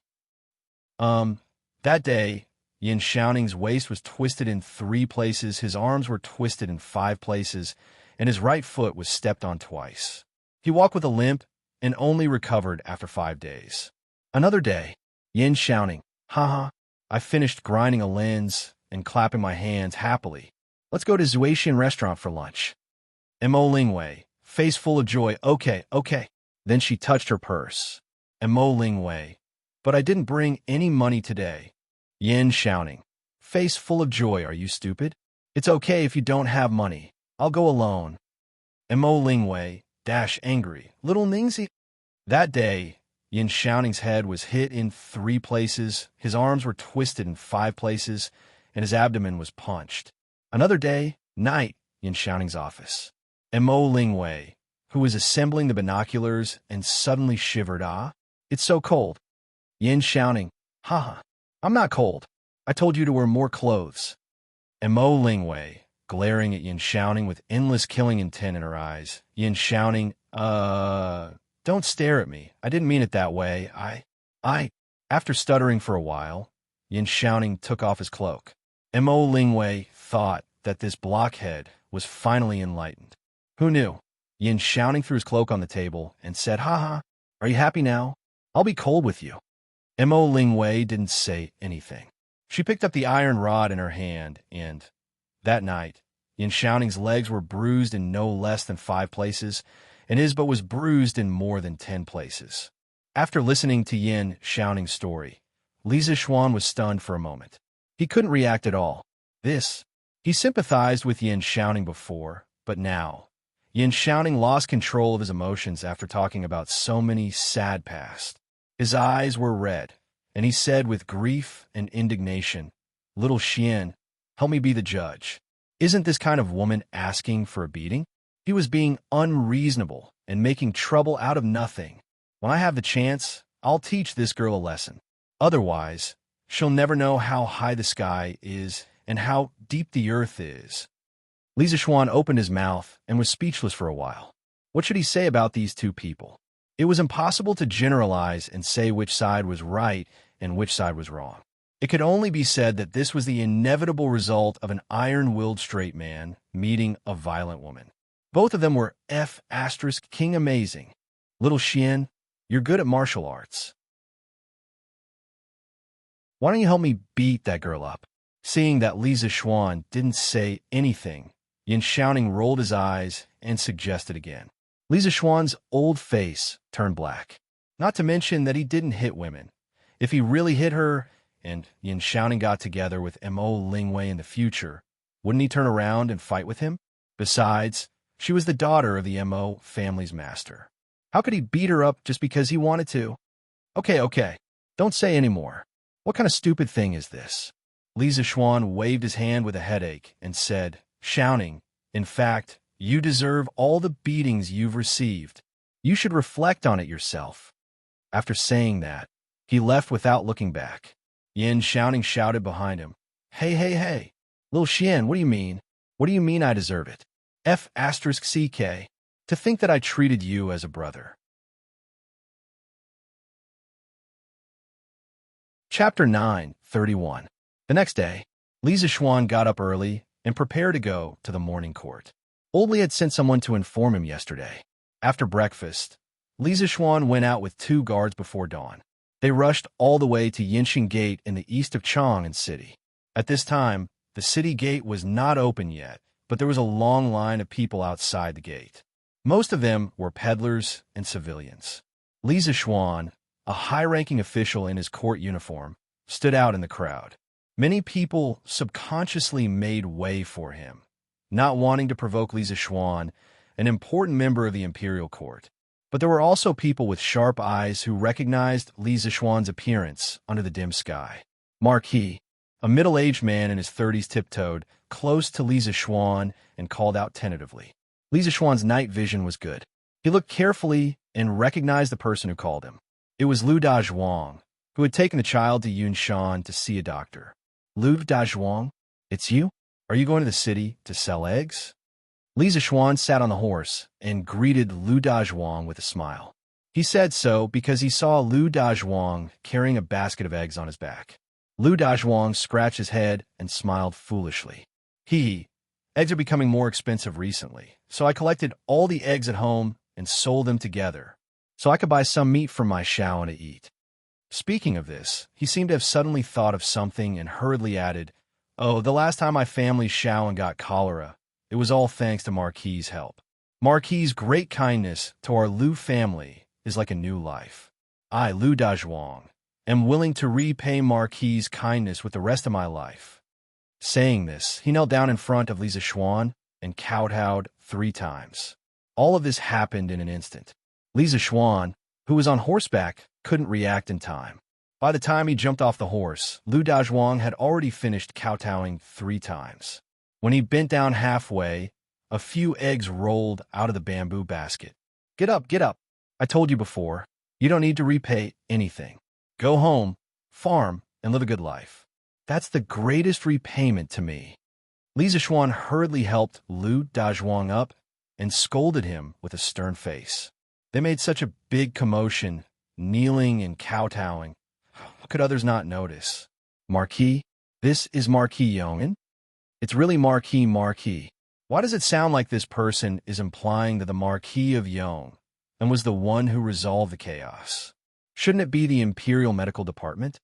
Speaker 1: that day, Yin Xiaoning's waist was twisted in 3 places, his arms were twisted in 5 places, and his right foot was stepped on twice. He walked with a limp and only recovered after 5 days. Another day. Yin shouting. Haha. I finished grinding a lens and clapping my hands happily. Let's go to Zuatian restaurant for lunch. Mo Lingwei, face full of joy. Okay, okay. Then she touched her purse. Mo Lingwei. But I didn't bring any money today. Yin shouting. Face full of joy. Are you stupid? It's okay if you don't have money. I'll go alone. Mo Lingwei, dash angry. Little Ningsi. That day, Yin Shouning's head was hit in 3 places, his arms were twisted in 5 places, and his abdomen was punched. Another day, night, Yin Shouning's office. Mo Lingwei, who was assembling the binoculars and suddenly shivered. Ah, it's so cold. Yin Shouning. Haha, I'm not cold. I told you to wear more clothes. Mo Lingwei, glaring at Yin Shouning with endless killing intent in her eyes. Yin Shouning, don't stare at me. I didn't mean it that way. After stuttering for a while, Yin Shouning took off his cloak. Mo Lingwei thought that this blockhead was finally enlightened. Who knew? Yin Shouning threw his cloak on the table and said, Haha, are you happy now? I'll be cold with you. Mo Lingwei didn't say anything. She picked up the iron rod in her hand and, that night, Yin Shouning's legs were bruised in no less than 5 places, and his butt was bruised in more than 10 places. After listening to Yin Shouning's story, Li Zishuan was stunned for a moment. He couldn't react at all. He sympathized with Yin Shouning before, but now, Yin Shouning lost control of his emotions after talking about so many sad past. His eyes were red, and he said with grief and indignation, Little Xian, help me be the judge. Isn't this kind of woman asking for a beating? He was being unreasonable and making trouble out of nothing. When I have the chance, I'll teach this girl a lesson. Otherwise, she'll never know how high the sky is and how deep the earth is. Li Zishuan opened his mouth and was speechless for a while. What should he say about these 2 people? It was impossible to generalize and say which side was right and which side was wrong. It could only be said that this was the inevitable result of an iron-willed straight man meeting a violent woman. Both of them were King amazing. Little Xian, you're good at martial arts. Why don't you help me beat that girl up? Seeing that Li Zishuan didn't say anything, Yin Shouning rolled his eyes and suggested again. Li Zishuan's old face turned black. Not to mention that he didn't hit women. If he really hit her, and Yin Shouning got together with Mo Lingwei in the future, wouldn't he turn around and fight with him? Besides, she was the daughter of the Mo family's master. How could he beat her up just because he wanted to? Okay, don't say any more. What kind of stupid thing is this? Li Zishuan waved his hand with a headache and said, Shouning, in fact, you deserve all the beatings you've received. You should reflect on it yourself. After saying that, he left without looking back. Yin Shouning shouted behind him, Hey. Little Xian, what do you mean? What do you mean I deserve it? CK. To think that I treated you as a brother. Chapter 9:31. The next day, Li Zishuan got up early and prepared to go to the morning court. Old Li had sent someone to inform him yesterday. After breakfast, Li Zishuan went out with 2 guards before dawn. They rushed all the way to Yinxing Gate in the east of Chang'an City. At this time, the city gate was not open yet, but there was a long line of people outside the gate. Most of them were peddlers and civilians. Li Zishuan, a high-ranking official in his court uniform, stood out in the crowd. Many people subconsciously made way for him, not wanting to provoke Li Zishuan, an important member of the imperial court. But there were also people with sharp eyes who recognized Li Zishuan's appearance under the dim sky. Marquis, a middle-aged man in his 30s, tiptoed close to Li Zishuan and called out tentatively. Li Zishuan's night vision was good. He looked carefully and recognized the person who called him. It was Lu Dazhuang, who had taken the child to Yunshan to see a doctor. Lu Dazhuang, it's you? Are you going to the city to sell eggs? Li Zishuan sat on the horse and greeted Lu Dazhuang with a smile. He said so because he saw Lu Dazhuang carrying a basket of eggs on his back. Lu Dazhuang scratched his head and smiled foolishly. Eggs are becoming more expensive recently, so I collected all the eggs at home and sold them together, so I could buy some meat for my Shaoan to eat. Speaking of this, he seemed to have suddenly thought of something and hurriedly added, "Oh, the last time my family and got cholera, it was all thanks to Marquis's help. Marquis's great kindness to our Lu family is like a new life. I, Lu Dazhuang, am willing to repay Marquis's kindness with the rest of my life." Saying this, he knelt down in front of Li Zishuan and kowtowed 3 times. All of this happened in an instant. Li Zishuan, who was on horseback, couldn't react in time. By the time he jumped off the horse, Lu Dazhuang had already finished kowtowing 3 times. When he bent down halfway, a few eggs rolled out of the bamboo basket. Get up, get up. I told you before, you don't need to repay anything. Go home, farm, and live a good life. That's the greatest repayment to me." Li Zishuan hurriedly helped Lu Dazhuang up and scolded him with a stern face. They made such a big commotion, kneeling and kowtowing. How could others not notice? "Marquis, this is Marquis Yong'an? It's really Marquis. Why does it sound like this person is implying that the Marquis of Yong and was the one who resolved the chaos? Shouldn't it be the Imperial Medical Department?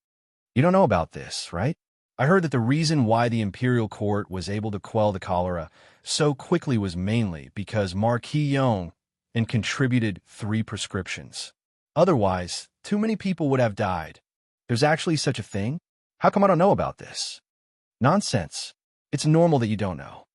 Speaker 1: You don't know about this, right? I heard that the reason why the Imperial Court was able to quell the cholera so quickly was mainly because Marquis Yong and contributed 3 prescriptions. Otherwise, too many people would have died. There's actually such a thing? How come I don't know about this?" "Nonsense. It's normal that you don't know.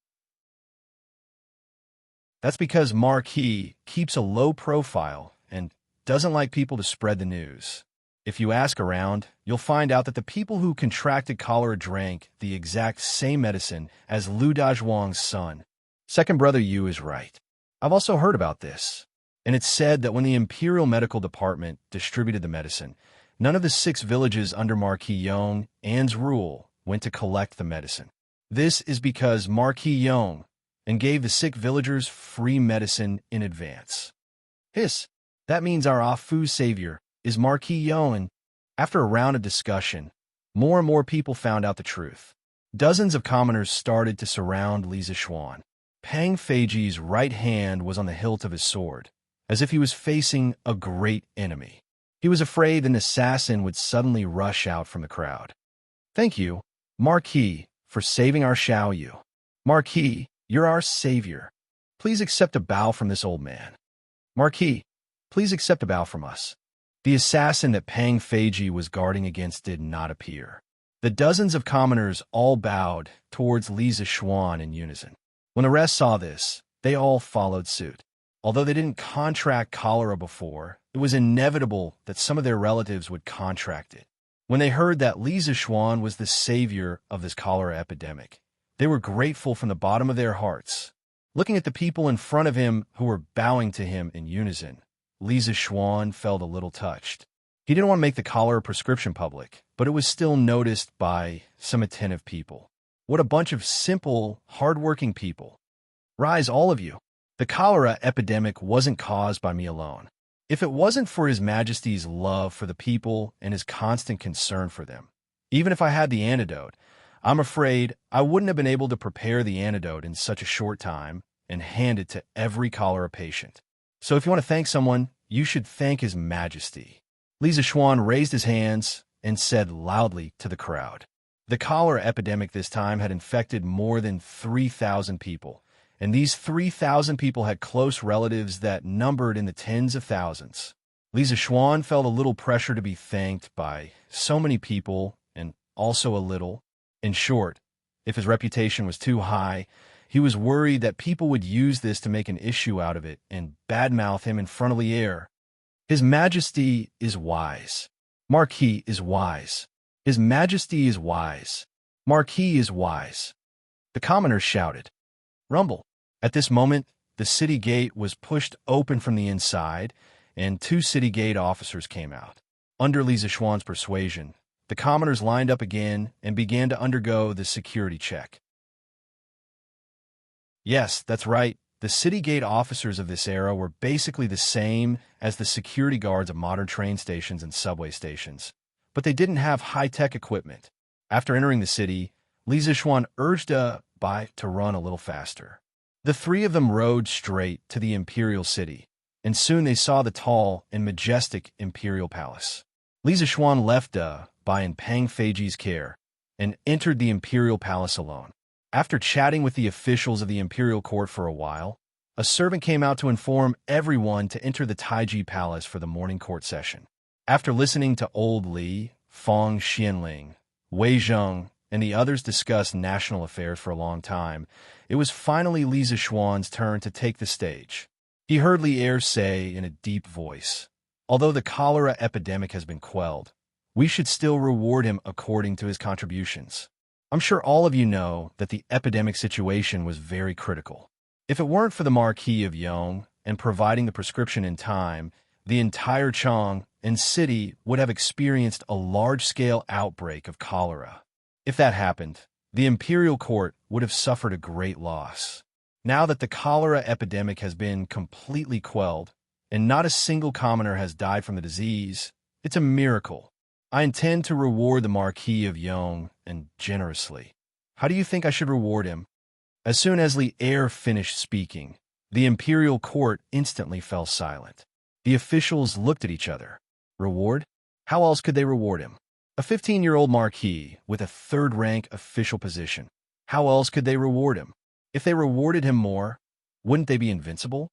Speaker 1: That's because Marquis keeps a low profile and doesn't like people to spread the news. If you ask around, you'll find out that the people who contracted cholera drank the exact same medicine as Lu Dazhuang's son. Second brother Yu is right. I've also heard about this, and it's said that when the Imperial Medical Department distributed the medicine, none of the 6 villages under Marquis Yong An's rule went to collect the medicine. This is because Marquis Yong and gave the sick villagers free medicine in advance. Hiss, that means our Afu savior is Marquis Yong. After a round of discussion, more and more people found out the truth. Dozens of commoners started to surround Li Zishuan. Pang Feiji's right hand was on the hilt of his sword, as if he was facing a great enemy. He was afraid an assassin would suddenly rush out from the crowd. "Thank you, Marquis, for saving our Xiao Yu. Marquis, you're our savior. Please accept a bow from this old man. Marquis, please accept a bow from us." The assassin that Pang Feiji was guarding against did not appear. The dozens of commoners all bowed towards Li Zishuan in unison. When the rest saw this, they all followed suit. Although they didn't contract cholera before, it was inevitable that some of their relatives would contract it. When they heard that Li Zishuan was the savior of this cholera epidemic, they were grateful from the bottom of their hearts. Looking at the people in front of him who were bowing to him in unison, Li Zishuan felt a little touched. He didn't want to make the cholera prescription public, but it was still noticed by some attentive people. What a bunch of simple, hard-working people. Rise, all of you. The cholera epidemic wasn't caused by me alone. If it wasn't for His Majesty's love for the people and his constant concern for them, even if I had the antidote, I'm afraid I wouldn't have been able to prepare the antidote in such a short time and hand it to every cholera patient. So if you want to thank someone, you should thank His Majesty. Li Zishuan raised his hands and said loudly to the crowd. The cholera epidemic this time had infected more than 3,000 people, and these 3,000 people had close relatives that numbered in the tens of thousands. Li Zishuan felt a little pressure to be thanked by so many people, and also a little. In short, if his reputation was too high, he was worried that people would use this to make an issue out of it and badmouth him in front of the air. His Majesty is wise. Marquis is wise. His Majesty is wise. Marquis is wise. The commoners shouted. Rumble. At this moment, the city gate was pushed open from the inside, and 2 city gate officers came out. Under Li Zishuan's persuasion, the commoners lined up again and began to undergo the security check. Yes, that's right. The city gate officers of this era were basically the same as the security guards of modern train stations and subway stations, but they didn't have high-tech equipment. After entering the city, Li Zishuan urged Bai to run a little faster. The 3 of them rode straight to the imperial city, and soon they saw the tall and majestic imperial palace. Li Zixuan left by in Pang Feiji's care and entered the imperial palace alone. After chatting with the officials of the imperial court for a while, a servant came out to inform everyone to enter the Taiji Palace for the morning court session. After listening to Old Li, Fang Xianling, Wei Zheng, and the others discuss national affairs for a long time, it was finally Li Zixuan's turn to take the stage. He heard Li Er say in a deep voice, "Although the cholera epidemic has been quelled, we should still reward him according to his contributions. I'm sure all of you know that the epidemic situation was very critical. If it weren't for the Marquis of Yong and providing the prescription in time, the entire Chang and city would have experienced a large-scale outbreak of cholera. If that happened, the imperial court would have suffered a great loss. Now that the cholera epidemic has been completely quelled and not a single commoner has died from the disease, it's a miracle. I intend to reward the Marquis of Yong, and generously. How do you think I should reward him?" As soon as Li Er finished speaking, the imperial court instantly fell silent. The officials looked at each other. Reward? How else could they reward him? A 15-year-old marquis with a third-rank official position. How else could they reward him? If they rewarded him more, wouldn't they be invincible?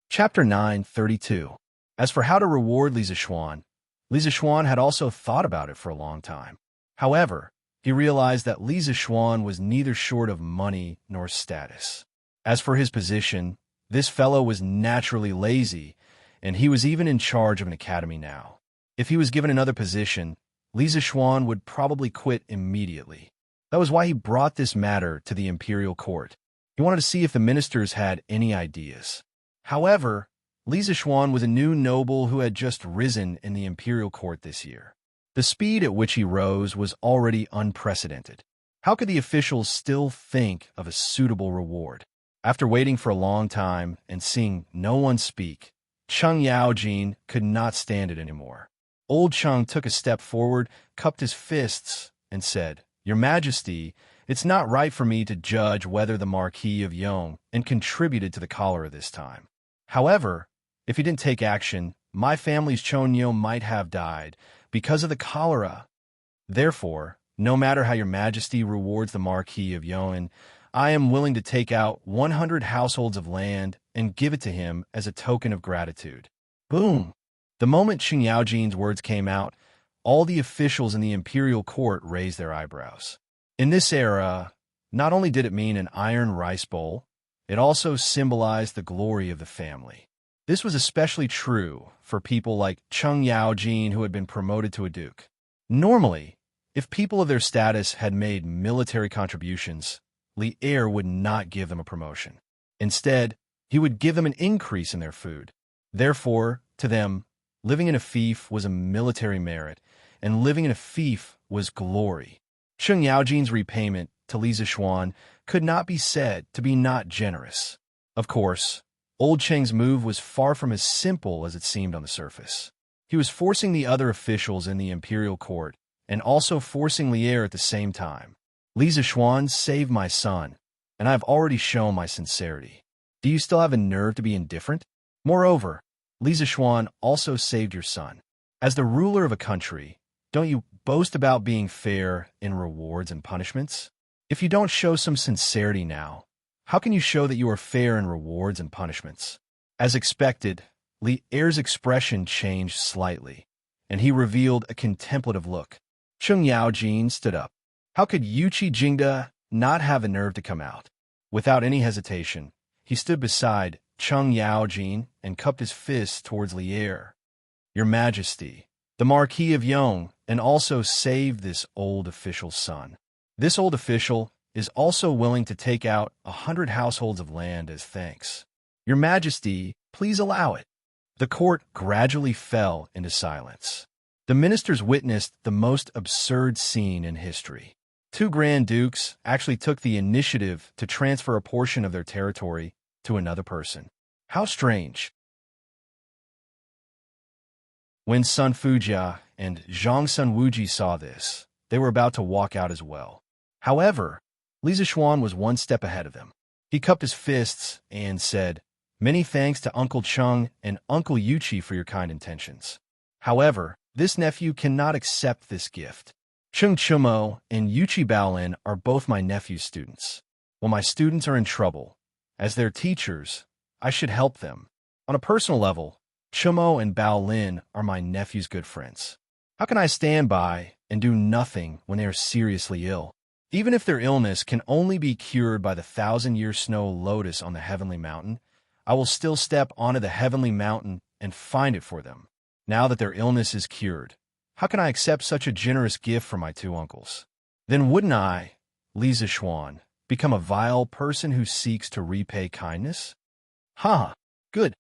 Speaker 1: Chapter 9:32. As for how to reward Li Zixuan had also thought about it for a long time. However, he realized that Li Zixuan was neither short of money nor status. As for his position, this fellow was naturally lazy, and he was even in charge of an academy now. If he was given another position, Li Zixuan would probably quit immediately. That was why he brought this matter to the imperial court. He wanted to see if the ministers had any ideas. However, Li Zixuan was a new noble who had just risen in the imperial court this year. The speed at which he rose was already unprecedented. How could the officials still think of a suitable reward? After waiting for a long time and seeing no one speak, Cheng Yaojin could not stand it anymore. Old Cheng took a step forward, cupped his fists, and said, "Your Majesty, it's not right for me to judge whether the Marquis of Yong and contributed to the cholera this time. However, if he didn't take action, my family's Chonyo might have died because of the cholera. Therefore, no matter how your Majesty rewards the Marquis of Yong, I am willing to take out 100 households of land and give it to him as a token of gratitude." Boom! The moment Cheng Yaojin's words came out, all the officials in the imperial court raised their eyebrows. In this era, not only did it mean an iron rice bowl, it also symbolized the glory of the family. This was especially true for people like Cheng Yaojin, who had been promoted to a duke. Normally, if people of their status had made military contributions, Li Er would not give them a promotion. Instead, he would give them an increase in their food. Therefore, to them, living in a fief was a military merit, and living in a fief was glory. Cheng Yaojin's repayment to Li Zixuan could not be said to be not generous. Of course, Old Cheng's move was far from as simple as it seemed on the surface. He was forcing the other officials in the imperial court and also forcing Li Er at the same time. "Li Zixuan saved my son, and I have already shown my sincerity. Do you still have a nerve to be indifferent? Moreover, Li Zixuan also saved your son. As the ruler of a country, don't you boast about being fair in rewards and punishments? If you don't show some sincerity now, how can you show that you are fair in rewards and punishments?" As expected, Li Er's expression changed slightly, and he revealed a contemplative look. Cheng Yaojin stood up. How could Yuqi Jingda not have the nerve to come out? Without any hesitation, he stood beside Cheng Yaojin and cupped his fists towards Li Er. "Your Majesty, the Marquis of Yong, and also saved this old official's son. This old official is also willing to take out 100 households of land as thanks. Your Majesty, please allow it." The court gradually fell into silence. The ministers witnessed the most absurd scene in history. Two Grand Dukes actually took the initiative to transfer a portion of their territory to another person. How strange. When Sun Fujia and Zhang Sun Wuji saw this, they were about to walk out as well. However, Li Zixuan was one step ahead of them. He cupped his fists and said, Many thanks to Uncle Chung and Uncle Yuchi for your kind intentions. However, this nephew cannot accept this gift. Chung Chumo and Yuchi Baolin are both my nephew's students. When my students are in trouble, as their teachers, I should help them. On a personal level, Chumo and Baolin are my nephew's good friends. How can I stand by and do nothing when they are seriously ill? Even if their illness can only be cured by the 1,000-year snow lotus on the heavenly mountain, I will still step onto the heavenly mountain and find it for them. Now that their illness is cured, how can I accept such a generous gift from my two uncles? Then wouldn't I, Li Zishuan, become a vile person who seeks to repay kindness? Ha! Good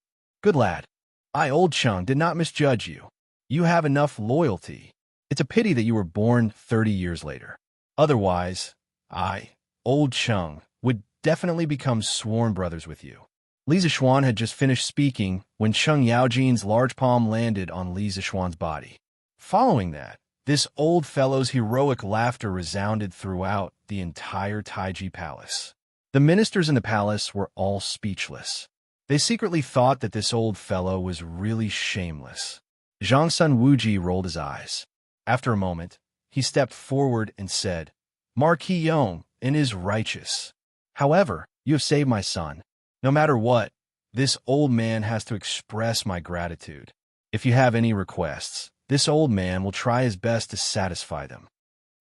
Speaker 1: lad. I, Old Chung, did not misjudge you. You have enough loyalty. It's a pity that you were born 30 years later. Otherwise, I, Old Chung, would definitely become sworn brothers with you. Li Zishuan had just finished speaking when Chung Yaojin's large palm landed on Li Zishuan's body. Following that, this old fellow's heroic laughter resounded throughout the entire Taiji Palace. The ministers in the palace were all speechless. They secretly thought that this old fellow was really shameless. Zhang Sun Wuji rolled his eyes. After a moment, he stepped forward and said, Marquis Yong is righteous. However, you have saved my son. No matter what, this old man has to express my gratitude. If you have any requests, this old man will try his best to satisfy them.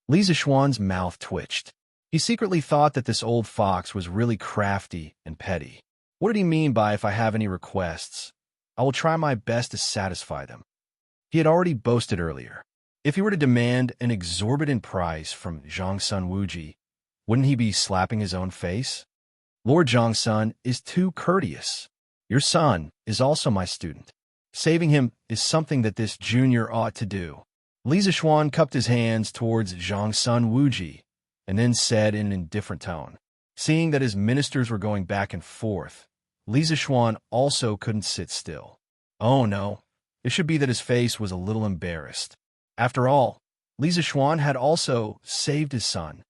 Speaker 1: Li Zishuan's mouth twitched. He secretly thought that this old fox was really crafty and petty. What did he mean by if I have any requests? I will try my best to satisfy them. He had already boasted earlier. If he were to demand an exorbitant price from Zhang Sun Wuji, wouldn't he be slapping his own face? Lord Zhang Sun is too courteous. Your son is also my student. Saving him is something that this junior ought to do. Li Zishuan cupped his hands towards Zhang Sun Wuji and then said in an indifferent tone. Seeing that his ministers were going back and forth, Li Zishuan also couldn't sit still. Oh no, it should be that his face was a little embarrassed. After all, Li Zishuan had also saved his son.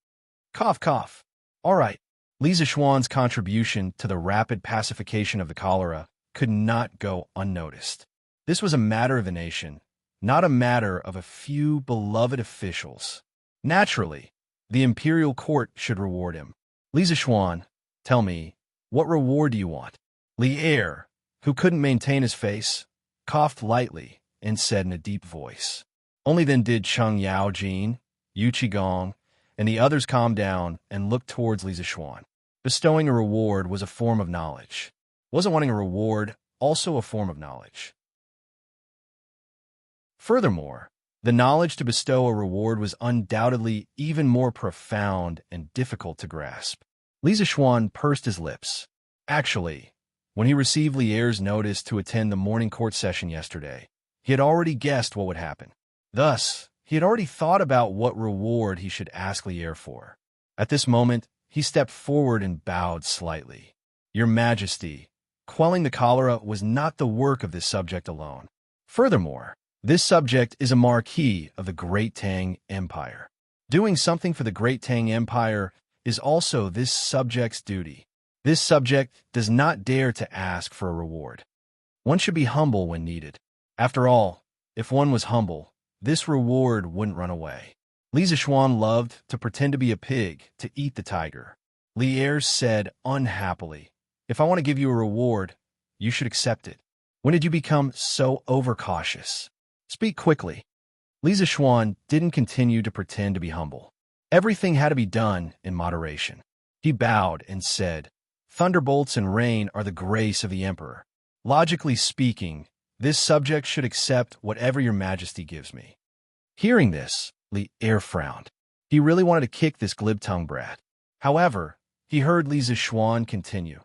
Speaker 1: Cough, cough. All right. Li Zishuan's contribution to the rapid pacification of the cholera could not go unnoticed. This was a matter of the nation, not a matter of a few beloved officials. Naturally, the imperial court should reward him. Li Zishuan, tell me, what reward do you want? Li Er, who couldn't maintain his face, coughed lightly and said in a deep voice. Only then did Chung Yaojin, Yu Qigong, and the others calm down and look towards Li Zishuan. Bestowing a reward was a form of knowledge. Wasn't wanting a reward also a form of knowledge? Furthermore, the knowledge to bestow a reward was undoubtedly even more profound and difficult to grasp. Li Zishuan pursed his lips. Actually, when he received Li Er's notice to attend the morning court session yesterday, he had already guessed what would happen. Thus, he had already thought about what reward he should ask Li Er for. At this moment, he stepped forward and bowed slightly. Your Majesty, quelling the cholera was not the work of this subject alone. Furthermore, this subject is a marquis of the Great Tang Empire. Doing something for the Great Tang Empire is also this subject's duty. This subject does not dare to ask for a reward. One should be humble when needed. After all, if one was humble, this reward wouldn't run away. Li Zishuan loved to pretend to be a pig to eat the tiger. Li Er said unhappily, if I want to give you a reward, you should accept it. When did you become so overcautious? Speak quickly. Li Zishuan didn't continue to pretend to be humble. Everything had to be done in moderation. He bowed and said, Thunderbolts and rain are the grace of the emperor. Logically speaking, this subject should accept whatever your majesty gives me. Hearing this, Li Er frowned. He really wanted to kick this glib-tongued brat. However, he heard Li Zishuan continue.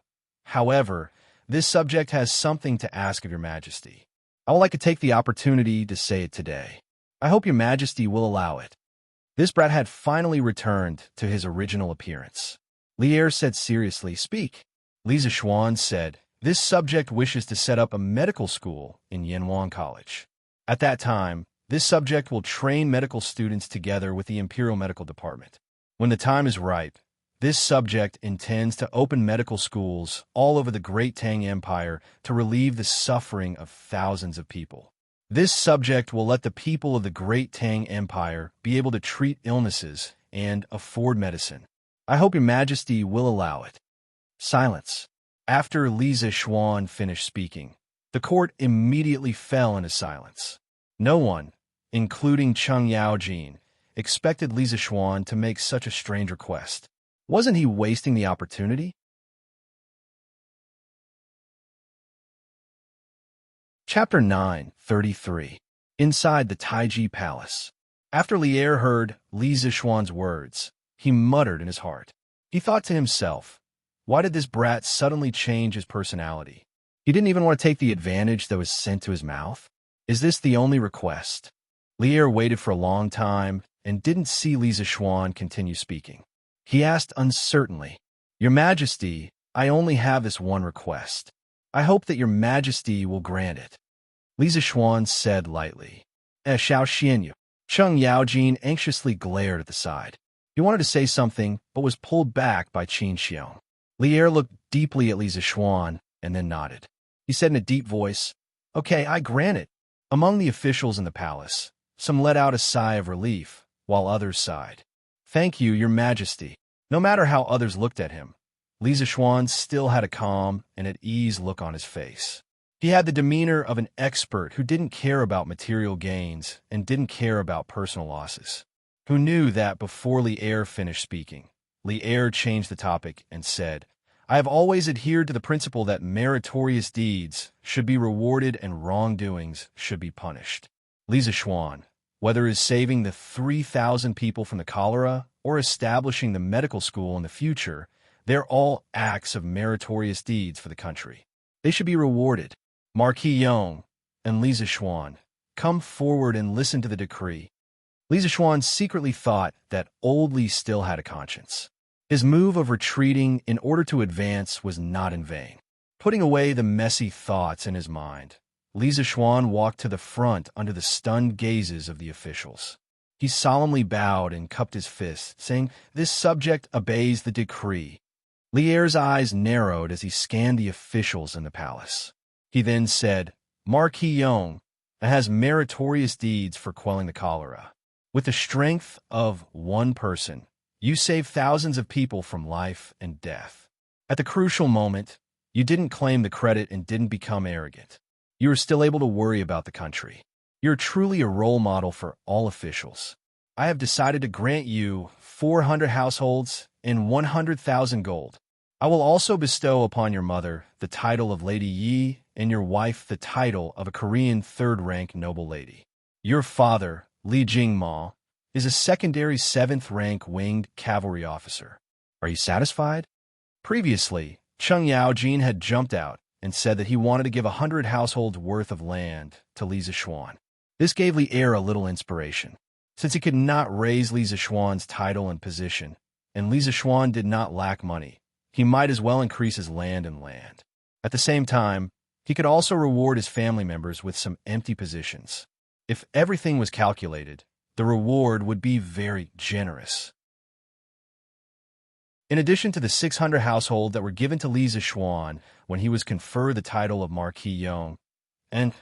Speaker 1: However, this subject has something to ask of your majesty. I would like to take the opportunity to say it today. I hope your majesty will allow it. This brat had finally returned to his original appearance. Li Er said seriously, speak. Li Zishuan said, this subject wishes to set up a medical school in Yanwang College. At that time, this subject will train medical students together with the Imperial Medical Department. When the time is ripe, This subject intends to open medical schools all over the Great Tang Empire to relieve the suffering of thousands of people. This subject will let the people of the Great Tang Empire be able to treat illnesses and afford medicine. I hope your majesty will allow it. Silence. After Li Zishuan finished speaking, the court immediately fell into silence. No one, including Cheng Yaojin, expected Li Zishuan to make such a strange request. Wasn't he wasting the opportunity? Chapter 9:33. Inside the Taiji Palace. After Lier heard Li Zishuan's words, he muttered in his heart. He thought to himself, why did this brat suddenly change his personality? He didn't even want to take the advantage that was sent to his mouth? Is this the only request? Lier waited for a long time and didn't see Li Zishuan continue speaking. He asked uncertainly, Your Majesty, I only have this one request. I hope that Your Majesty will grant it. Li Zishuan said lightly, Xiao Xianyu. Cheng Yaojin anxiously glared at the side. He wanted to say something, but was pulled back by Qin Xiong. Lier looked deeply at Li Zishuan and then nodded. He said in a deep voice, Okay, I grant it. Among the officials in the palace, some let out a sigh of relief, while others sighed. Thank you, Your Majesty. No matter how others looked at him, Li Zishuan still had a calm and at ease look on his face. He had the demeanor of an expert who didn't care about material gains and didn't care about personal losses. Who knew that before Lier finished speaking, Lier changed the topic and said, I have always adhered to the principle that meritorious deeds should be rewarded and wrongdoings should be punished. Li Zishuan, whether it is saving the 3,000 people from the cholera or establishing the medical school in the future, they're all acts of meritorious deeds for the country. They should be rewarded. Marquis Yong and Li Zishuan, come forward and listen to the decree. Li Zishuan secretly thought that old Li still had a conscience. His move of retreating in order to advance was not in vain. Putting away the messy thoughts in his mind, Li Zishuan walked to the front under the stunned gazes of the officials. He solemnly bowed and cupped his fist, saying, This subject obeys the decree. Lier's eyes narrowed as he scanned the officials in the palace. He then said, Marquis Yong has meritorious deeds for quelling the cholera. With the strength of one person, you saved thousands of people from life and death. At the crucial moment, you didn't claim the credit and didn't become arrogant. You were still able to worry about the country. You're truly a role model for all officials. I have decided to grant you 400 households and 100,000 gold. I will also bestow upon your mother the title of Lady Yi and your wife the title of a Korean third-rank noble lady. Your father, Li Jingma, is a secondary 7th-rank winged cavalry officer. Are you satisfied? Previously, Cheng Yaojin had jumped out and said that he wanted to give 100 households worth of land to Li Zishuan. This gave Lier a little inspiration. Since he could not raise Li Zishuan's title and position, and Li Zishuan did not lack money, he might as well increase his land and land. At the same time, he could also reward his family members with some empty positions. If everything was calculated, the reward would be very generous. In addition to the 600 households that were given to Li Zishuan when he was conferred the title of Marquis Yong, and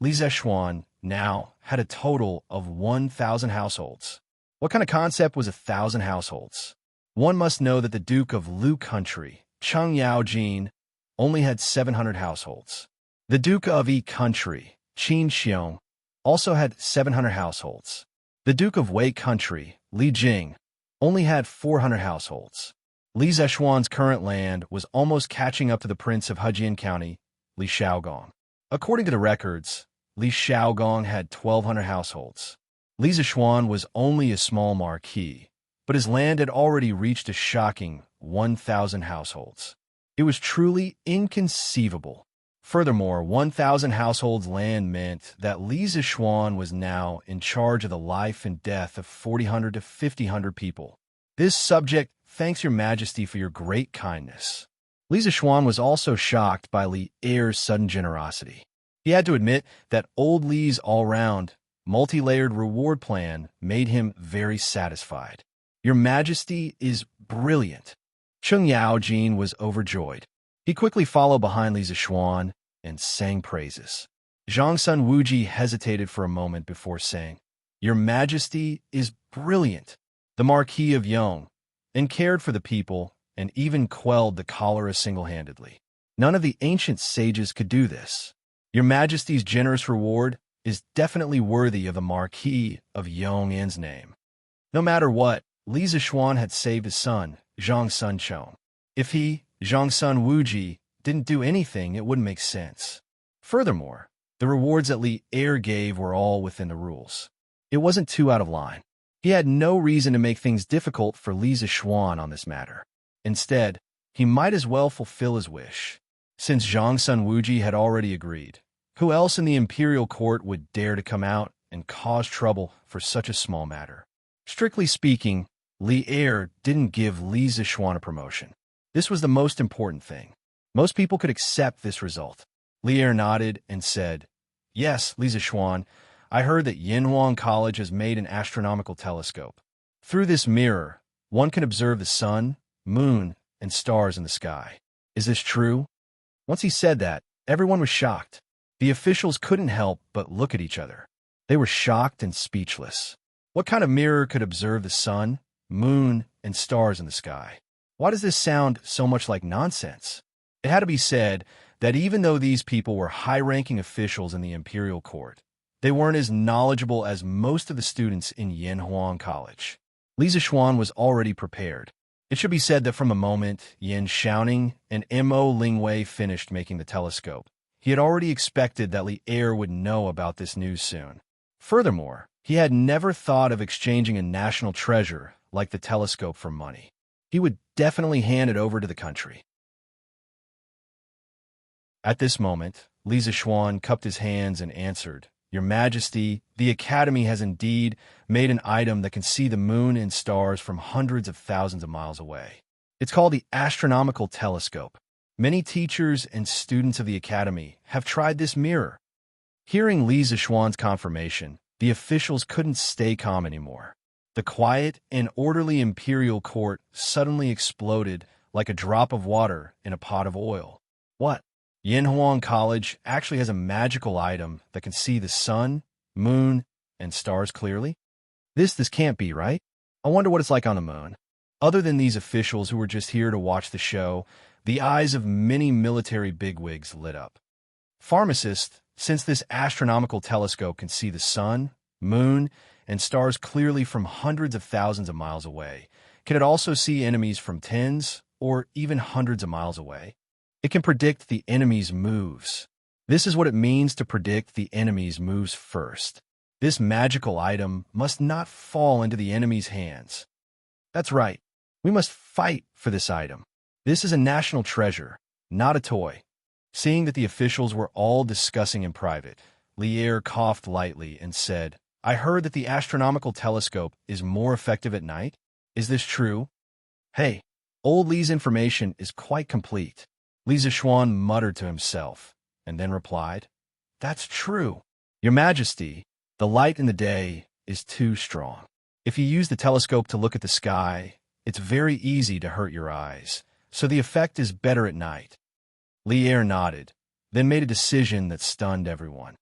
Speaker 1: Li Zishuan now had a total of 1,000 households. What kind of concept was 1,000 households? One must know that the Duke of Lu Country, Cheng Yaojin, only had 700 households. The Duke of Yi Country, Qin Xiong, also had 700 households. The Duke of Wei Country, Li Jing, only had 400 households. Li Zishuan's current land was almost catching up to the Prince of Hejian County, Li Shaogong. According to the records, Li Shaogong had 1,200 households. Li Zishuan was only a small marquis, but his land had already reached a shocking 1,000 households. It was truly inconceivable. Furthermore, 1,000 households land meant that Li Zishuan was now in charge of the life and death of 400 to 500 people. This subject thanks your majesty for your great kindness. Li Zishuan was also shocked by Lier's sudden generosity. He had to admit that old Li's all-round, multi-layered reward plan made him very satisfied. Your majesty is brilliant. Chung Yao Jin was overjoyed. He quickly followed behind Li Zixuan and sang praises. Zhang Sun Wuji hesitated for a moment before saying, "Your Majesty is brilliant." The Marquis of Yong, and cared for the people and even quelled the cholera single-handedly. None of the ancient sages could do this. Your Majesty's generous reward is definitely worthy of the Marquis of Yong'an's name. No matter what, Li Zixuan had saved his son, Zhang Sun Chong. If he, Zhang Sun Wuji, didn't do anything, it wouldn't make sense. Furthermore, the rewards that Li Er gave were all within the rules. It wasn't too out of line. He had no reason to make things difficult for Li Zixuan on this matter. Instead, he might as well fulfill his wish. Since Zhang Sun Wuji had already agreed, who else in the imperial court would dare to come out and cause trouble for such a small matter? Strictly speaking, Li Er didn't give Li Zixuan a promotion. This was the most important thing. Most people could accept this result. Li Er nodded and said, "Yes, Li Zixuan, I heard that Yinhuang College has made an astronomical telescope. Through this mirror, one can observe the sun, moon, and stars in the sky. Is this true?" Once he said that, everyone was shocked. The officials couldn't help but look at each other. They were shocked and speechless. What kind of mirror could observe the sun, moon, and stars in the sky? Why does this sound so much like nonsense? It had to be said that even though these people were high-ranking officials in the imperial court, they weren't as knowledgeable as most of the students in Yinhuang College. Li Zixuan was already prepared. It should be said that from the moment Yin Xiaoning and Mo Lingwei finished making the telescope, he had already expected that Li Er would know about this news soon. Furthermore, he had never thought of exchanging a national treasure like the telescope for money. He would definitely hand it over to the country. At this moment, Li Zixuan cupped his hands and answered, "Your Majesty, the Academy has indeed made an item that can see the moon and stars from hundreds of thousands of miles away. It's called the astronomical telescope. Many teachers and students of the Academy have tried this mirror." Hearing Li Zixuan's confirmation, the officials couldn't stay calm anymore. The quiet and orderly imperial court suddenly exploded like a drop of water in a pot of oil. What? Yinhuang College actually has a magical item that can see the sun, moon, and stars clearly? This can't be, right? I wonder what it's like on the moon. Other than these officials who were just here to watch the show, the eyes of many military bigwigs lit up. Pharmacists, since this astronomical telescope can see the sun, moon, and stars clearly from hundreds of thousands of miles away, can it also see enemies from tens or even hundreds of miles away? It can predict the enemy's moves. This is what it means to predict the enemy's moves first. This magical item must not fall into the enemy's hands. That's right. We must fight for this item. This is a national treasure, not a toy. Seeing that the officials were all discussing in private, Li Er coughed lightly and said, "I heard that the astronomical telescope is more effective at night. Is this true?" "Hey, old Li's information is quite complete." Li Zixuan muttered to himself, and then replied, "That's true. Your Majesty, the light in the day is too strong. If you use the telescope to look at the sky, it's very easy to hurt your eyes, so the effect is better at night." Li Er nodded, then made a decision that stunned everyone.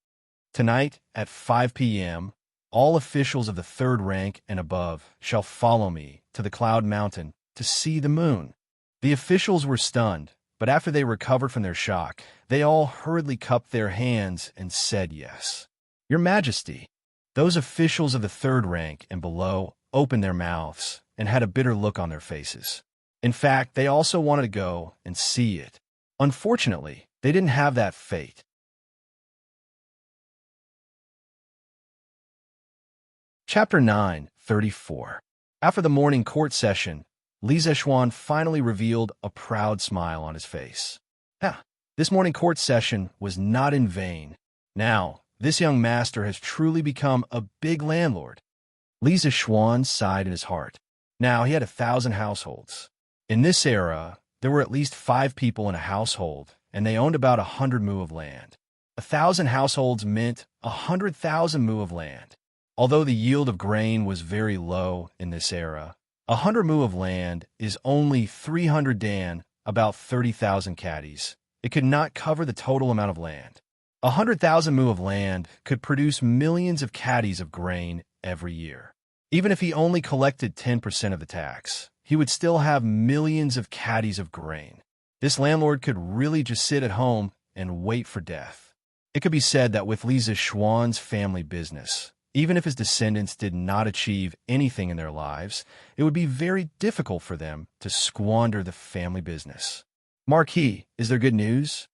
Speaker 1: "Tonight, at 5 p.m., all officials of the third rank and above shall follow me to the Cloud Mountain to see the moon." The officials were stunned, but after they recovered from their shock, they all hurriedly cupped their hands and said yes. "Your Majesty." Those officials of the third rank and below opened their mouths and had a bitter look on their faces. In fact, they also wanted to go and see it. Unfortunately, they didn't have that fate. Chapter 9:34. After the morning court session, Li Zixuan finally revealed a proud smile on his face. This morning court session was not in vain. Now, this young master has truly become a big landlord. Li Zixuan sighed in his heart. Now, he had 1,000 households. In this era, there were at least 5 people in a household, and they owned about 100 mu of land. 1,000 households meant 100,000 mu of land. Although the yield of grain was very low in this era, 100 mu of land is only 300 dan, about 30,000 caddies. It could not cover the total amount of land. 100,000 mu of land could produce millions of caddies of grain every year. Even if he only collected 10% of the tax, he would still have millions of caddies of grain. This landlord could really just sit at home and wait for death. It could be said that with Li Zishuan's family business, even if his descendants did not achieve anything in their lives, it would be very difficult for them to squander the family business. Marquis, is there good news?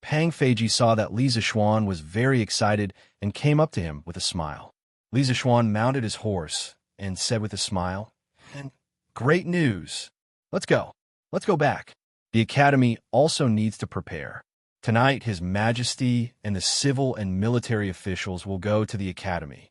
Speaker 1: Pang Feiji saw that Li Zishuan was very excited and came up to him with a smile. Li Zishuan mounted his horse and said with a smile, "And great news. Let's go. Let's go back. The academy also needs to prepare. Tonight, His Majesty and the civil and military officials will go to the academy."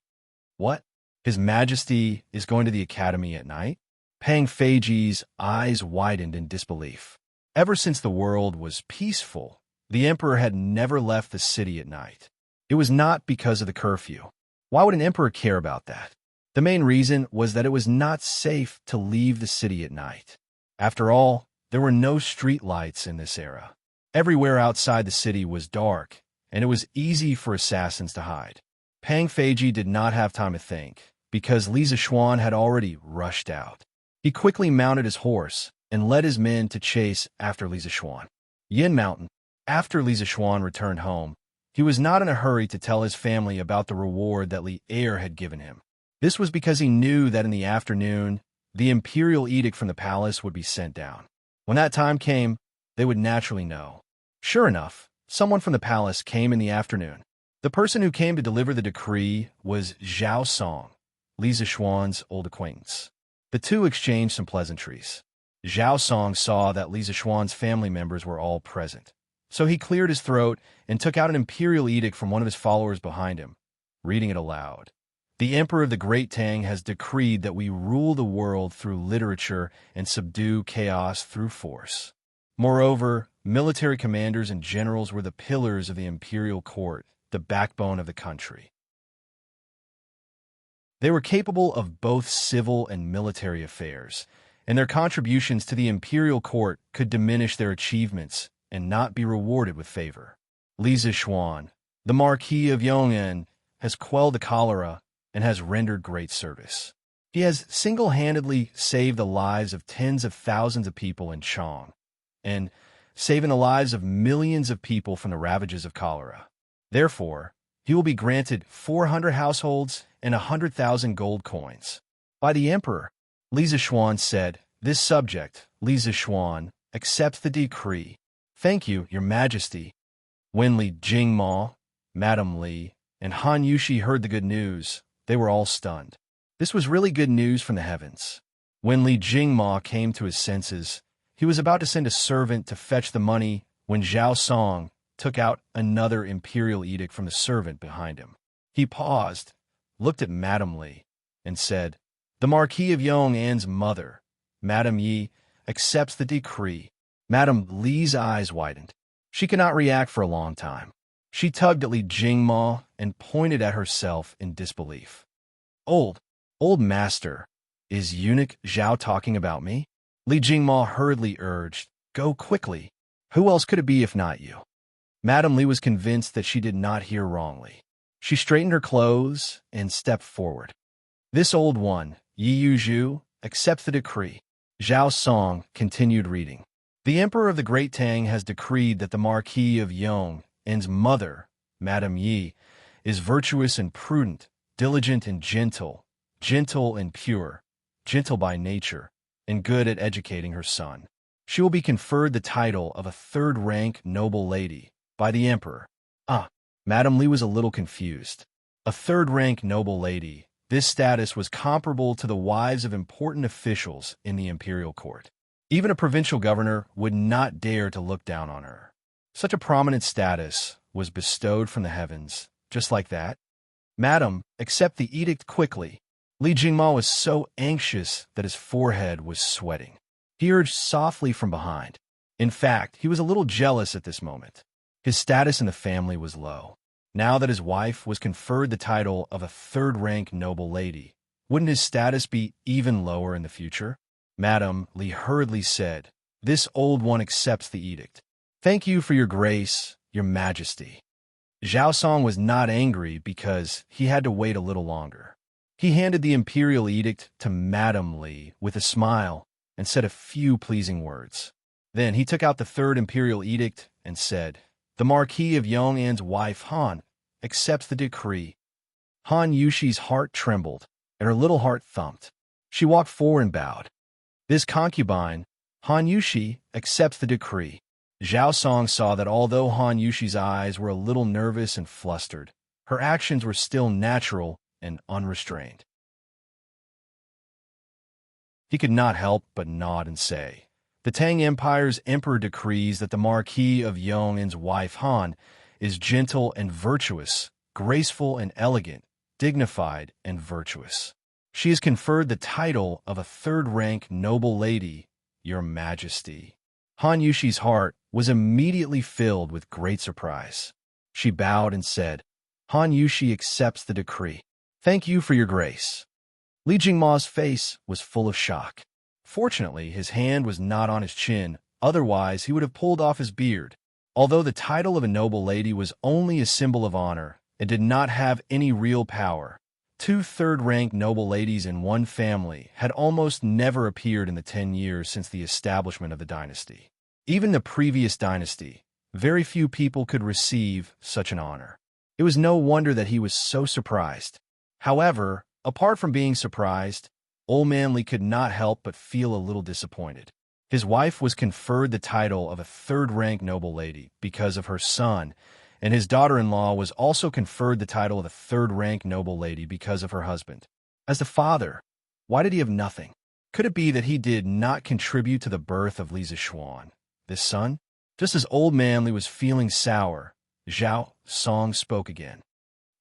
Speaker 1: What? His Majesty is going to the academy at night? Pang Feiji's eyes widened in disbelief. Ever since the world was peaceful, the emperor had never left the city at night. It was not because of the curfew. Why would an emperor care about that? The main reason was that it was not safe to leave the city at night. After all, there were no street lights in this era. Everywhere outside the city was dark, and it was easy for assassins to hide. Pang Feiji did not have time to think, because Li Zishuan had already rushed out. He quickly mounted his horse and led his men to chase after Li Zishuan. Yin Mountain. After Li Zishuan returned home, he was not in a hurry to tell his family about the reward that Li Er had given him. This was because he knew that in the afternoon, the imperial edict from the palace would be sent down. When that time came, they would naturally know. Sure enough, someone from the palace came in the afternoon. The person who came to deliver the decree was Zhao Song, Li Zishuan's old acquaintance. The two exchanged some pleasantries. Zhao Song saw that Li Zishuan's family members were all present, so he cleared his throat and took out an imperial edict from one of his followers behind him, reading it aloud. The Emperor of the Great Tang has decreed that we rule the world through literature and subdue chaos through force. Moreover, military commanders and generals were the pillars of the imperial court, the backbone of the country. They were capable of both civil and military affairs, and their contributions to the imperial court could diminish their achievements and not be rewarded with favor. Li Zishuan, the Marquis of Yong'an, has quelled the cholera and has rendered great service. He has single-handedly saved the lives of tens of thousands of people in Chong, and saving the lives of millions of people from the ravages of cholera. Therefore, he will be granted 400 households and 100,000 gold coins. By the emperor, Li Zishuan said, "This subject, Li Zishuan, accepts the decree. Thank you, your majesty." When Li Jingma, Madame Li, and Han Yushi heard the good news, they were all stunned. This was really good news from the heavens. When Li Jingma came to his senses, he was about to send a servant to fetch the money when Zhao Song took out another imperial edict from the servant behind him. He paused, looked at Madame Li, and said, "The Marquis of Yong'an's mother, Madame Yi, accepts the decree." Madame Li's eyes widened. She could not react for a long time. She tugged at Li Jingma and pointed at herself in disbelief. Old master, is eunuch Zhao talking about me?" Li Jingma hurriedly urged, "Go quickly. Who else could it be if not you?" Madame Li was convinced that she did not hear wrongly. She straightened her clothes and stepped forward. "This old one, Yi Yuzhu, accepts the decree." Zhao Song continued reading. "The Emperor of the Great Tang has decreed that the Marquis of Yong'an's mother, Madame Yi, is virtuous and prudent, diligent and gentle and pure, gentle by nature, and good at educating her son. She will be conferred the title of a third-rank noble lady by the emperor." Madame Li was a little confused. A third-rank noble lady, this status was comparable to the wives of important officials in the imperial court. Even a provincial governor would not dare to look down on her. Such a prominent status was bestowed from the heavens, just like that. "Madam, accept the edict quickly." Li Jingma was so anxious that his forehead was sweating. He urged softly from behind. In fact, he was a little jealous at this moment. His status in the family was low. Now that his wife was conferred the title of a third-rank noble lady, wouldn't his status be even lower in the future? Madam Li hurriedly said, "This old one accepts the edict. Thank you for your grace, your majesty." Zhao Song was not angry because he had to wait a little longer. He handed the imperial edict to Madam Li with a smile and said a few pleasing words. Then he took out the third imperial edict and said, "The Marquis of Yong'an's wife Han accepts the decree." Han Yushi's heart trembled, and her little heart thumped. She walked forward and bowed. "This concubine, Han Yushi, accepts the decree." Zhao Song saw that although Han Yushi's eyes were a little nervous and flustered, her actions were still natural and unrestrained. He could not help but nod and say, "The Tang Empire's emperor decrees that the Marquis of Yong'an's wife Han is gentle and virtuous, graceful and elegant, dignified and virtuous. She is conferred the title of a third-rank noble lady, your majesty." Han Yushi's heart was immediately filled with great surprise. She bowed and said, "Han Yushi accepts the decree. Thank you for your grace." Li Jingma's face was full of shock. Fortunately, his hand was not on his chin, otherwise he would have pulled off his beard. Although the title of a noble lady was only a symbol of honor and did not have any real power, two third-rank noble ladies in one family had almost never appeared in the 10 years since the establishment of the dynasty. Even the previous dynasty, very few people could receive such an honor. It was no wonder that he was so surprised. However, apart from being surprised, Old Man Li could not help but feel a little disappointed. His wife was conferred the title of a third-rank noble lady because of her son, and his daughter-in-law was also conferred the title of a third-rank noble lady because of her husband. As the father, why did he have nothing? Could it be that he did not contribute to the birth of Li Zishuan, this son? Just as Old Man Li was feeling sour, Zhao Song spoke again.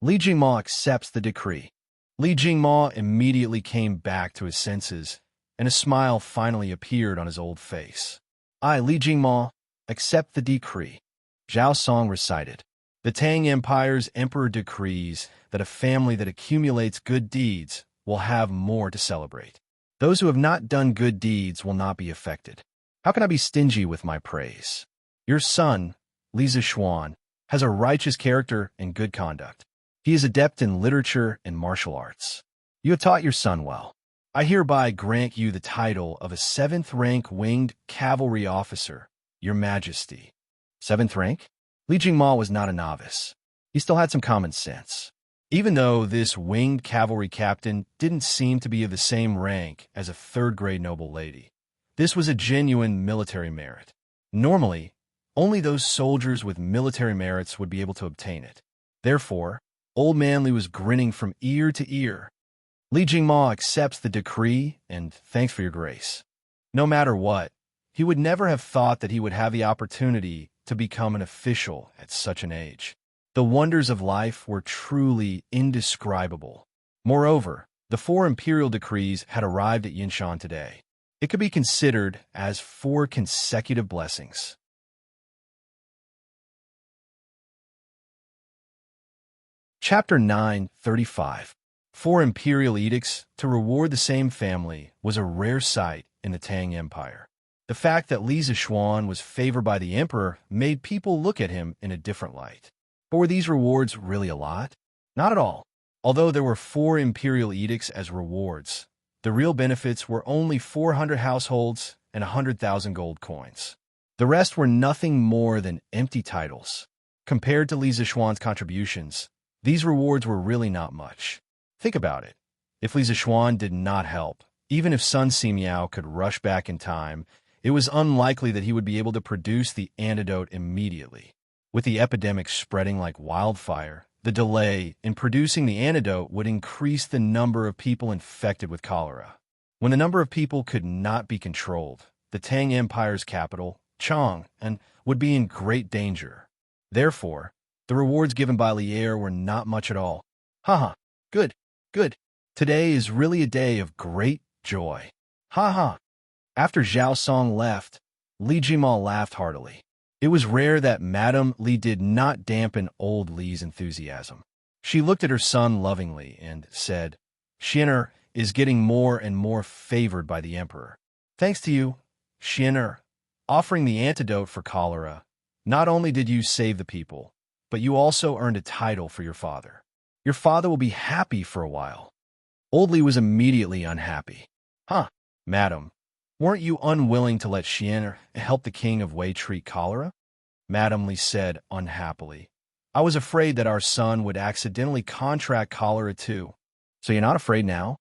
Speaker 1: "Li Jingma accepts the decree." Li Jingma immediately came back to his senses, and a smile finally appeared on his old face. "I, Li Jingma, accept the decree." Zhao Song recited, "The Tang Empire's emperor decrees that a family that accumulates good deeds will have more to celebrate. Those who have not done good deeds will not be affected. How can I be stingy with my praise? Your son, Li Zishuan, has a righteous character and good conduct. He is adept in literature and martial arts. You have taught your son well. I hereby grant you the title of a 7th-rank winged cavalry officer, your majesty." 7th rank? Li Jingma was not a novice. He still had some common sense. Even though this winged cavalry captain didn't seem to be of the same rank as a third-grade noble lady, this was a genuine military merit. Normally, only those soldiers with military merits would be able to obtain it. Therefore, Old Man Li was grinning from ear to ear. "Li Jingma accepts the decree, and thanks for your grace." No matter what, he would never have thought that he would have the opportunity to become an official at such an age. The wonders of life were truly indescribable. Moreover, the 4 imperial decrees had arrived at Yinshan today. It could be considered as 4 consecutive blessings. Chapter 9:35. 4 imperial edicts to reward the same family was a rare sight in the Tang Empire. The fact that Li Zishuan was favored by the emperor made people look at him in a different light. But were these rewards really a lot? Not at all. Although there were 4 imperial edicts as rewards, the real benefits were only 400 households and 100,000 gold coins. The rest were nothing more than empty titles. Compared to Li Zishuan's contributions, these rewards were really not much. Think about it. If Li Zishuan did not help, even if Sun Simiao could rush back in time, it was unlikely that he would be able to produce the antidote immediately. With the epidemic spreading like wildfire, the delay in producing the antidote would increase the number of people infected with cholera. When the number of people could not be controlled, the Tang Empire's capital, Chang, would be in great danger. Therefore, the rewards given by Lier were not much at all. Haha, good, good. Today is really a day of great joy. Haha. After Zhao Song left, Li Jingma laughed heartily. It was rare that Madame Li did not dampen old Li's enthusiasm. She looked at her son lovingly and said, "Xin'er is getting more and more favored by the emperor. Thanks to you, Shinner, offering the antidote for cholera, not only did you save the people, but you also earned a title for your father. Your father will be happy for a while. Old Li was immediately unhappy. Huh, madam, weren't you unwilling to let Shinner help the king of Wei treat cholera? Madam Li said unhappily. I was afraid that our son would accidentally contract cholera too. So you're not afraid now?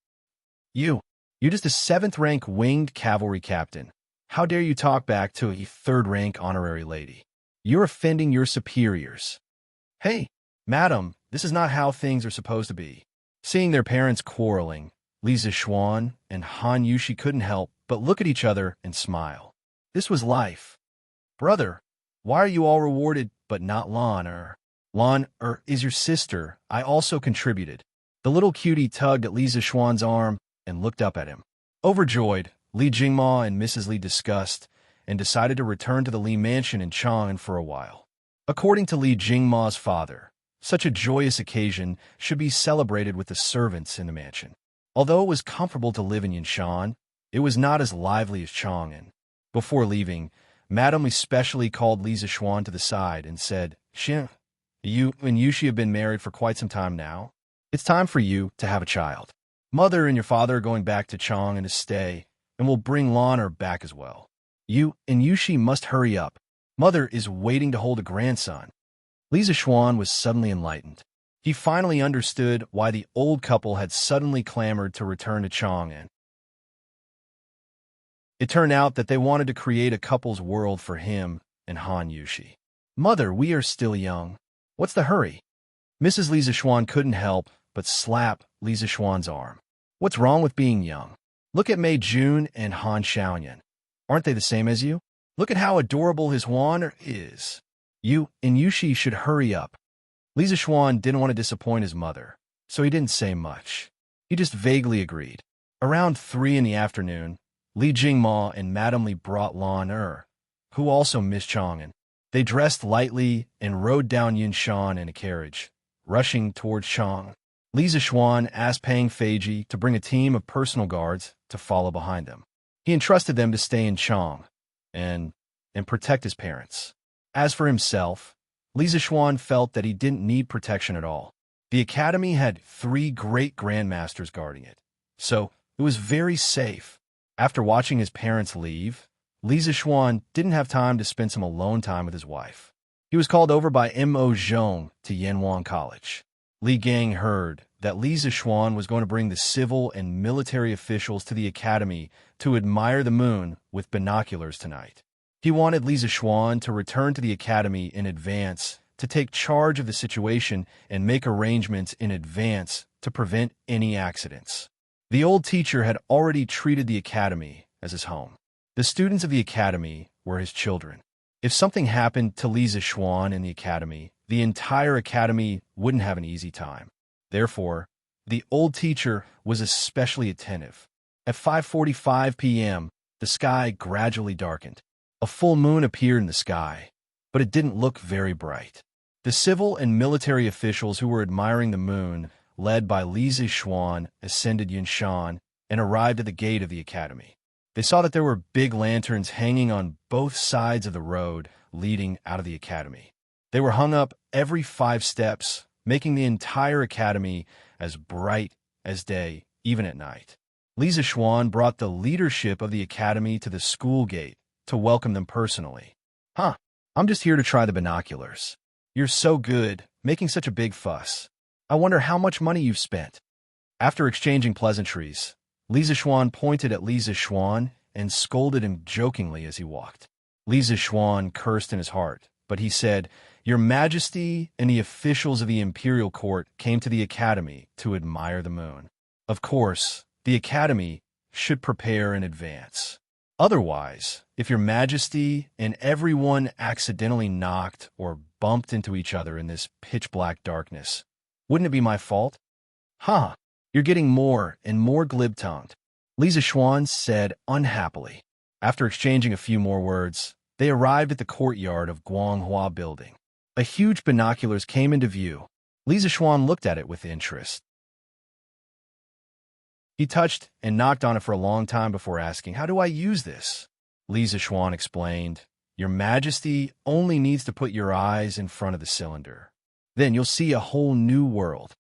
Speaker 1: You're just a 7th-rank winged cavalry captain. How dare you talk back to a 3rd-rank honorary lady? You're offending your superiors. Hey, madam, this is not how things are supposed to be. Seeing their parents quarreling, Li Zixuan and Han Yushi couldn't help but look at each other and smile. This was life. Brother, why are you all rewarded but not Lan? Lan is your sister. I also contributed. The little cutie tugged at Li Zixuan's arm and looked up at him. Overjoyed, Li Jingma and Mrs. Li discussed and decided to return to the Li mansion in Chang'an for a while. According to Li Jingma's father, such a joyous occasion should be celebrated with the servants in the mansion. Although it was comfortable to live in Yanshan, it was not as lively as Chang'an. Before leaving, Madame especially called Li Zixuan to the side and said, Xin, you and Yushi have been married for quite some time now. It's time for you to have a child. Mother and your father are going back to Chang'an to stay, and will bring Lan back as well. You and Yushi must hurry up. Mother is waiting to hold a grandson. Li Zixuan was suddenly enlightened. He finally understood why the old couple had suddenly clamored to return to Chang'an. It turned out that they wanted to create a couple's world for him and Han Yushi. Mother, we are still young. What's the hurry? Mrs. Li Zixuan couldn't help but slap Li Zixuan's arm. What's wrong with being young? Look at Mei Jun and Han Xiaoyan. Aren't they the same as you? Look at how adorable his Huan is. You and Yushi should hurry up. Li Zixuan didn't want to disappoint his mother, so he didn't say much. He just vaguely agreed. Around 3 in the afternoon, Li Jingma and Madame Li brought Lan who also missed Chang'an. They dressed lightly and rode down Yanshan in a carriage, rushing towards Chang'an. Li Zixuan asked Pang Feiji to bring a team of personal guards to follow behind them. He entrusted them to stay in Chang'an and protect his parents. As for himself, Li Zixuan felt that he didn't need protection at all. The academy had 3 great grandmasters guarding it, so it was very safe. After watching his parents leave, Li Zixuan didn't have time to spend some alone time with his wife. He was called over by Mo Zhong to Yanwan College. Li Gang heard that Li Zixuan was going to bring the civil and military officials to the academy to admire the moon with binoculars tonight. He wanted Li Zixuan to return to the academy in advance to take charge of the situation and make arrangements in advance to prevent any accidents. The old teacher had already treated the academy as his home. The students of the academy were his children. If something happened to Li Zixuan in the academy, the entire academy wouldn't have an easy time. Therefore, the old teacher was especially attentive. At 5:45 p.m., the sky gradually darkened. A full moon appeared in the sky, but it didn't look very bright. The civil and military officials who were admiring the moon, led by Li Zixuan, ascended Yanshan and arrived at the gate of the academy. They saw that there were big lanterns hanging on both sides of the road leading out of the academy. They were hung up every 5 steps, making the entire academy as bright as day, even at night. Li Zixuan brought the leadership of the academy to the school gate to welcome them personally. Huh, I'm just here to try the binoculars. You're so good, making such a big fuss. I wonder how much money you've spent. After exchanging pleasantries, Li Zixuan pointed at Li Zixuan and scolded him jokingly as he walked. Li Zixuan cursed in his heart, but he said, Your Majesty and the officials of the imperial court came to the academy to admire the moon. Of course, the academy should prepare in advance. Otherwise, if Your Majesty and everyone accidentally knocked or bumped into each other in this pitch-black darkness, wouldn't it be my fault? Huh, you're getting more and more glib-tongued, Li Zixuan said unhappily. After exchanging a few more words, they arrived at the courtyard of Guanghua Building. A huge binoculars came into view. Li Zixuan looked at it with interest. He touched and knocked on it for a long time before asking, "How do I use this?" Li Zixuan explained, "Your Majesty only needs to put your eyes in front of the cylinder. Then you'll see a whole new world."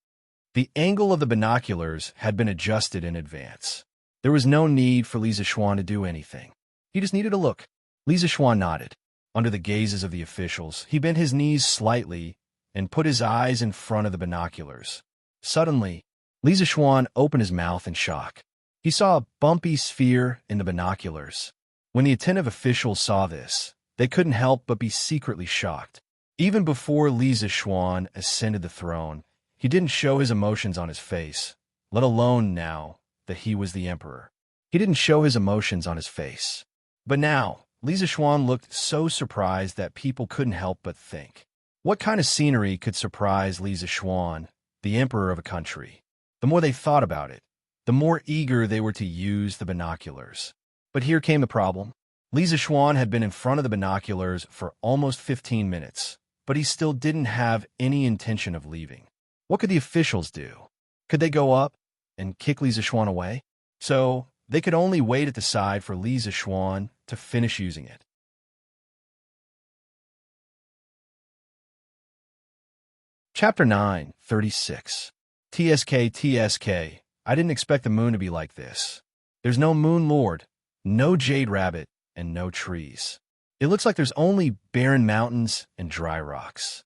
Speaker 1: The angle of the binoculars had been adjusted in advance. There was no need for Li Zixuan to do anything. He just needed to look. Li Zixuan nodded. Under the gazes of the officials, he bent his knees slightly and put his eyes in front of the binoculars. Suddenly, Li Zixuan opened his mouth in shock. He saw a bumpy sphere in the binoculars. When the attentive officials saw this, they couldn't help but be secretly shocked. Even before Li Zixuan ascended the throne, he didn't show his emotions on his face, let alone now that he was the emperor. He didn't show his emotions on his face. But now, Li Zixuan looked so surprised that people couldn't help but think, what kind of scenery could surprise Li Zixuan, the emperor of a country? The more they thought about it, the more eager they were to use the binoculars. But here came the problem. Li Zixuan had been in front of the binoculars for almost 15 minutes, but he still didn't have any intention of leaving. What could the officials do? Could they go up and kick Li Zixuan away? So they could only wait at the side for Li Zixuan to finish using it. Chapter 9, 36. TSK, I didn't expect the moon to be like this. There's no moon lord, no jade rabbit, and no trees. It looks like there's only barren mountains and dry rocks.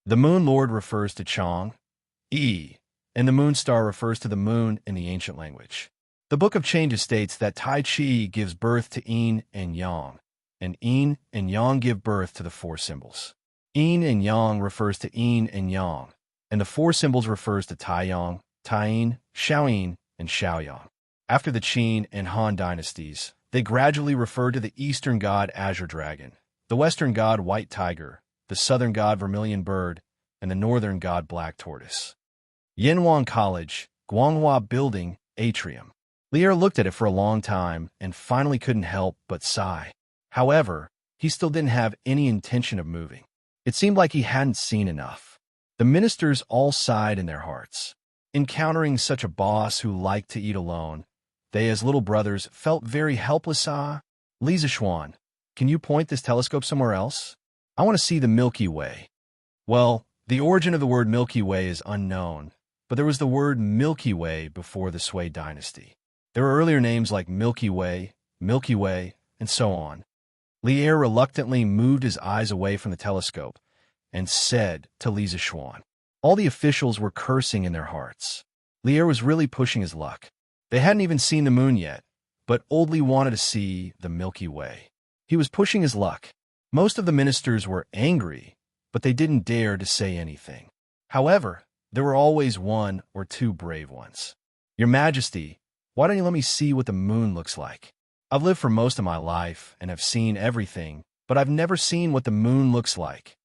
Speaker 1: The moon lord refers to Chang, and the moon star refers to the moon in the ancient language. The Book of Changes states that Tai Chi gives birth to yin and yang, and yin and yang give birth to the four symbols. Yin and yang refers to yin and yang, and the four symbols refers to Taiyang, Taiyin, Shaoyin, and Shaoyang. After the Qin and Han dynasties, they gradually referred to the eastern god Azure Dragon, the western god White Tiger, the southern god Vermilion Bird, and the northern god Black Tortoise. Yanwang College, Guanghua Building, Atrium. Lier looked at it for a long time and finally couldn't help but sigh. However, he still didn't have any intention of moving. It seemed like he hadn't seen enough. The ministers all sighed in their hearts. Encountering such a boss who liked to eat alone, they as little brothers felt very helpless. Li Zixuan, can you point this telescope somewhere else? I want to see the Milky Way. Well, the origin of the word Milky Way is unknown, but there was the word Milky Way before the Sui dynasty. There were earlier names like Milky Way, and so on. Lier reluctantly moved his eyes away from the telescope and said to Li Zixuan. All the officials were cursing in their hearts. Lier was really pushing his luck. They hadn't even seen the moon yet, but Old Li wanted to see the Milky Way. He was pushing his luck. Most of the ministers were angry, but they didn't dare to say anything. However, there were always one or two brave ones. Your Majesty, why don't you let me see what the moon looks like? I've lived for most of my life and have seen everything, but I've never seen what the moon looks like.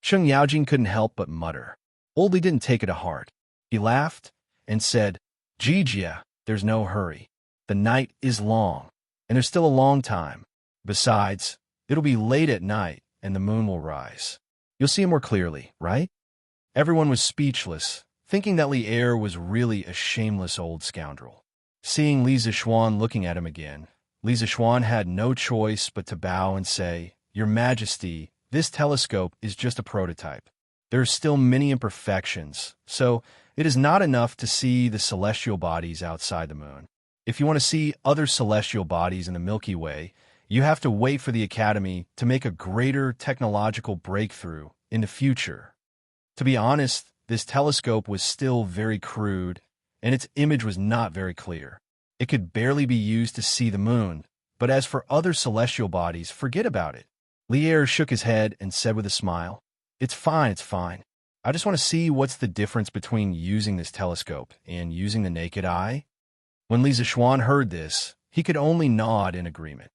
Speaker 1: Cheng Yaojing couldn't help but mutter. Old Li didn't take it to heart. He laughed and said, Jijia, there's no hurry. The night is long, and there's still a long time. Besides, it'll be late at night, and the moon will rise. You'll see it more clearly, right? Everyone was speechless, thinking that Lier was really a shameless old scoundrel. Seeing Li Zixuan looking at him again, Li Zixuan had no choice but to bow and say, Your Majesty, this telescope is just a prototype. There are still many imperfections, so it is not enough to see the celestial bodies outside the moon. If you want to see other celestial bodies in the Milky Way, you have to wait for the Academy to make a greater technological breakthrough in the future. To be honest, this telescope was still very crude, and its image was not very clear. It could barely be used to see the moon, but as for other celestial bodies, forget about it. Lier shook his head and said with a smile, It's fine. I just want to see what's the difference between using this telescope and using the naked eye. When Li Zixuan heard this, he could only nod in agreement.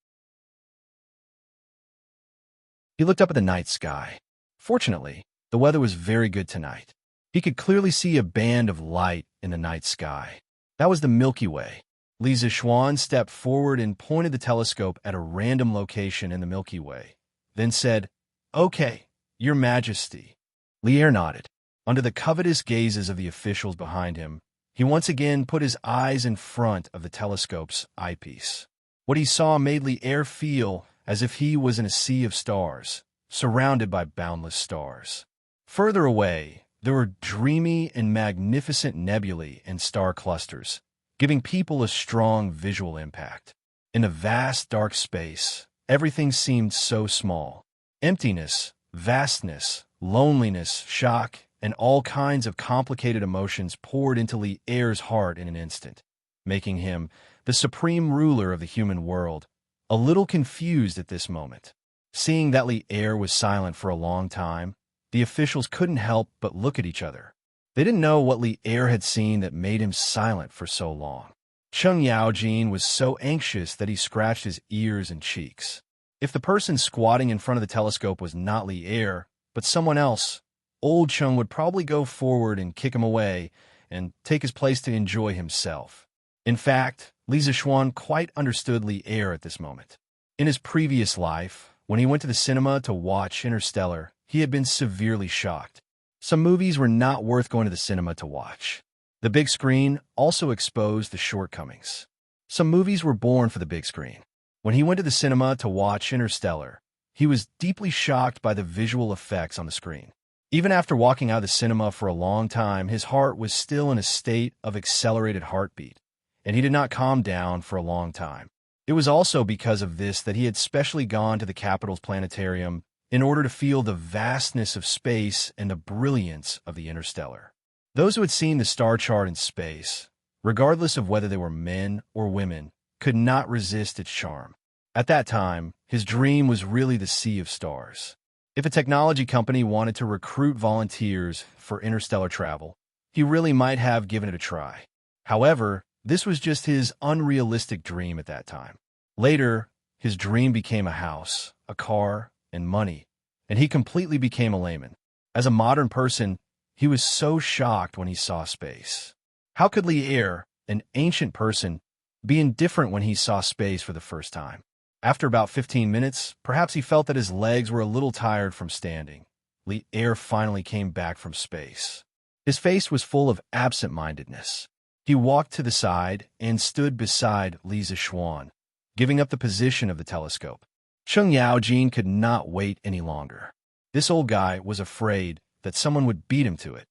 Speaker 1: He looked up at the night sky. Fortunately, the weather was very good tonight. He could clearly see a band of light in the night sky. That was the Milky Way. Li Zixuan stepped forward and pointed the telescope at a random location in the Milky Way, then said, Okay, Your Majesty. Lier nodded. Under the covetous gazes of the officials behind him, He once again put his eyes in front of the telescope's eyepiece. What he saw made Li Er feel as if he was in a sea of stars, surrounded by boundless stars. Further away, there were dreamy and magnificent nebulae and star clusters, giving people a strong visual impact. In a vast dark space, everything seemed so small. Emptiness, vastness, loneliness, shock, and all kinds of complicated emotions poured into Li Er's heart in an instant, making him the supreme ruler of the human world, a little confused at this moment. Seeing that Li Er was silent for a long time, the officials couldn't help but look at each other. They didn't know what Li Er had seen that made him silent for so long. Cheng Yaojin was so anxious that he scratched his ears and cheeks. If the person squatting in front of the telescope was not Li Er, but someone else, old Cheng would probably go forward and kick him away and take his place to enjoy himself. In fact, Li Zixuan quite understood Li Er at this moment. In his previous life, when he went to the cinema to watch Interstellar, he had been severely shocked. Some movies were not worth going to the cinema to watch. The big screen also exposed the shortcomings. Some movies were born for the big screen. When he went to the cinema to watch Interstellar, he was deeply shocked by the visual effects on the screen. Even after walking out of the cinema for a long time, his heart was still in a state of accelerated heartbeat, and he did not calm down for a long time. It was also because of this that he had specially gone to the capital's planetarium in order to feel the vastness of space and the brilliance of the interstellar. Those who had seen the star chart in space, regardless of whether they were men or women, could not resist its charm. At that time, his dream was really the sea of stars. If a technology company wanted to recruit volunteers for interstellar travel, he really might have given it a try. However, this was just his unrealistic dream at that time. Later, his dream became a house, a car, and money, and he completely became a layman. As a modern person, he was so shocked when he saw space. How could Li Er, an ancient person, be indifferent when he saw space for the first time? After about 15 minutes, perhaps he felt that his legs were a little tired from standing. Li Er finally came back from space. His face was full of absent-mindedness. He walked to the side and stood beside Li Zixuan, giving up the position of the telescope. Cheng Yaojin could not wait any longer. This old guy was afraid that someone would beat him to it.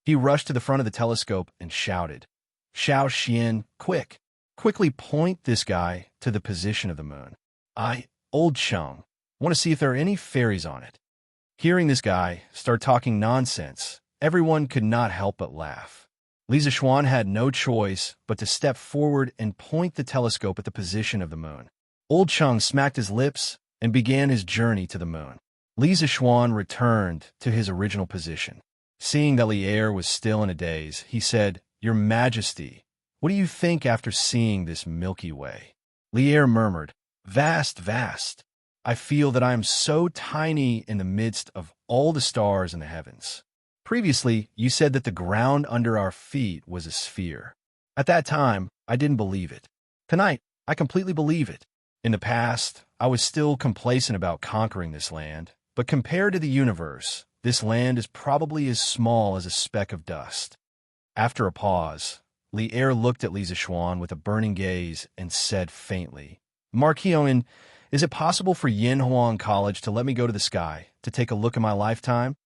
Speaker 1: He rushed to the front of the telescope and shouted, "Xiao Xian, quick! Quickly point this guy to the position of the moon. Old Cheng, want to see if there are any fairies on it." Hearing this guy start talking nonsense, everyone could not help but laugh. Li Zixuan had no choice but to step forward and point the telescope at the position of the moon. Old Cheng smacked his lips and began his journey to the moon. Li Zixuan returned to his original position. Seeing that Li Er was still in a daze, he said, "Your Majesty, what do you think after seeing this Milky Way?" Li Er murmured, "Vast, vast. I feel that I am so tiny in the midst of all the stars in the heavens. Previously, you said that the ground under our feet was a sphere. At that time, I didn't believe it. Tonight, I completely believe it. In the past, I was still complacent about conquering this land, but compared to the universe, this land is probably as small as a speck of dust." After a pause, Li Er looked at Li Zixuan with a burning gaze and said faintly, "Marquis Owen, is it possible for Yin Huang College to let me go to the sky to take a look at my lifetime?"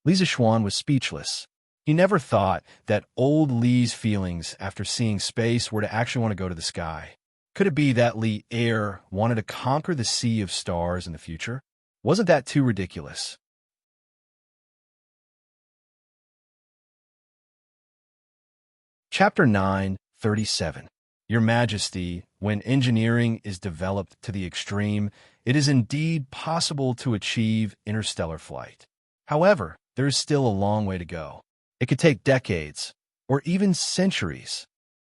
Speaker 1: Li Zixuan was speechless. He never thought that old Li's feelings after seeing space were to actually want to go to the sky. Could it be that Li Er wanted to conquer the sea of stars in the future? Wasn't that too ridiculous? Chapter 9:37. Your Majesty, when engineering is developed to the extreme, it is indeed possible to achieve interstellar flight. However, there is still a long way to go. It could take decades, or even centuries.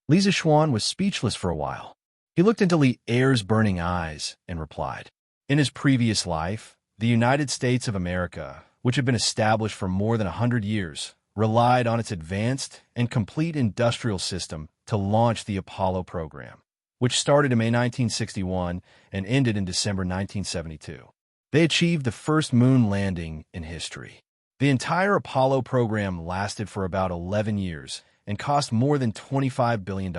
Speaker 1: Li Zixuan was speechless for a while. He looked into Li Er's burning eyes and replied, "In his previous life, the United States of America, which had been established for more than 100 years, relied on its advanced and complete industrial system to launch the Apollo program, which started in May 1961 and ended in December 1972. They achieved the first moon landing in history. The entire Apollo program lasted for about 11 years and cost more than $25 billion.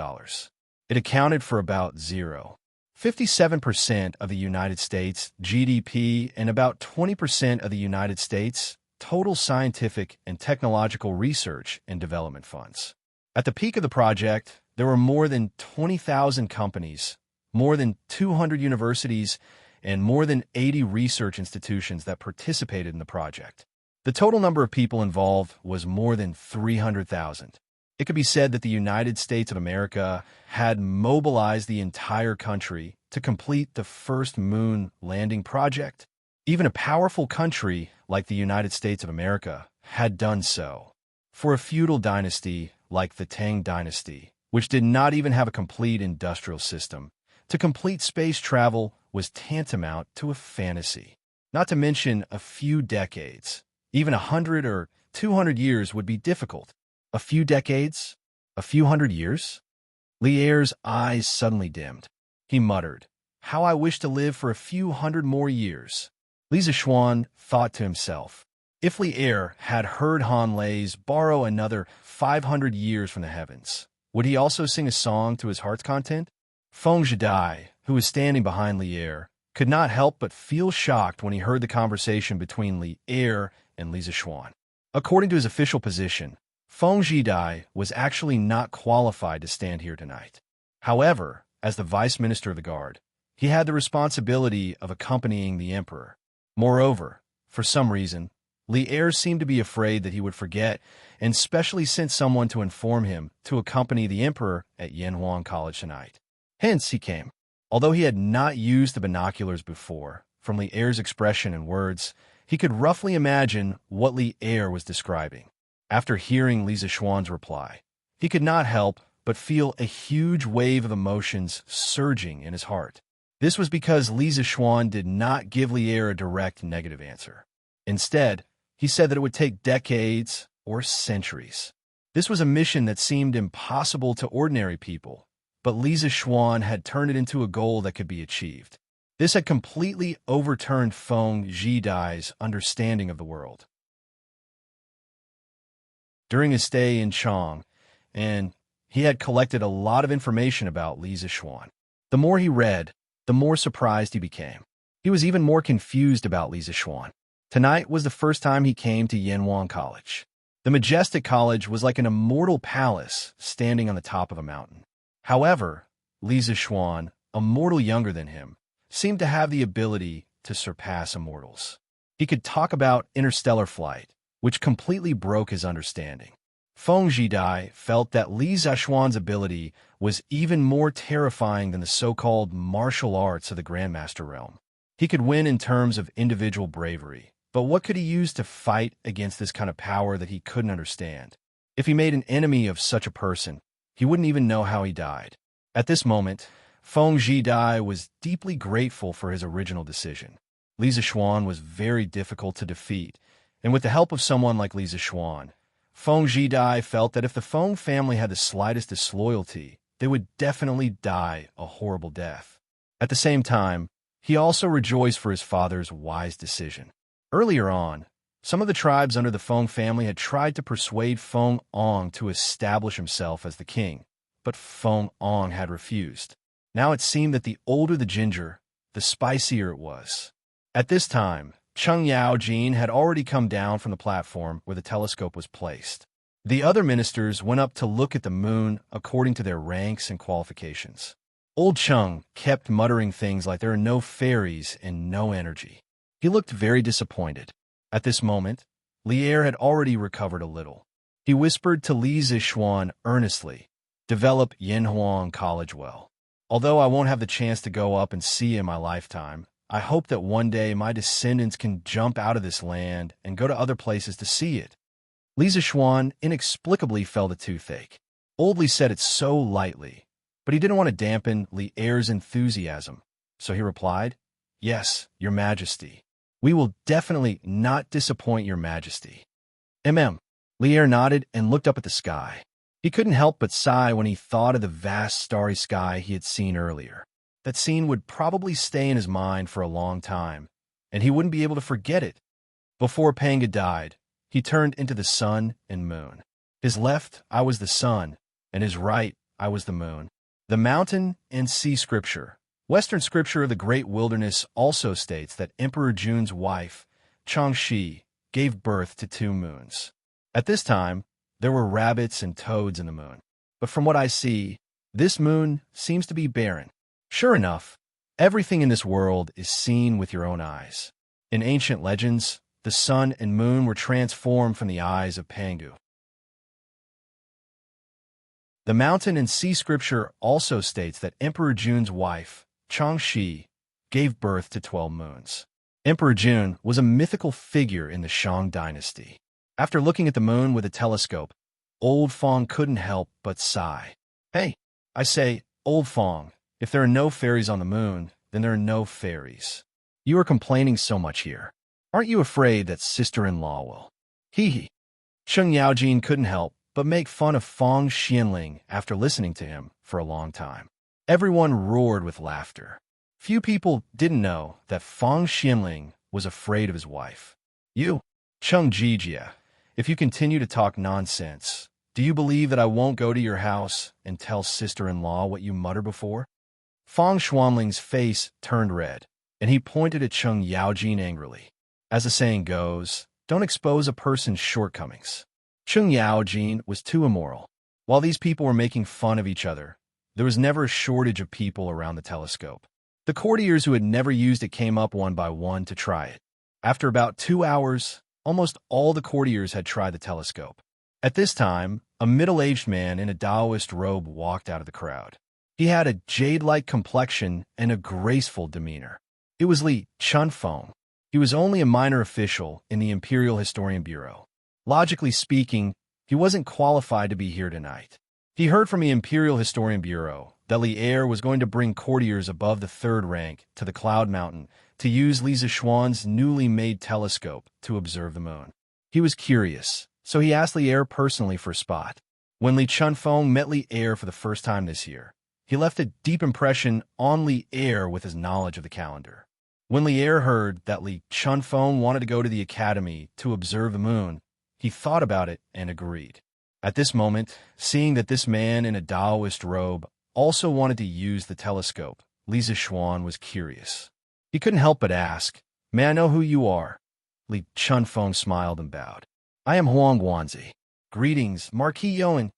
Speaker 1: It accounted for about 0.57% of the United States GDP and about 20% of the United States total scientific and technological research and development funds. At the peak of the project, there were more than 20,000 companies, more than 200 universities, and more than 80 research institutions that participated in the project. The total number of people involved was more than 300,000. It could be said that the United States of America had mobilized the entire country to complete the first moon landing project. Even a powerful country like the United States of America had done so. For a feudal dynasty like the Tang Dynasty, which did not even have a complete industrial system, to complete space travel was tantamount to a fantasy. Not to mention a few decades. Even 100 or 200 years would be difficult. A few decades? A few hundred years? Lière's eyes suddenly dimmed. He muttered, "How I wish to live for a few hundred more years." Li Zixuan thought to himself, if Lière had heard Han Lei's borrow another 500 years from the heavens, would he also sing a song to his heart's content? Feng Zhidai, who was standing behind Lière, could not help but feel shocked when he heard the conversation between Lière and Li Zixuan. According to his official position, Feng Zhidai was actually not qualified to stand here tonight. However, as the vice minister of the guard, he had the responsibility of accompanying the emperor. Moreover, for some reason, Lière seemed to be afraid that he would forget and specially sent someone to inform him to accompany the emperor at Yanhuang College tonight. Hence he came. Although he had not used the binoculars before, from Lière's expression and words, he could roughly imagine what Lière was describing. After hearing Li Zixuan's reply, he could not help but feel a huge wave of emotions surging in his heart. This was because Li Zixuan did not give Lière a direct negative answer. Instead, he said that it would take decades or centuries. This was a mission that seemed impossible to ordinary people, but Li Zixuan had turned it into a goal that could be achieved. This had completely overturned Feng Zhidai's understanding of the world. During his stay in Chang, and he had collected a lot of information about Li Zixuan. The more he read, the more surprised he became. He was even more confused about Li Zixuan. Tonight was the first time he came to Yanhuang College. The majestic college was like an immortal palace standing on the top of a mountain. However, Li Zixuan, a mortal younger than him, seemed to have the ability to surpass immortals. He could talk about interstellar flight, which completely broke his understanding. Feng Zhidai felt that Li Zixuan's ability was even more terrifying than the so-called martial arts of the Grandmaster realm. He could win in terms of individual bravery, but what could he use to fight against this kind of power that he couldn't understand? If he made an enemy of such a person, he wouldn't even know how he died. At this moment, Feng Zhidai was deeply grateful for his original decision. Li Zixuan was very difficult to defeat, and with the help of someone like Li Zixuan, Feng Zhidai felt that if the Feng family had the slightest disloyalty, they would definitely die a horrible death. At the same time, he also rejoiced for his father's wise decision. Earlier on, some of the tribes under the Feng family had tried to persuade Feng Ong to establish himself as the king, but Feng Ong had refused. Now it seemed that the older the ginger, the spicier it was. At this time, Cheng Yaojin had already come down from the platform where the telescope was placed. The other ministers went up to look at the moon according to their ranks and qualifications. Old Cheng kept muttering things like there are no fairies and no energy. He looked very disappointed. At this moment, Lière had already recovered a little. He whispered to Li Zixuan earnestly, "Develop Yanhuang College well. Although I won't have the chance to go up and see in my lifetime, I hope that one day my descendants can jump out of this land and go to other places to see it." Li Zixuan inexplicably felt a toothache. Old Li said it so lightly, but he didn't want to dampen Lière's enthusiasm, so he replied, "Yes, Your Majesty. We will definitely not disappoint Your Majesty." Lière nodded and looked up at the sky. He couldn't help but sigh when he thought of the vast starry sky he had seen earlier. That scene would probably stay in his mind for a long time, and he wouldn't be able to forget it. Before Panga died, he turned into the sun and moon. His left, I was the sun, and his right, I was the moon. The mountain and sea scripture. Western scripture of the great wilderness also states that Emperor Jun's wife, Changxi, gave birth to 2 moons. At this time, there were rabbits and toads in the moon. But from what I see, this moon seems to be barren. Sure enough, everything in this world is seen with your own eyes. In ancient legends, the sun and moon were transformed from the eyes of Pangu. The mountain and sea scripture also states that Emperor Jun's wife, Changxi, gave birth to 12 moons. Emperor Jun was a mythical figure in the Shang Dynasty. After looking at the moon with a telescope, Old Fong couldn't help but sigh. Hey, I say, Old Fong, if there are no fairies on the moon, then there are no fairies. You are complaining so much here. Aren't you afraid that sister-in-law will? Hee hee. Sheng Yaojin couldn't help but make fun of Fong Xianling after listening to him for a long time. Everyone roared with laughter. Few people didn't know that Fong Xianling was afraid of his wife. You, Cheng Jijia, if you continue to talk nonsense, do you believe that I won't go to your house and tell sister-in-law what you muttered before? Fong Xuanling's face turned red, and he pointed at Cheng Yaojin angrily. As the saying goes, don't expose a person's shortcomings. Cheng Yaojin was too immoral. While these people were making fun of each other, there was never a shortage of people around the telescope. The courtiers who had never used it came up one by one to try it. After about 2 hours, almost all the courtiers had tried the telescope. At this time, a middle-aged man in a Taoist robe walked out of the crowd. He had a jade-like complexion and a graceful demeanor. It was Li Chunfeng. He was only a minor official in the Imperial Historian Bureau. Logically speaking, he wasn't qualified to be here tonight. He heard from the Imperial Historian Bureau that Li Er was going to bring courtiers above the 3rd rank to the Cloud Mountain to use Li Zishuan's newly made telescope to observe the moon. He was curious, so he asked Li Er personally for a spot. When Li Chunfeng met Li Er for the first time this year, he left a deep impression on Li Er with his knowledge of the calendar. When Li Er heard that Li Chunfeng wanted to go to the academy to observe the moon, he thought about it and agreed. At this moment, seeing that this man in a Taoist robe also wanted to use the telescope, Li Zishuan was curious. He couldn't help but ask, "May I know who you are?" Li Chunfeng smiled and bowed. "I am Huang Guanzi. Greetings, Marquis Yoan."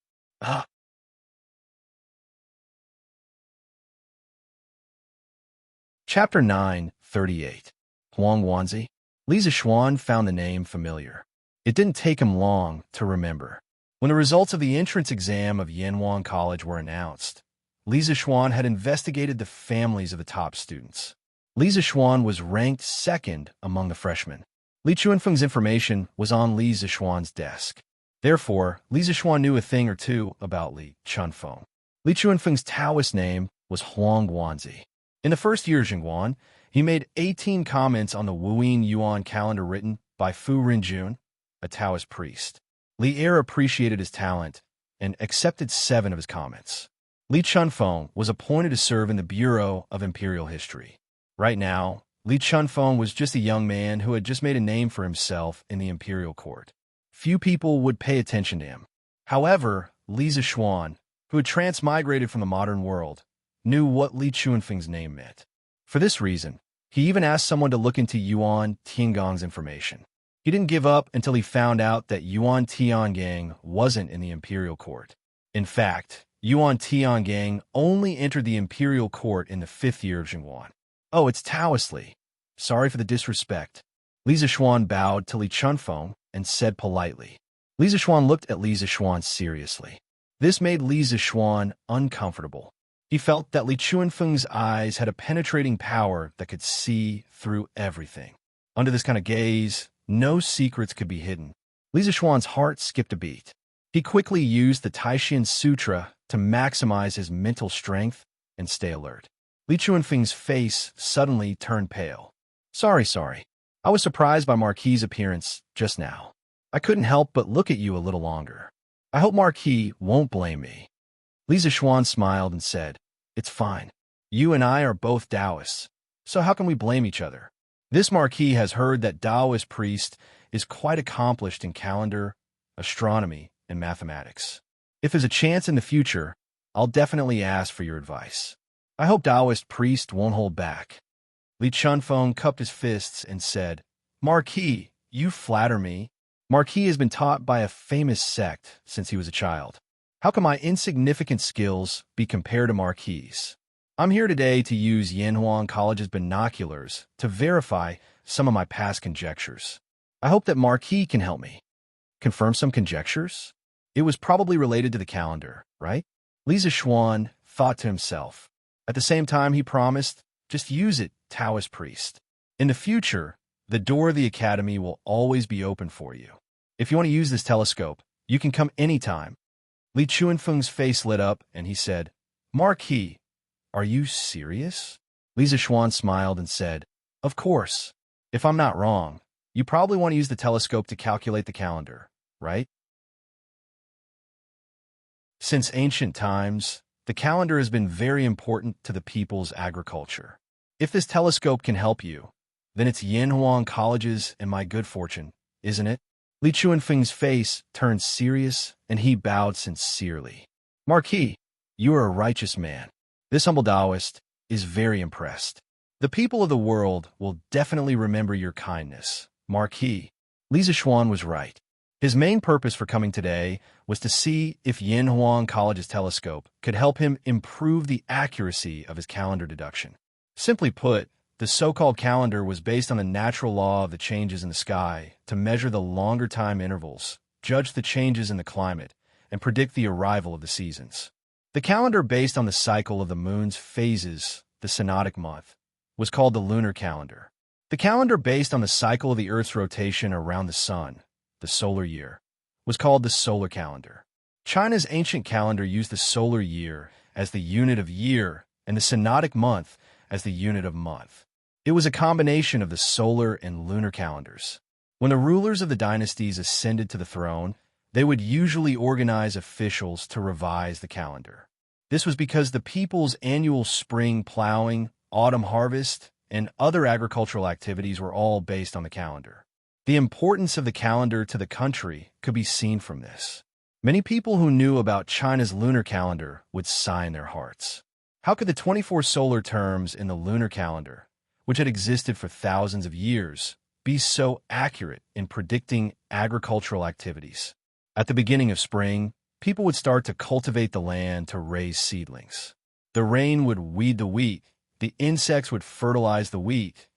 Speaker 1: Chapter 9:38. Huang Guanzi. Li Zishuan found the name familiar. It didn't take him long to remember. When the results of the entrance exam of Yanwang College were announced, Li Zishuan had investigated the families of the top students. Li Zishuan was ranked 2nd among the freshmen. Li Chuanfeng's information was on Li Zishuan's desk. Therefore, Li Zishuan knew a thing or two about Li Chunfeng. Li Chuanfeng's Taoist name was Huang Guanzi. In the first year of Jingguan, he made 18 comments on the Wuyin Yuan calendar written by Fu Rinjun, a Taoist priest. Li Er appreciated his talent and accepted 7 of his comments. Li Chunfeng was appointed to serve in the Bureau of Imperial History. Right now, Li Chunfeng was just a young man who had just made a name for himself in the imperial court. Few people would pay attention to him. However, Li Zishuan, who had transmigrated from the modern world, knew what Li Chuanfeng's name meant. For this reason, he even asked someone to look into Yuan Tiangong's information. He didn't give up until he found out that Yuan Tiangang wasn't in the imperial court. In fact, Yuan Tiangang only entered the imperial court in the 5th year of Jingguan. "Oh, it's Taoist Li. Sorry for the disrespect." Li Zishuan bowed to Li Chunfeng and said politely. Li Zishuan looked at Li Zishuan seriously. This made Li Zishuan uncomfortable. He felt that Li Chuanfeng's eyes had a penetrating power that could see through everything. Under this kind of gaze, no secrets could be hidden. Li Zishuan's heart skipped a beat. He quickly used the Taishan Sutra to maximize his mental strength and stay alert. Li Chuanfeng's face suddenly turned pale. Sorry. I was surprised by Marquis' appearance just now. I couldn't help but look at you a little longer. I hope Marquis won't blame me." Li Zishuan smiled and said, "It's fine. You and I are both Taoists, so how can we blame each other? This Marquis has heard that Taoist priest is quite accomplished in calendar, astronomy, and mathematics. If there's a chance in the future, I'll definitely ask for your advice. I hope Taoist priest won't hold back. Li Chunfeng cupped his fists and said, Marquis, you flatter me. Marquis has been taught by a famous sect since he was a child. How can my insignificant skills be compared to Marquis'? I'm here today to use Yanhuang College's binoculars to verify some of my past conjectures. I hope that Marquis can help me. Confirm some conjectures? It was probably related to the calendar, right? Li Zixuan thought to himself. At the same time, he promised, just use it, Taoist priest. In the future, the door of the academy will always be open for you. If you want to use this telescope, you can come anytime. Li Chuanfeng's face lit up, and he said, Marquis, are you serious? Li Zixuan smiled and said, Of course. If I'm not wrong, you probably want to use the telescope to calculate the calendar, right? Since ancient times, the calendar has been very important to the people's agriculture. If this telescope can help you, then it's Yanhuang College's and my good fortune, isn't it? Li Chuanfeng's face turned serious, and he bowed sincerely. Marquis, you are a righteous man. This humble Taoist is very impressed. The people of the world will definitely remember your kindness, Marquis. Li Zixuan was right. His main purpose for coming today was to see if Yanhuang College's telescope could help him improve the accuracy of his calendar deduction. Simply put, the so-called calendar was based on the natural law of the changes in the sky to measure the longer time intervals, judge the changes in the climate, and predict the arrival of the seasons. The calendar based on the cycle of the moon's phases, the synodic month, was called the lunar calendar. The calendar based on the cycle of the Earth's rotation around the sun, the solar year, was called the solar calendar. China's ancient calendar used the solar year as the unit of year and the synodic month as the unit of month. It was a combination of the solar and lunar calendars. When the rulers of the dynasties ascended to the throne, they would usually organize officials to revise the calendar. This was because the people's annual spring plowing, autumn harvest, and other agricultural activities were all based on the calendar. The importance of the calendar to the country could be seen from this. Many people who knew about China's lunar calendar would sigh in their hearts. How could the 24 solar terms in the lunar calendar, which had existed for thousands of years, be so accurate in predicting agricultural activities? At the beginning of spring, people would start to cultivate the land to raise seedlings. The rain would weed the wheat, the insects would fertilize the wheat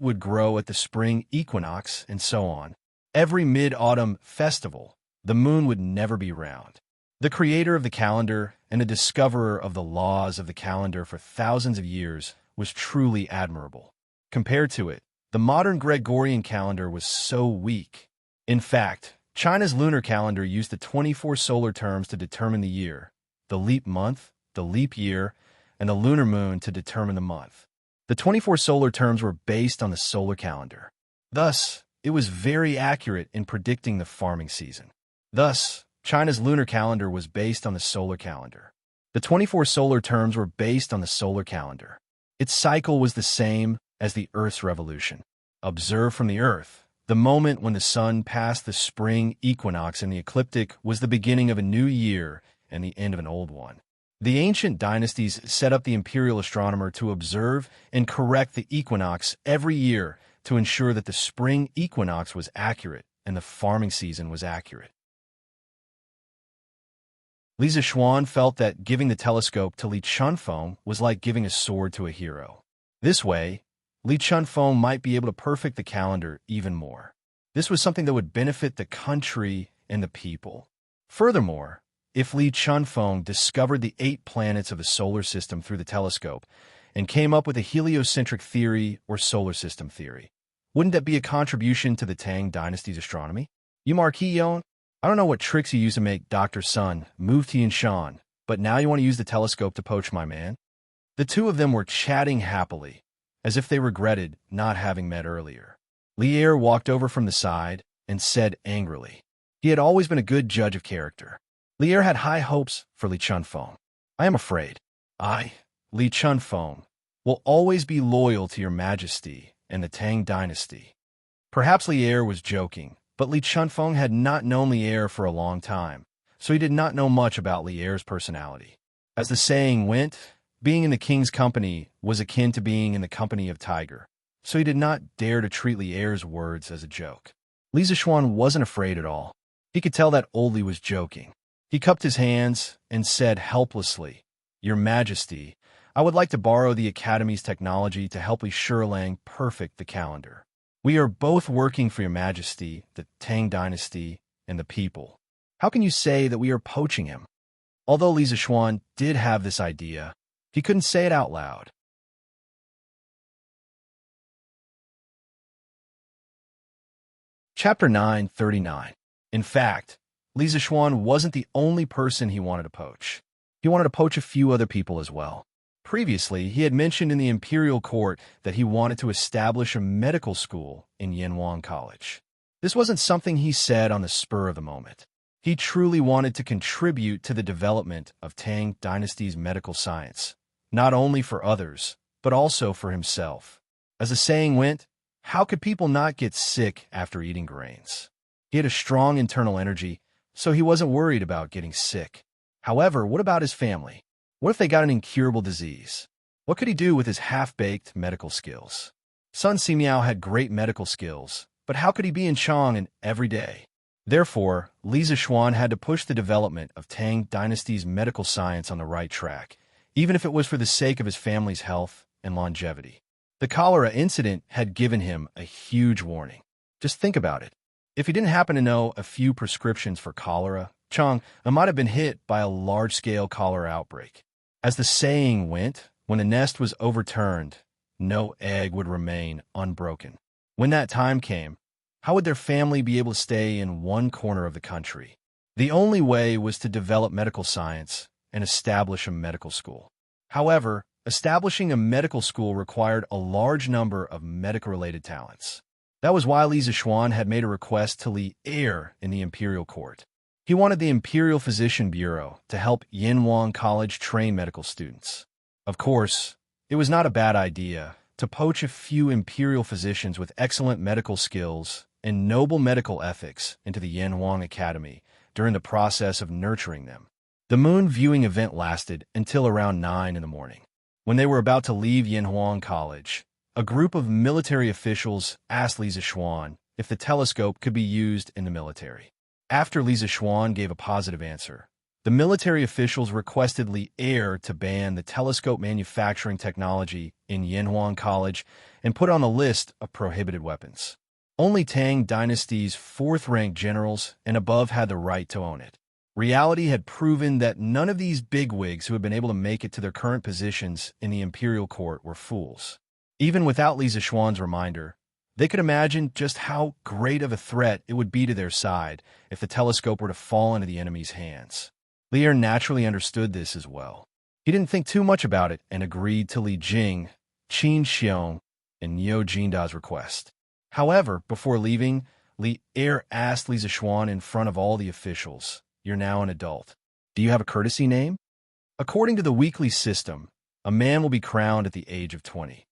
Speaker 1: would grow at the spring equinox, and so on. Every mid-autumn festival, the moon would never be round. The creator of the calendar and the discoverer of the laws of the calendar for thousands of years was truly admirable. Compared to it, the modern Gregorian calendar was so weak. In fact, China's lunar calendar used the 24 solar terms to determine the year, the leap month, the leap year, and the lunar moon to determine the month. The 24 solar terms were based on the solar calendar. Thus, it was very accurate in predicting the farming season. Thus, China's lunar calendar was based on the solar calendar. The 24 solar terms were based on the solar calendar. Its cycle was the same as the Earth's revolution. Observed from the Earth, the moment when the sun passed the spring equinox in the ecliptic was the beginning of a new year and the end of an old one. The ancient dynasties set up the imperial astronomer to observe and correct the equinox every year to ensure that the spring equinox was accurate and the farming season was accurate. Li Zixuan felt that giving the telescope to Li Chunfeng was like giving a sword to a hero. This way, Li Chunfeng might be able to perfect the calendar even more. This was something that would benefit the country and the people. Furthermore, if Li Chunfeng discovered the 8 planets of the solar system through the telescope and came up with a heliocentric theory or solar system theory, wouldn't that be a contribution to the Tang Dynasty's astronomy? You Marquis Yon, I don't know what tricks you used to make Dr. Sun move Tian Shan, but now you want to use the telescope to poach my man? The two of them were chatting happily, as if they regretted not having met earlier. Lier walked over from the side and said angrily. He had always been a good judge of character. Lier had high hopes for Li Chunfeng. I am afraid I, Li Chunfeng, will always be loyal to your majesty and the Tang dynasty. Perhaps Lier was joking, but Li Chunfeng had not known Lier for a long time, so he did not know much about Lier's personality. As the saying went, being in the king's company was akin to being in the company of tiger, so he did not dare to treat Lier's words as a joke. Li Zishuan wasn't afraid at all. He could tell that old Li was joking. He cupped his hands and said helplessly, "Your Majesty, I would like to borrow the Academy's technology to help Li Shilang perfect the calendar. We are both working for Your Majesty, the Tang Dynasty, and the people. How can you say that we are poaching him?" Although Li Zishuan did have this idea, he couldn't say it out loud. Chapter 939. In fact, Li Zishuan wasn't the only person he wanted to poach. He wanted to poach a few other people as well. Previously, he had mentioned in the imperial court that he wanted to establish a medical school in Yanwang College. This wasn't something he said on the spur of the moment. He truly wanted to contribute to the development of Tang Dynasty's medical science, not only for others, but also for himself. As the saying went, how could people not get sick after eating grains? He had a strong internal energy, so he wasn't worried about getting sick. However, what about his family? What if they got an incurable disease? What could he do with his half-baked medical skills? Sun Simiao had great medical skills, but how could he be in Chang'an every day? Therefore, Li Zishuan had to push the development of Tang Dynasty's medical science on the right track, even if it was for the sake of his family's health and longevity. The cholera incident had given him a huge warning. Just think about it. If he didn't happen to know a few prescriptions for cholera, Chang'an might have been hit by a large-scale cholera outbreak. As the saying went, when a nest was overturned, no egg would remain unbroken. When that time came, how would their family be able to stay in one corner of the country? The only way was to develop medical science and establish a medical school. However, establishing a medical school required a large number of medical-related talents. That was why Li Zishuan had made a request to Li Er in the imperial court. He wanted the Imperial Physician Bureau to help Yanwang College train medical students. Of course, it was not a bad idea to poach a few imperial physicians with excellent medical skills and noble medical ethics into the Yanwang Academy during the process of nurturing them. The moon viewing event lasted until around 9 in the morning. When they were about to leave Yanwang College, a group of military officials asked Li Zishuan if the telescope could be used in the military. After Li Zishuan gave a positive answer, the military officials requested Li Er to ban the telescope manufacturing technology in Yanwang College and put on the list of prohibited weapons. Only Tang Dynasty's fourth-ranked generals and above had the right to own it. Reality had proven that none of these bigwigs who had been able to make it to their current positions in the imperial court were fools. Even without Li Zishuan's reminder, they could imagine just how great of a threat it would be to their side if the telescope were to fall into the enemy's hands. Li Er naturally understood this as well. He didn't think too much about it and agreed to Li Jing, Qin Xiong, and Niu Jinda's request. However, before leaving, Li Er asked Li Zishuan in front of all the officials, "You're now an adult. Do you have a courtesy name?" According to the weekly system, a man will be crowned at the age of 20.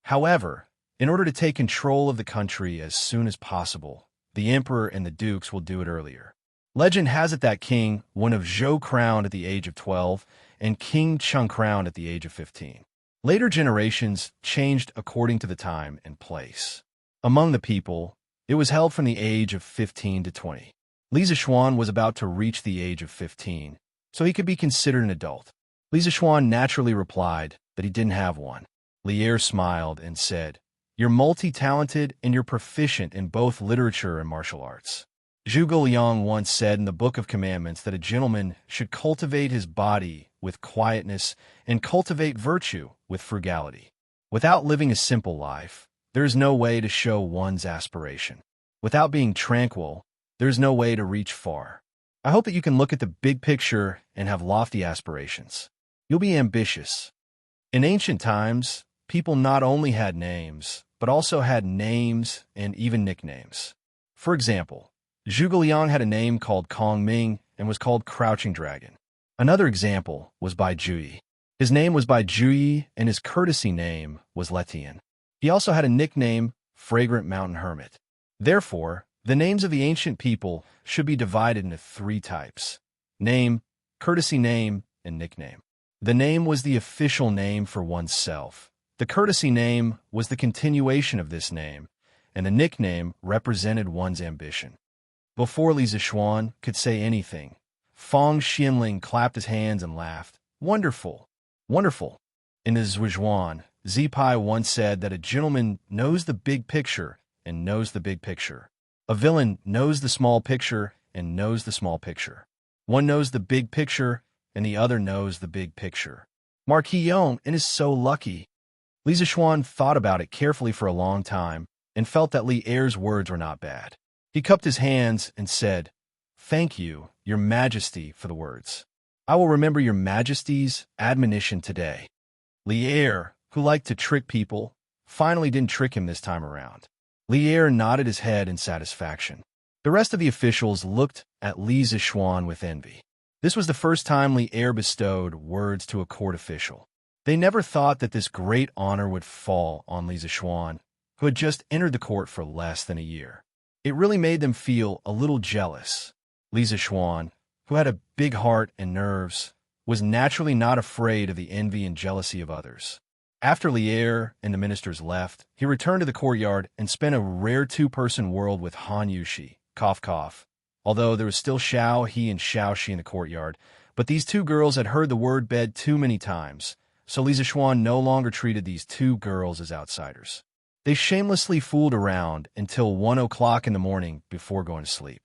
Speaker 1: However, in order to take control of the country as soon as possible, the emperor and the dukes will do it earlier. Legend has it that King Wen of Zhou crowned at the age of 12 and King Cheng crowned at the age of 15. Later generations changed according to the time and place. Among the people, it was held from the age of 15 to 20. Li Zishuan was about to reach the age of 15, so he could be considered an adult. Li Zishuan naturally replied that he didn't have one. Li Er smiled and said, "You're multi-talented and you're proficient in both literature and martial arts." Zhuge Liang once said in the Book of Commandments that a gentleman should cultivate his body with quietness and cultivate virtue with frugality. Without living a simple life, there is no way to show one's aspiration. Without being tranquil, there is no way to reach far. I hope that you can look at the big picture and have lofty aspirations. You'll be ambitious. In ancient times, people not only had names, but also had names and even nicknames. For example, Zhuge Liang had a name called Kong Ming and was called Crouching Dragon. Another example was Bai Juyi. His name was Bai Juyi and his courtesy name was Letian. He also had a nickname, Fragrant Mountain Hermit. Therefore, the names of the ancient people should be divided into three types: name, courtesy name, and nickname. The name was the official name for oneself. The courtesy name was the continuation of this name, and the nickname represented one's ambition. Before Li Zishuan could say anything, Feng Xianling clapped his hands and laughed. Wonderful! Wonderful! In the Zhuan, Zipai once said that a gentleman knows the big picture and knows the big picture. A villain knows the small picture and knows the small picture. One knows the big picture and the other knows the big picture. Marquis Yong is so lucky. Li Zishuan thought about it carefully for a long time and felt that Li Er's words were not bad. He cupped his hands and said, "Thank you, Your Majesty, for the words. I will remember Your Majesty's admonition today." Li Er, who liked to trick people, finally didn't trick him this time around. Li Er nodded his head in satisfaction. The rest of the officials looked at Li Zishuan with envy. This was the first time Li Er bestowed words to a court official. They never thought that this great honor would fall on Li Zishuan, who had just entered the court for less than a year. It really made them feel a little jealous. Li Zishuan, who had a big heart and nerves, was naturally not afraid of the envy and jealousy of others. After Li Er and the ministers left, he returned to the courtyard and spent a rare two-person world with Han Yushi, cough cough. Although there was still Xiao He and Xiao Shi in the courtyard, but these two girls had heard the word bed too many times, so Li Zishuan no longer treated these two girls as outsiders. They shamelessly fooled around until 1 o'clock in the morning before going to sleep.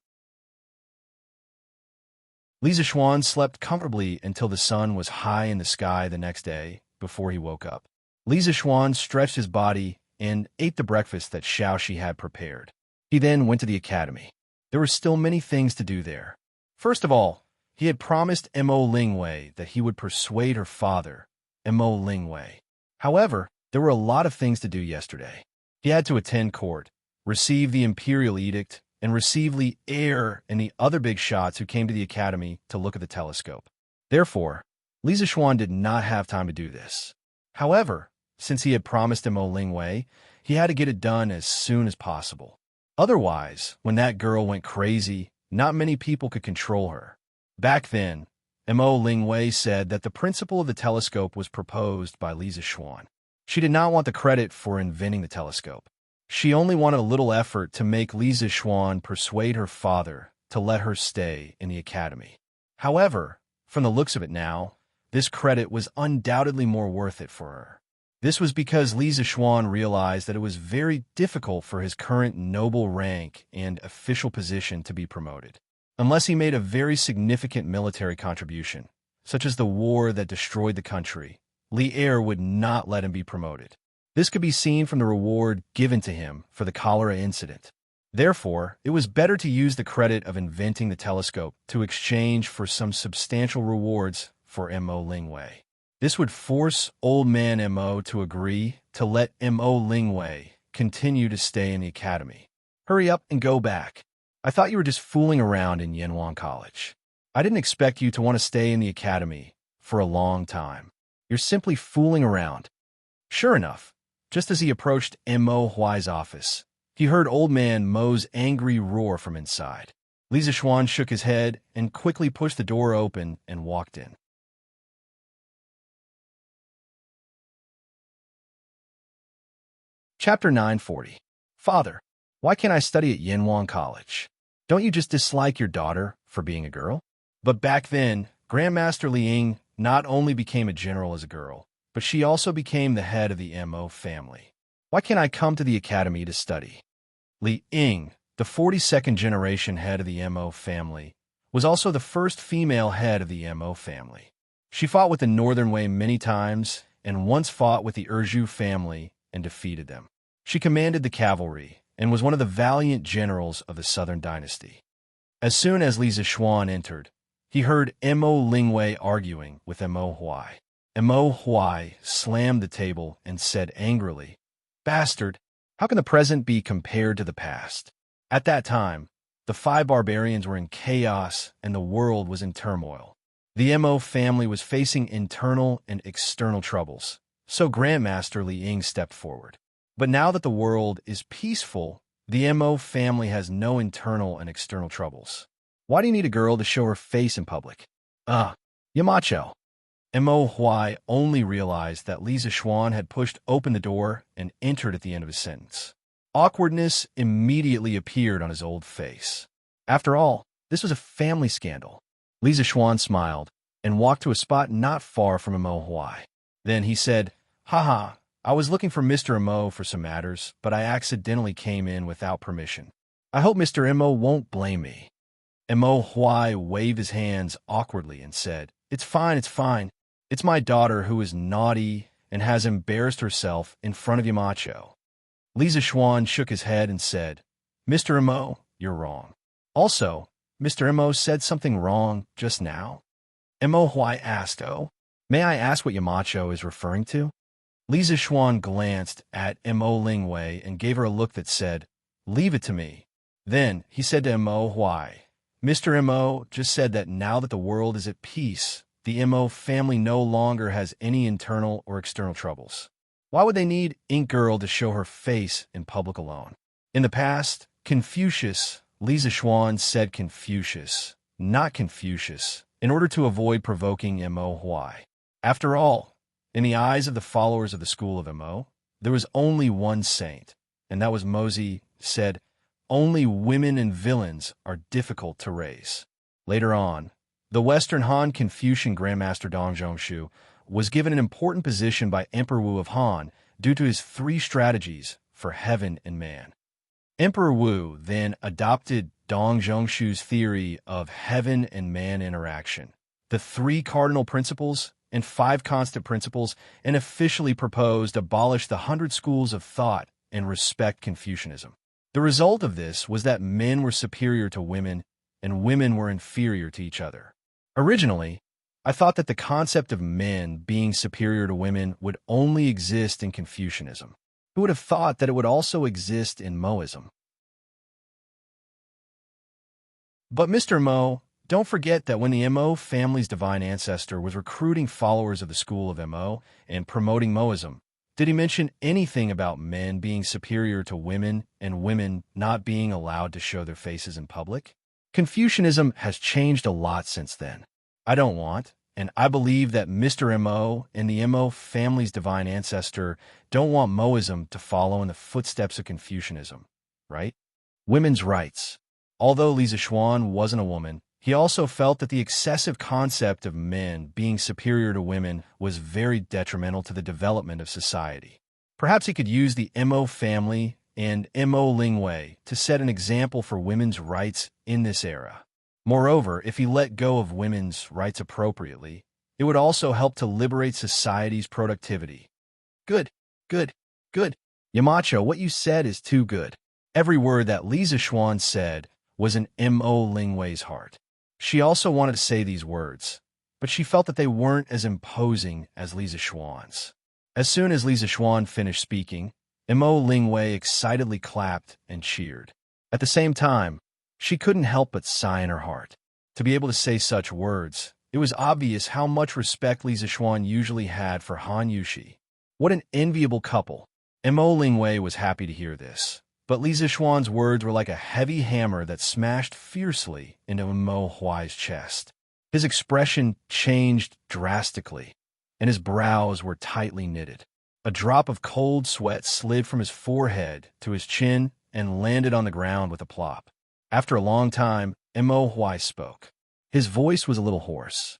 Speaker 1: Li Zishuan slept comfortably until the sun was high in the sky the next day before he woke up. Li Zishuan stretched his body and ate the breakfast that Xiao Shi had prepared. He then went to the academy. There were still many things to do there. First of all, he had promised Mo Lingwei that he would persuade her father, Mo Lingwei. However, there were a lot of things to do yesterday. He had to attend court, receive the imperial edict, and receive Li Er and the other big shots who came to the academy to look at the telescope. Therefore, Li Zishuan did not have time to do this. However, since he had promised Mo Lingwei, he had to get it done as soon as possible. Otherwise, when that girl went crazy, not many people could control her. Back then, Mo Lingwei said that the principle of the telescope was proposed by Li Zishuan. She did not want the credit for inventing the telescope. She only wanted a little effort to make Li Zishuan persuade her father to let her stay in the academy. However, from the looks of it now, this credit was undoubtedly more worth it for her. This was because Li Zishuan realized that it was very difficult for his current noble rank and official position to be promoted, unless he made a very significant military contribution, such as the war that destroyed the country. Li Er would not let him be promoted. This could be seen from the reward given to him for the cholera incident. Therefore, it was better to use the credit of inventing the telescope to exchange for some substantial rewards for Mo Lingwei. This would force old man Mo to agree to let Mo Lingwei continue to stay in the academy. Hurry up and go back. I thought you were just fooling around in Yanwan College. I didn't expect you to want to stay in the academy for a long time. You're simply fooling around. Sure enough, just as he approached Mo Huai's office, he heard old man Mo's angry roar from inside. Li Zishuan shook his head and quickly pushed the door open and walked in. Chapter 940. Father, why can't I study at Yanwan College? Don't you just dislike your daughter for being a girl? But back then, Grandmaster Li Ying not only became a general as a girl, but she also became the head of the Mo family. Why can't I come to the academy to study? Li Ying, the 42nd generation head of the Mo family, was also the first female head of the Mo family. She fought with the Northern Wei many times and once fought with the Erju family and defeated them. She commanded the cavalry and was one of the valiant generals of the Southern Dynasty. As soon as Li Zishuan entered, he heard Mo Lingwei arguing with Mo Huai. Mo Huai slammed the table and said angrily, "Bastard, how can the present be compared to the past?" At that time, the 5 barbarians were in chaos and the world was in turmoil. The Mo family was facing internal and external troubles, so Grandmaster Li Ying stepped forward. But now that the world is peaceful, the Mo family has no internal and external troubles. Why do you need a girl to show her face in public? Yamacho. Mo Huai only realized that Li Zixuan had pushed open the door and entered at the end of his sentence. Awkwardness immediately appeared on his old face. After all, this was a family scandal. Li Zixuan smiled and walked to a spot not far from Mo Huai. Then he said, "Haha, I was looking for Mr. Mo for some matters, but I accidentally came in without permission. I hope Mr. Mo won't blame me." Mo Huai waved his hands awkwardly and said, "It's fine, it's fine. It's my daughter who is naughty and has embarrassed herself in front of Yamacho." Li Zixuan shook his head and said, "Mr. Mo, you're wrong. Also, Mr. Mo said something wrong just now." Mo Huai asked, "Oh, may I ask what Yamacho is referring to?" Li Zixuan glanced at Mo Lingwei and gave her a look that said, "Leave it to me." Then he said to Mo Huai, "Mr. Mo just said that now that the world is at peace, the Mo family no longer has any internal or external troubles. Why would they need Ink Girl to show her face in public alone?" In the past, Confucius, Li Zixuan said Confucius, not Confucius, in order to avoid provoking Mo Huai. After all, in the eyes of the followers of the school of Mo, there was only one saint, and that was Mozi said, "Only women and villains are difficult to raise." Later on, the Western Han Confucian Grandmaster Dong Zhongshu was given an important position by Emperor Wu of Han due to his 3 strategies for heaven and man. Emperor Wu then adopted Dong Zhongshu's theory of heaven and man interaction, the 3 cardinal principles and 5 constant principles, and officially proposed abolish the 100 schools of thought and respect Confucianism. The result of this was that men were superior to women and women were inferior to each other. Originally, I thought that the concept of men being superior to women would only exist in Confucianism. Who would have thought that it would also exist in Moism? But Mr. Mo, don't forget that when the Mo family's divine ancestor was recruiting followers of the school of Mo and promoting Moism, did he mention anything about men being superior to women and women not being allowed to show their faces in public? Confucianism has changed a lot since then. I don't want, and I believe that Mr. Mo and the Mo family's divine ancestor don't want Moism to follow in the footsteps of Confucianism, right? Women's rights. Although Li Zixuan wasn't a woman, he also felt that the excessive concept of men being superior to women was very detrimental to the development of society. Perhaps he could use the Mo family and Mo Lingwei to set an example for women's rights in this era. Moreover, if he let go of women's rights appropriately, it would also help to liberate society's productivity. Good, good, good. Yamacho, what you said is too good. Every word that Li Zixuan said was in Mo Lingwei's heart. She also wanted to say these words, but she felt that they weren't as imposing as Li Zixuan's. As soon as Li Zixuan finished speaking, Mo Lingwei excitedly clapped and cheered. At the same time, she couldn't help but sigh in her heart. To be able to say such words, it was obvious how much respect Li Zixuan usually had for Han Yushi. What an enviable couple. Mo Lingwei was happy to hear this, but Li Zixuan's words were like a heavy hammer that smashed fiercely into Mo Huai's chest. His expression changed drastically, and his brows were tightly knitted. A drop of cold sweat slid from his forehead to his chin and landed on the ground with a plop. After a long time, Mo Huai spoke. His voice was a little hoarse.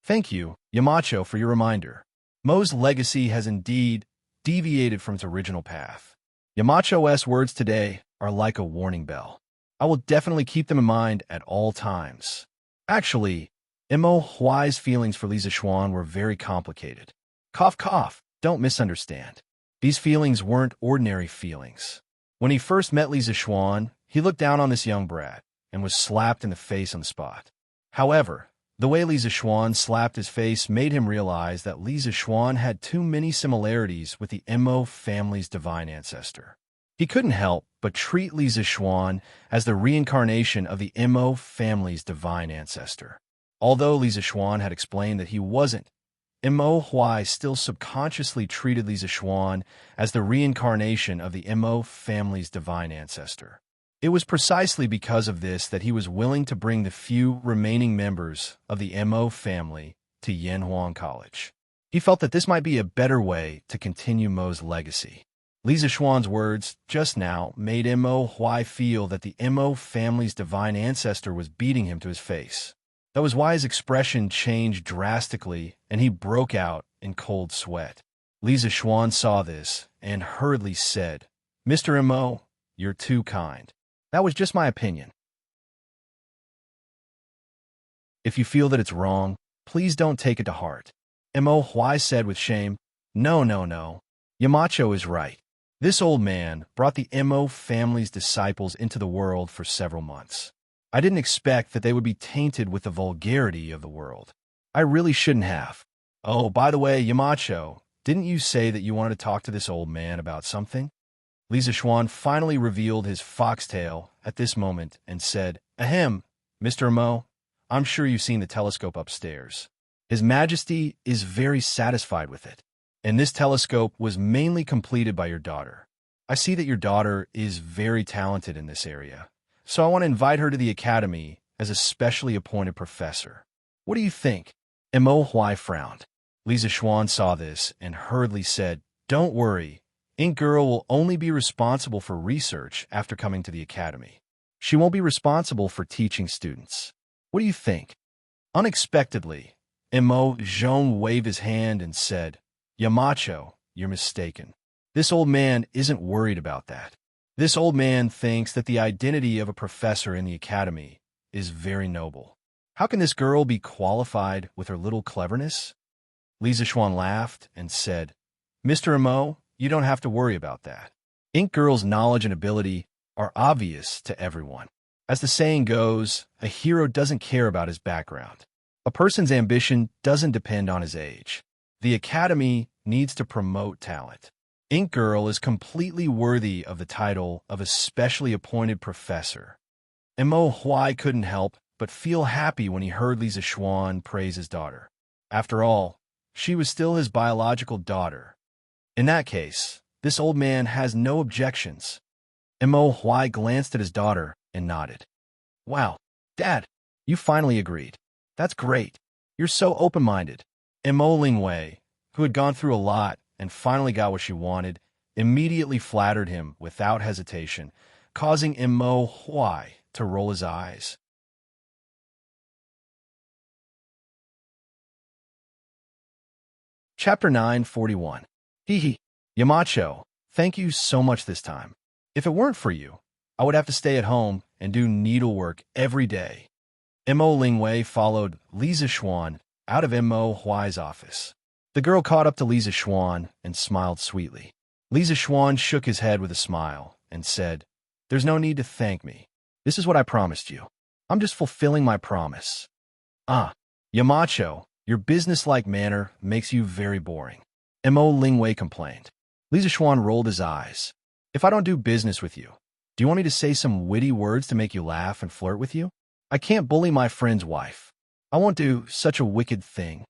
Speaker 1: "Thank you, Yamacho, for your reminder. Mo's legacy has indeed deviated from its original path. Yamacho's words today are like a warning bell. I will definitely keep them in mind at all times." Actually, Mo Huai's feelings for Li Zixuan were very complicated. Cough, cough, don't misunderstand. These feelings weren't ordinary feelings. When he first met Li Zixuan, he looked down on this young brat and was slapped in the face on the spot. However, the way Li Zixuan slapped his face made him realize that Li Zixuan had too many similarities with the Mo family's divine ancestor. He couldn't help but treat Li Zixuan as the reincarnation of the Mo family's divine ancestor. Although Li Zixuan had explained that he wasn't Mo Huai still subconsciously treated Li Zixuan as the reincarnation of the Mo family's divine ancestor. It was precisely because of this that he was willing to bring the few remaining members of the Mo family to Yanhuang College. He felt that this might be a better way to continue Mo's legacy. Li Zixuan's words just now made Mo Huai feel that the Mo family's divine ancestor was beating him to his face. That was why his expression changed drastically and he broke out in cold sweat. Li Zixuan saw this and hurriedly said, "Mr. Mo, you're too kind. That was just my opinion. If you feel that it's wrong, please don't take it to heart." Mo Huai said with shame, No. Yamacho is right. This old man brought the Mo family's disciples into the world for several months. I didn't expect that they would be tainted with the vulgarity of the world. I really shouldn't have. Oh, by the way, Yamacho, didn't you say that you wanted to talk to this old man about something? Li Zixuan finally revealed his foxtail at this moment and said, Ahem, Mr. Mo, I'm sure you've seen the telescope upstairs. His Majesty is very satisfied with it. And this telescope was mainly completed by your daughter. I see that your daughter is very talented in this area, so I want to invite her to the academy as a specially appointed professor. What do you think? Mo Huai frowned. Li Zixuan saw this and hurriedly said, Don't worry, Ink Girl will only be responsible for research after coming to the academy. She won't be responsible for teaching students. What do you think? Unexpectedly, Mo Zhong waved his hand and said, Yamacho, you're mistaken. This old man isn't worried about that. This old man thinks that the identity of a professor in the academy is very noble. How can this girl be qualified with her little cleverness? Li Zixuan laughed and said, Mr. Mo, you don't have to worry about that. Ink Girl's knowledge and ability are obvious to everyone. As the saying goes, a hero doesn't care about his background. A person's ambition doesn't depend on his age. The academy needs to promote talent. Ink Girl is completely worthy of the title of a specially appointed professor. Mo Huai couldn't help but feel happy when he heard Li Zixuan praise his daughter. After all, she was still his biological daughter. In that case, this old man has no objections. Mo Huai glanced at his daughter and nodded. Wow, Dad, you finally agreed. That's great. You're so open-minded. Mo Lingwei, who had gone through a lot and finally got what she wanted, immediately flattered him without hesitation, causing Mo Huai to roll his eyes. Chapter 941. Hee. Yamacho, thank you so much this time. If it weren't for you, I would have to stay at home and do needlework every day. Mo Lingwei followed Li Zixuan out of Mo Huai's office. The girl caught up to Li Zixuan and smiled sweetly. Li Zixuan shook his head with a smile and said, There's no need to thank me. This is what I promised you. I'm just fulfilling my promise. Yamacho, your businesslike manner makes you very boring. Mo Lingwei complained. Li Zixuan rolled his eyes. If I don't do business with you, do you want me to say some witty words to make you laugh and flirt with you? I can't bully my friend's wife. I won't do such a wicked thing.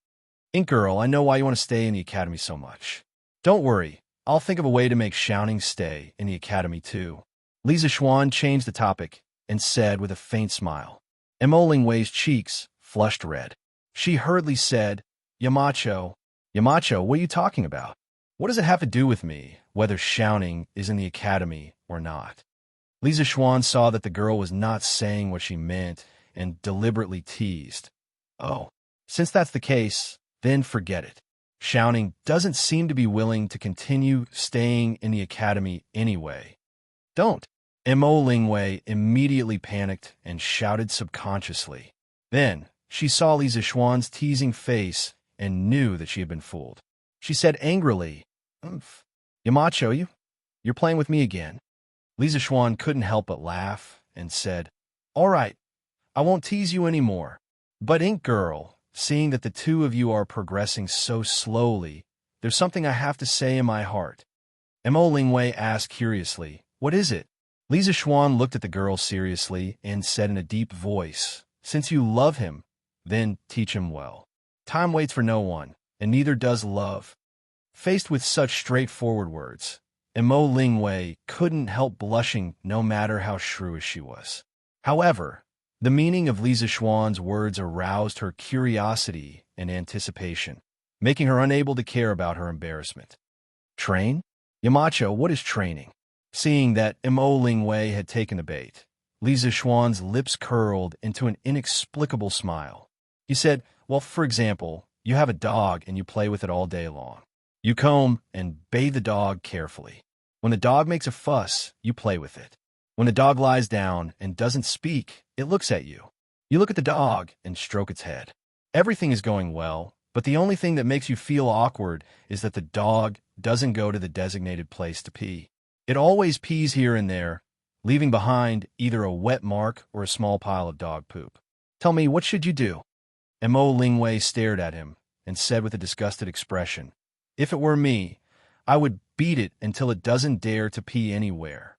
Speaker 1: Ink Girl, I know why you want to stay in the academy so much. Don't worry, I'll think of a way to make Xiaoning stay in the academy too. Li Zixuan changed the topic and said with a faint smile. Mo Lingwei's cheeks flushed red. She hurriedly said, Yamacho, what are you talking about? What does it have to do with me, whether Xiaoning is in the academy or not? Li Zixuan saw that the girl was not saying what she meant and deliberately teased. Oh, since that's the case, then forget it. Xiaoning doesn't seem to be willing to continue staying in the academy anyway. Don't. Mo Lingwei immediately panicked and shouted subconsciously. Then, she saw Li Zixuan's teasing face and knew that she had been fooled. She said angrily, Yamacho, you're playing with me again. Li Zixuan couldn't help but laugh and said, All right, I won't tease you anymore. But Ink Girl, seeing that the two of you are progressing so slowly, there's something I have to say in my heart. Mo Lingwei asked curiously, What is it? Li Zixuan looked at the girl seriously and said in a deep voice, Since you love him, then teach him well. Time waits for no one, and neither does love. Faced with such straightforward words, Mo Lingwei couldn't help blushing no matter how shrewish she was. However, the meaning of Lisa Xuan's words aroused her curiosity and anticipation, making her unable to care about her embarrassment. Train? Yamacho, what is training? Seeing that Mo Lingwei had taken the bait, Lisa Xuan's lips curled into an inexplicable smile. He said, well, for example, you have a dog and you play with it all day long. You comb and bathe the dog carefully. When the dog makes a fuss, you play with it. When the dog lies down and doesn't speak, it looks at you. You look at the dog and stroke its head. Everything is going well, but the only thing that makes you feel awkward is that the dog doesn't go to the designated place to pee. It always pees here and there, leaving behind either a wet mark or a small pile of dog poop. Tell me, what should you do? Mo Lingwei stared at him and said with a disgusted expression, if it were me, I would beat it until it doesn't dare to pee anywhere.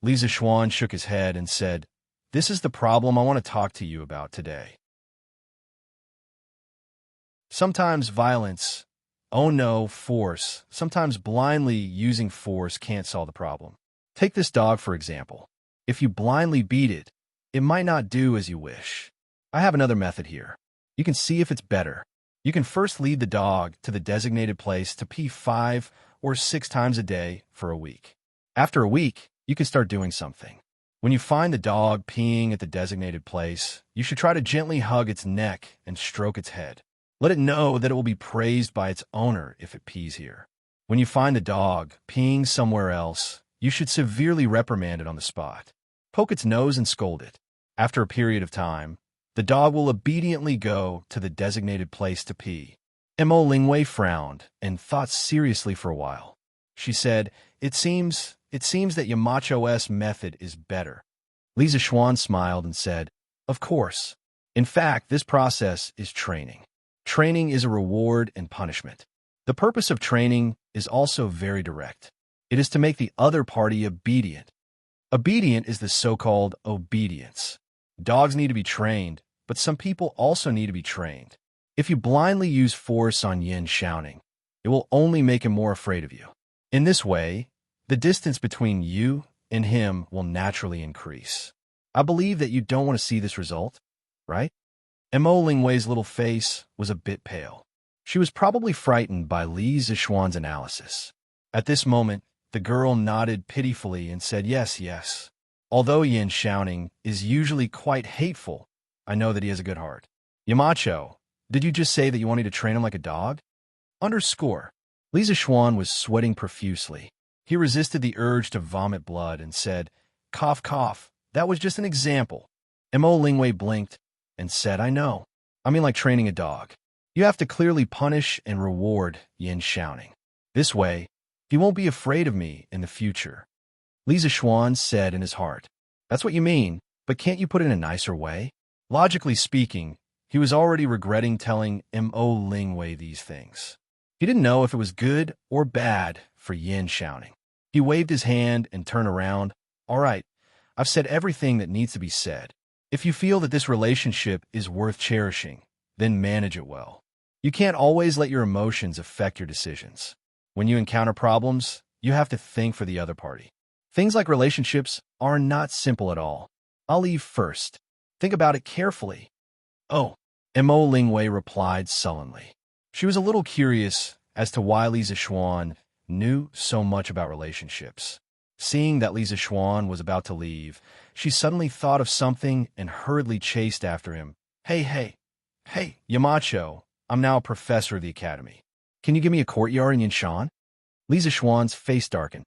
Speaker 1: Lisa Xuan shook his head and said, this is the problem I want to talk to you about today. Sometimes violence, oh no, force, sometimes blindly using force can't solve the problem. Take this dog, for example. If you blindly beat it, it might not do as you wish. I have another method here. You can see if it's better. You can first lead the dog to the designated place to pee 5 or 6 times a day for a week. After a week, you can start doing something. When you find the dog peeing at the designated place, you should try to gently hug its neck and stroke its head. Let it know that it will be praised by its owner if it pees here. When you find the dog peeing somewhere else, you should severely reprimand it on the spot. Poke its nose and scold it. After a period of time, the dog will obediently go to the designated place to pee. Mo Lingwei frowned and thought seriously for a while. She said, It seems that Yamacho's method is better. Lisa Xuan smiled and said, of course. In fact, this process is training. Training is a reward and punishment. The purpose of training is also very direct. It is to make the other party obedient. Obedient is the so-called obedience. Dogs need to be trained, but some people also need to be trained. If you blindly use force on Yin Xiaoning, it will only make him more afraid of you. In this way, the distance between you and him will naturally increase. I believe that you don't want to see this result, right? Mo Lingwei's little face was a bit pale. She was probably frightened by Li Zixuan's analysis. At this moment, the girl nodded pitifully and said, yes, yes. Although Yin Xiaoning is usually quite hateful, I know that he has a good heart. Yamacho, did you just say that you wanted to train him like a dog? Underscore. Li Zixuan was sweating profusely. He resisted the urge to vomit blood and said, cough, cough, that was just an example. Mo Lingwei blinked and said, I know. I mean like training a dog. You have to clearly punish and reward Yin Xiaoning. This way, he won't be afraid of me in the future. Li Zixuan said in his heart, that's what you mean, but can't you put it in a nicer way? Logically speaking, he was already regretting telling Mo Lingwei these things. He didn't know if it was good or bad for Yin Xiaoning. He waved his hand and turned around. All right, I've said everything that needs to be said. If you feel that this relationship is worth cherishing, then manage it well. You can't always let your emotions affect your decisions. When you encounter problems, you have to think for the other party. Things like relationships are not simple at all. I'll leave first. Think about it carefully. Oh, Mo Lingwei replied sullenly. She was a little curious as to why Li Zixuan knew so much about relationships. Seeing that Li Zixuan was about to leave, she suddenly thought of something and hurriedly chased after him. Hey, Yamacho, I'm now a professor of the academy. Can you give me a courtyard in Yinshan? Li Zixuan's face darkened.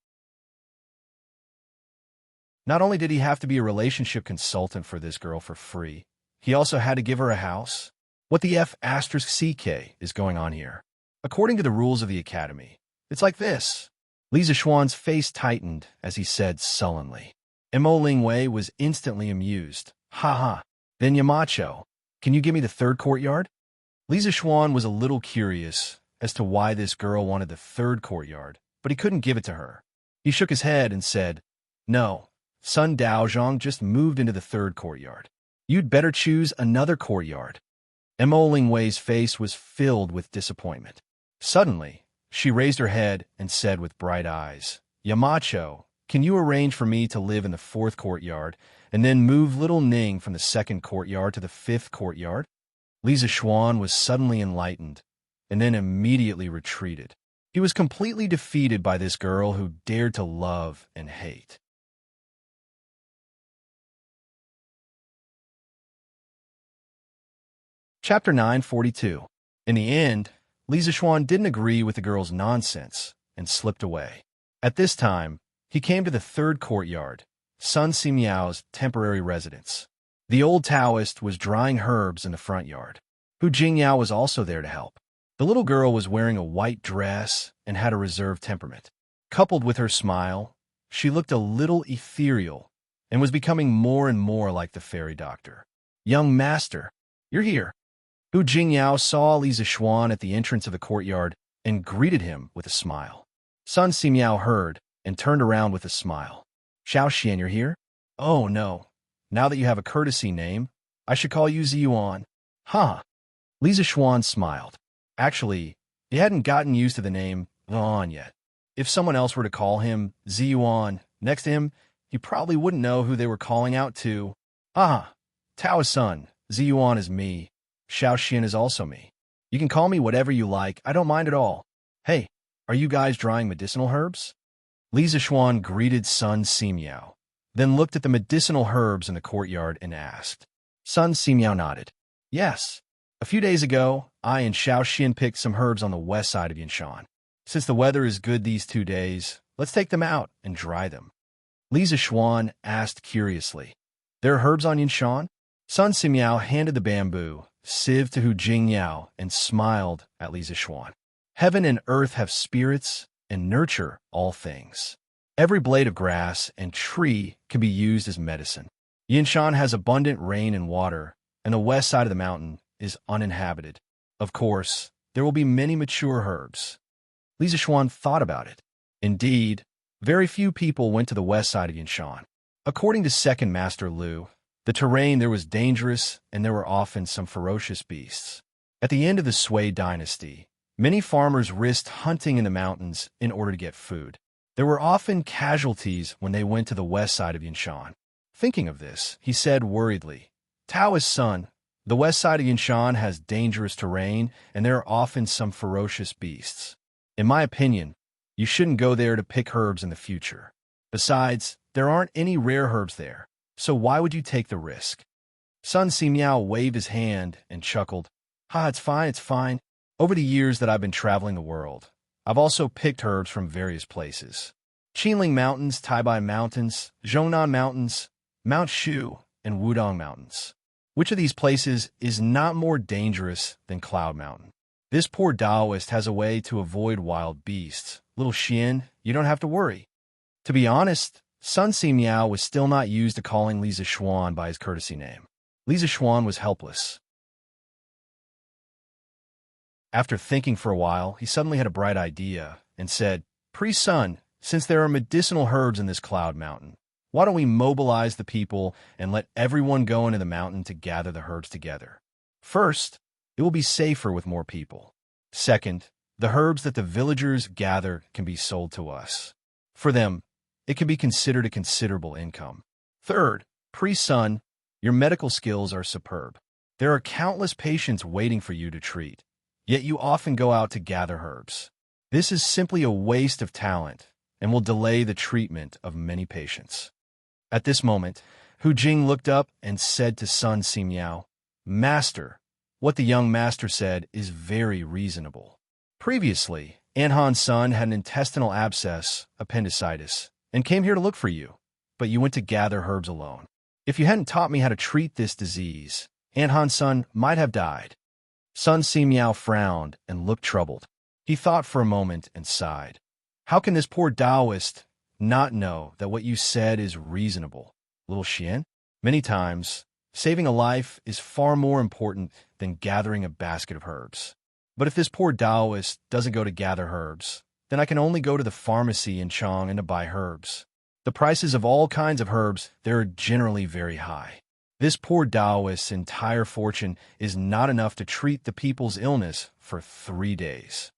Speaker 1: Not only did he have to be a relationship consultant for this girl for free, he also had to give her a house. What the F***CK is going on here? According to the rules of the academy, it's like this. Li Zixuan's face tightened as he said sullenly. Mo Lingwei was instantly amused. Ha ha. Then Yamacho, can you give me the third courtyard? Li Zixuan was a little curious as to why this girl wanted the third courtyard, but he couldn't give it to her. He shook his head and said, no, Sun Daozhong just moved into the third courtyard. You'd better choose another courtyard. Mo Lingwei's face was filled with disappointment. Suddenly, she raised her head and said with bright eyes, Yamacho, can you arrange for me to live in the 4th courtyard and then move little Ning from the 2nd courtyard to the 5th courtyard? Li Zishuan was suddenly enlightened and then immediately retreated. He was completely defeated by this girl who dared to love and hate. Chapter 942. In the end, Li Zishuan didn't agree with the girl's nonsense and slipped away. At this time, he came to the 3rd courtyard, Sun Simiao's temporary residence. The old Taoist was drying herbs in the front yard. Hu Jingyao was also there to help. The little girl was wearing a white dress and had a reserved temperament. Coupled with her smile, she looked a little ethereal and was becoming more and more like the fairy doctor. Young master, you're here. Hu Jingyao saw Li Zishuan at the entrance of the courtyard and greeted him with a smile. Sun Simiao heard and turned around with a smile. Xiao Xian, you're here? Oh, no. Now that you have a courtesy name, I should call you Ziyuan. Huh. Li Zishuan smiled. Actually, he hadn't gotten used to the name Yuan yet. If someone else were to call him Ziyuan next to him, he probably wouldn't know who they were calling out to. Ah, Tao's son, Ziyuan is me. Xiao Xian is also me. You can call me whatever you like, I don't mind at all. Hey, are you guys drying medicinal herbs? Li Zishuan greeted Sun Simiao, then looked at the medicinal herbs in the courtyard and asked. Sun Simiao nodded. Yes. A few days ago, I and Xiao Xian picked some herbs on the west side of Yanshan. Since the weather is good these 2 days, let's take them out and dry them. Li Zishuan asked curiously. There are herbs on Yanshan? Sun Simiao handed the bamboo sieve to Hu Jingyao and smiled at Li Zishuan. Heaven and earth have spirits and nurture all things. Every blade of grass and tree can be used as medicine. Yanshan has abundant rain and water, and the west side of the mountain is uninhabited. Of course, there will be many mature herbs. Li Zishuan thought about it. Indeed, very few people went to the west side of Yanshan. According to Second Master Lu, the terrain there was dangerous and there were often some ferocious beasts. At the end of the Sui Dynasty, many farmers risked hunting in the mountains in order to get food. There were often casualties when they went to the west side of Yanshan. Thinking of this, he said worriedly, Tao's son, the west side of Yanshan has dangerous terrain and there are often some ferocious beasts. In my opinion, you shouldn't go there to pick herbs in the future. Besides, there aren't any rare herbs there, so why would you take the risk? Sun Simiao waved his hand and chuckled. Ha, it's fine, it's fine. Over the years that I've been traveling the world, I've also picked herbs from various places. Qinling Mountains, Taibai Mountains, Zhongnan Mountains, Mount Shu, and Wudong Mountains. Which of these places is not more dangerous than Cloud Mountain? This poor Taoist has a way to avoid wild beasts. Little Xian, you don't have to worry. To be honest, Sun Simiao was still not used to calling Li Zishuan by his courtesy name. Li Zishuan was helpless. After thinking for a while, he suddenly had a bright idea and said, Priest Sun, since there are medicinal herbs in this Cloud Mountain, why don't we mobilize the people and let everyone go into the mountain to gather the herbs together? First, it will be safer with more people. Second, the herbs that the villagers gather can be sold to us. For them, it can be considered a considerable income. Third, Priest Sun, your medical skills are superb. There are countless patients waiting for you to treat, yet you often go out to gather herbs. This is simply a waste of talent and will delay the treatment of many patients. At this moment, Hu Jing looked up and said to Sun Simiao, Master, what the young master said is very reasonable. Previously, Anhan's son had an intestinal abscess, appendicitis, and came here to look for you, but you went to gather herbs alone. If you hadn't taught me how to treat this disease, Anhan's son might have died. Sun Simiao frowned and looked troubled. He thought for a moment and sighed. How can this poor Taoist not know that what you said is reasonable, little Xian? Many times, saving a life is far more important than gathering a basket of herbs. But if this poor Taoist doesn't go to gather herbs, then I can only go to the pharmacy in Chang and to buy herbs. The prices of all kinds of herbs there are generally very high. This poor Taoist's entire fortune is not enough to treat the people's illness for 3 days.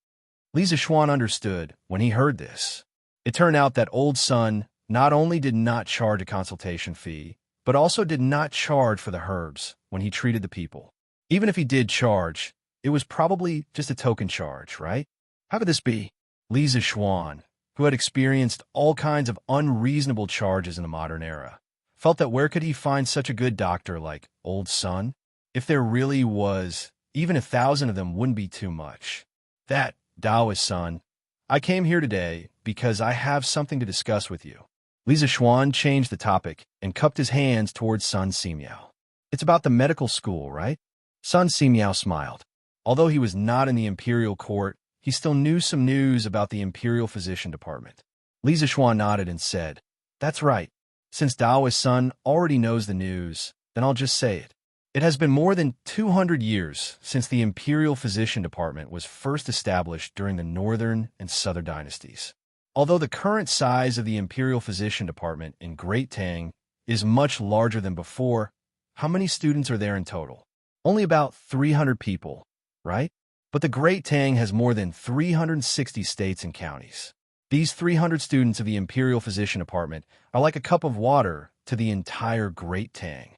Speaker 1: Li Zixuan understood when he heard this. It turned out that old Sun not only did not charge a consultation fee, but also did not charge for the herbs when he treated the people. Even if he did charge, it was probably just a token charge, right? How could this be? Li Zixuan, who had experienced all kinds of unreasonable charges in the modern era, felt that where could he find such a good doctor like old Sun? If there really was, even 1,000 of them wouldn't be too much. That, Taoist Sun, I came here today because I have something to discuss with you. Li Zixuan changed the topic and cupped his hands towards Sun Simiao. It's about the medical school, right? Sun Simiao smiled. Although he was not in the imperial court, he still knew some news about the imperial physician department. Li Zixuan nodded and said, "That's right. Since Taoist Sun already knows the news, then I'll just say it. It has been more than 200 years since the imperial physician department was first established during the northern and southern dynasties. Although the current size of the imperial physician department in Great Tang is much larger than before, how many students are there in total? Only about 300 people, right? But the Great Tang has more than 360 states and counties. These 300 students of the imperial physician department are like a cup of water to the entire Great Tang.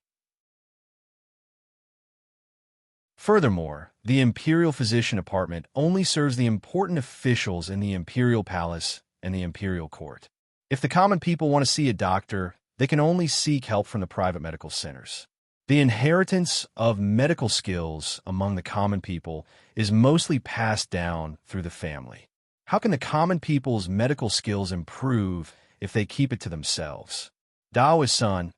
Speaker 1: Furthermore, the imperial physician department only serves the important officials in the imperial palace and the imperial court. If the common people want to see a doctor, they can only seek help from the private medical centers. The inheritance of medical skills among the common people is mostly passed down through the family. How can the common people's medical skills improve if they keep it to themselves? Taoist Sun,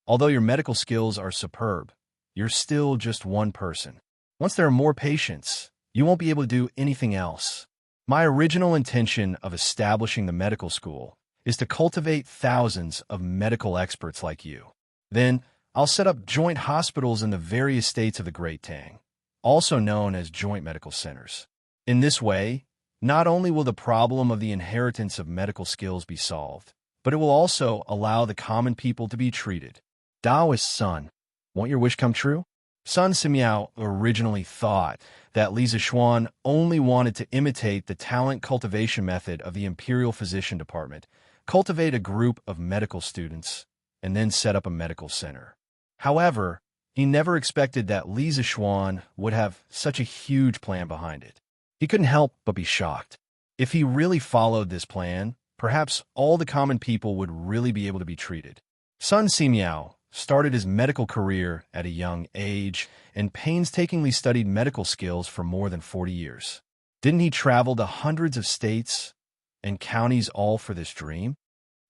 Speaker 1: although your medical skills are superb, you're still just one person. Once there are more patients, you won't be able to do anything else. My original intention of establishing the medical school is to cultivate thousands of medical experts like you. Then, I'll set up joint hospitals in the various states of the Great Tang, also known as joint medical centers. In this way, not only will the problem of the inheritance of medical skills be solved, but it will also allow the common people to be treated. Taoist Sun, won't your wish come true? Sun Simiao originally thought that Li Zixuan only wanted to imitate the talent cultivation method of the imperial physician department, cultivate a group of medical students, and then set up a medical center. However, he never expected that Li Zixuan would have such a huge plan behind it. He couldn't help but be shocked. If he really followed this plan, perhaps all the common people would really be able to be treated. Sun Simiao started his medical career at a young age and painstakingly studied medical skills for more than 40 years. Didn't he travel to hundreds of states and counties all for this dream?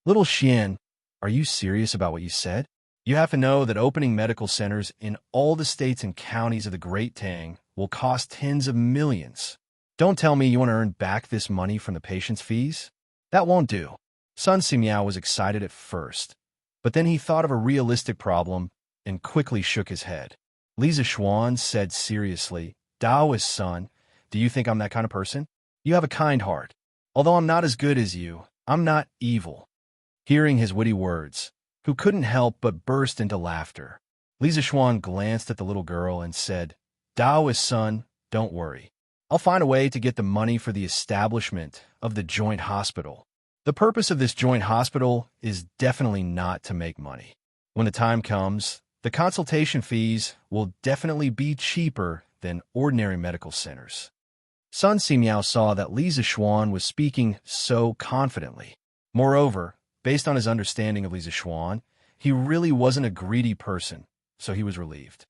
Speaker 1: Little Xian, are you serious about what you said? You have to know that opening medical centers in all the states and counties of the Great Tang will cost tens of millions. Don't tell me you want to earn back this money from the patients' fees? That won't do. Sun Simiao was excited at first, but then he thought of a realistic problem and quickly shook his head. Li Zixuan said seriously, "Taoist Sun, do you think I'm that kind of person? You have a kind heart. Although I'm not as good as you, I'm not evil." Hearing his witty words, who couldn't help but burst into laughter, Li Zixuan glanced at the little girl and said, "Taoist Sun, don't worry. I'll find a way to get the money for the establishment of the joint hospital. The purpose of this joint hospital is definitely not to make money. When the time comes, the consultation fees will definitely be cheaper than ordinary medical centers." Sun Simiao saw that Li Zixuan was speaking so confidently. Moreover, based on his understanding of Li Zixuan, he really wasn't a greedy person, so he was relieved.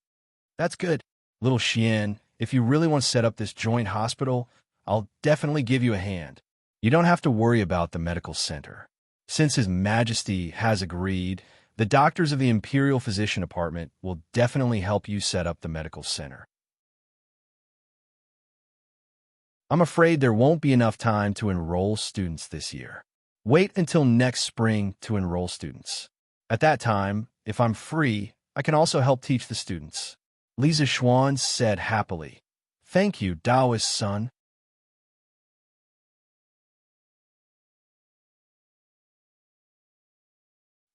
Speaker 1: "That's good. Little Xian, if you really want to set up this joint hospital, I'll definitely give you a hand. You don't have to worry about the medical center. Since His Majesty has agreed, the doctors of the Imperial Physician Department will definitely help you set up the medical center. I'm afraid there won't be enough time to enroll students this year. Wait until next spring to enroll students. At that time, if I'm free, I can also help teach the students." Li Zixuan said happily, "Thank you, Taoist Sun."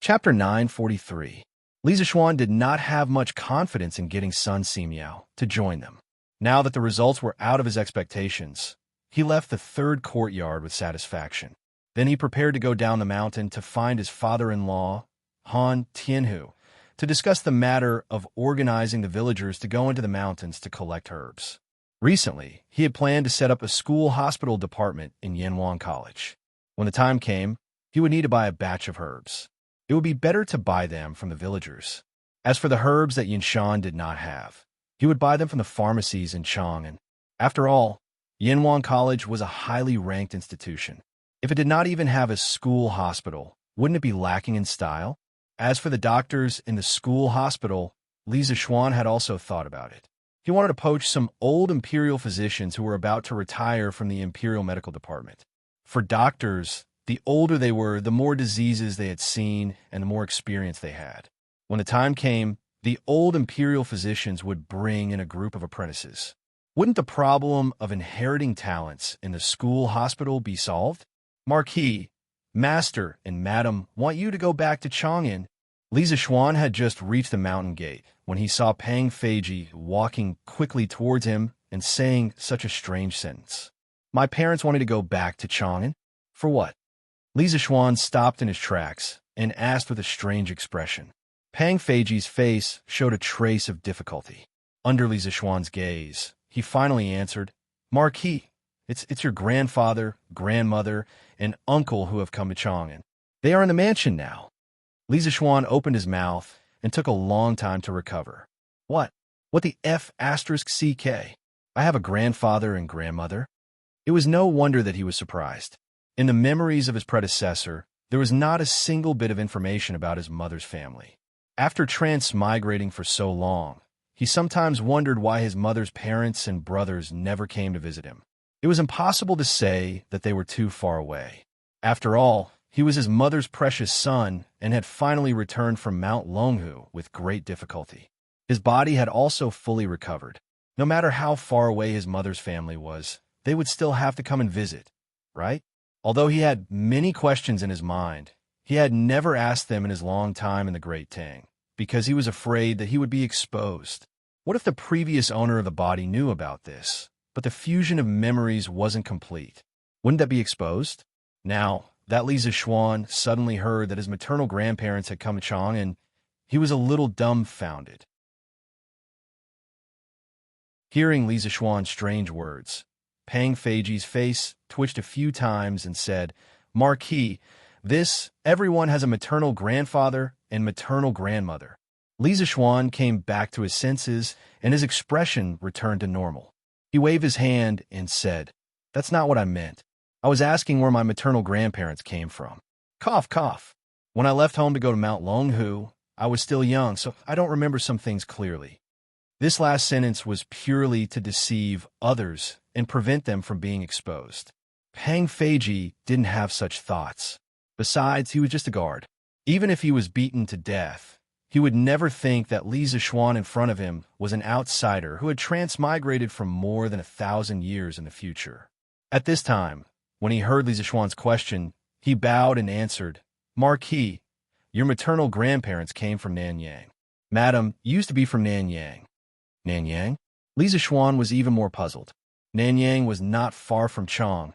Speaker 1: Chapter 943. Li Zixuan did not have much confidence in getting Sun Simiao to join them. Now that the results were out of his expectations, he left the third courtyard with satisfaction. Then he prepared to go down the mountain to find his father-in-law, Han Tianhu, to discuss the matter of organizing the villagers to go into the mountains to collect herbs. Recently, he had planned to set up a school-hospital department in Yanwan College. When the time came, he would need to buy a batch of herbs. It would be better to buy them from the villagers. As for the herbs that Yinshan did not have, he would buy them from the pharmacies in Chang'an. After all, Yanwan College was a highly ranked institution. If it did not even have a school hospital, wouldn't it be lacking in style? As for the doctors in the school hospital, Li Zixuan had also thought about it. He wanted to poach some old imperial physicians who were about to retire from the imperial medical department. For doctors, the older they were, the more diseases they had seen and the more experience they had. When the time came, the old imperial physicians would bring in a group of apprentices. Wouldn't the problem of inheriting talents in the school hospital be solved? Marquis, Master, and Madam want you to go back to Chang'an. Li Zixuan had just reached the mountain gate when he saw Pang Feiji walking quickly towards him and saying such a strange sentence. My parents wanted to go back to Chang'an? For what? Li Zixuan stopped in his tracks and asked with a strange expression. Pang Feiji's face showed a trace of difficulty. Under Li Zixuan's gaze, he finally answered, Marquis, it's your grandfather, grandmother, and uncle who have come to Chang'an. They are in the mansion now. Li Zixuan opened his mouth and took a long time to recover. What? What the F***CK? I have a grandfather and grandmother? It was no wonder that he was surprised. In the memories of his predecessor, there was not a single bit of information about his mother's family. After transmigrating for so long, he sometimes wondered why his mother's parents and brothers never came to visit him. It was impossible to say that they were too far away. After all, he was his mother's precious son and had finally returned from Mount Longhu with great difficulty. His body had also fully recovered. No matter how far away his mother's family was, they would still have to come and visit, right? Although he had many questions in his mind, he had never asked them in his long time in the Great Tang, because he was afraid that he would be exposed. What if the previous owner of the body knew about this, but the fusion of memories wasn't complete? Wouldn't that be exposed? Now, that Li Zixuan suddenly heard that his maternal grandparents had come to Chang'an, he was a little dumbfounded. Hearing Li Zixuan's strange words, Pang Feiji's face twitched a few times and said, Marquis, everyone has a maternal grandfather and maternal grandmother. Li Zixuan came back to his senses and his expression returned to normal. He waved his hand and said, That's not what I meant. I was asking where my maternal grandparents came from. Cough, cough. When I left home to go to Mount Longhu, I was still young, so I don't remember some things clearly. This last sentence was purely to deceive others and prevent them from being exposed. Pang Feiji didn't have such thoughts. Besides, he was just a guard. Even if he was beaten to death, he would never think that Li Zixuan in front of him was an outsider who had transmigrated from more than 1,000 years in the future. At this time, when he heard Li Zixuan's question, he bowed and answered, Marquis, your maternal grandparents came from Nanyang. Madam used to be from Nanyang. Nanyang? Li Zixuan was even more puzzled. Nanyang was not far from Chang,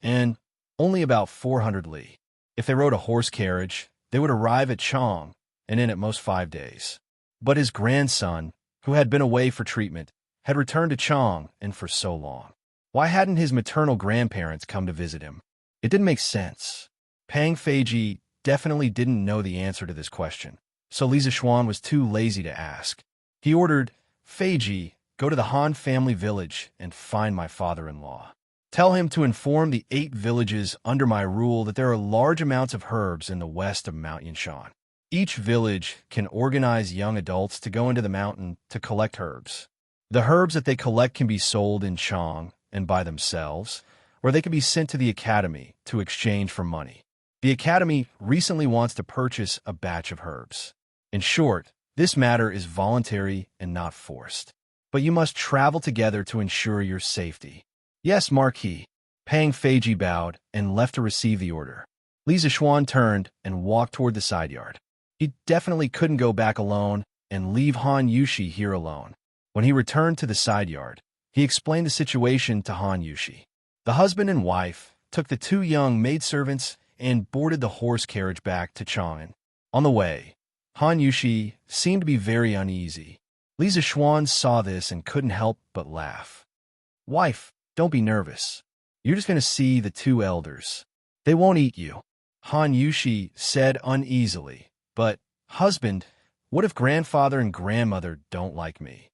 Speaker 1: and only about 400 li. If they rode a horse carriage, they would arrive at Chang, and in at most 5 days. But his grandson, who had been away for treatment, had returned to Chang, and for so long. Why hadn't his maternal grandparents come to visit him? It didn't make sense. Pang Feiji definitely didn't know the answer to this question, so Li Zixuan was too lazy to ask. He ordered, Feiji, go to the Han family village and find my father-in-law. Tell him to inform the 8 villages under my rule that there are large amounts of herbs in the west of Mount Yinshan. Each village can organize young adults to go into the mountain to collect herbs. The herbs that they collect can be sold in Chang and by themselves, or they can be sent to the academy to exchange for money. The academy recently wants to purchase a batch of herbs. In short, this matter is voluntary and not forced. But you must travel together to ensure your safety. Yes, Marquis. Pang Feiji bowed and left to receive the order. Li Zixuan turned and walked toward the side yard. He definitely couldn't go back alone and leave Han Yushi here alone. When he returned to the side yard, he explained the situation to Han Yushi. The husband and wife took the two young maidservants and boarded the horse carriage back to Chang'an. On the way, Han Yushi seemed to be very uneasy. Li Zixuan saw this and couldn't help but laugh. Wife, don't be nervous. You're just going to see the two elders. They won't eat you. Han Yushi said uneasily. But, husband, what if grandfather and grandmother don't like me?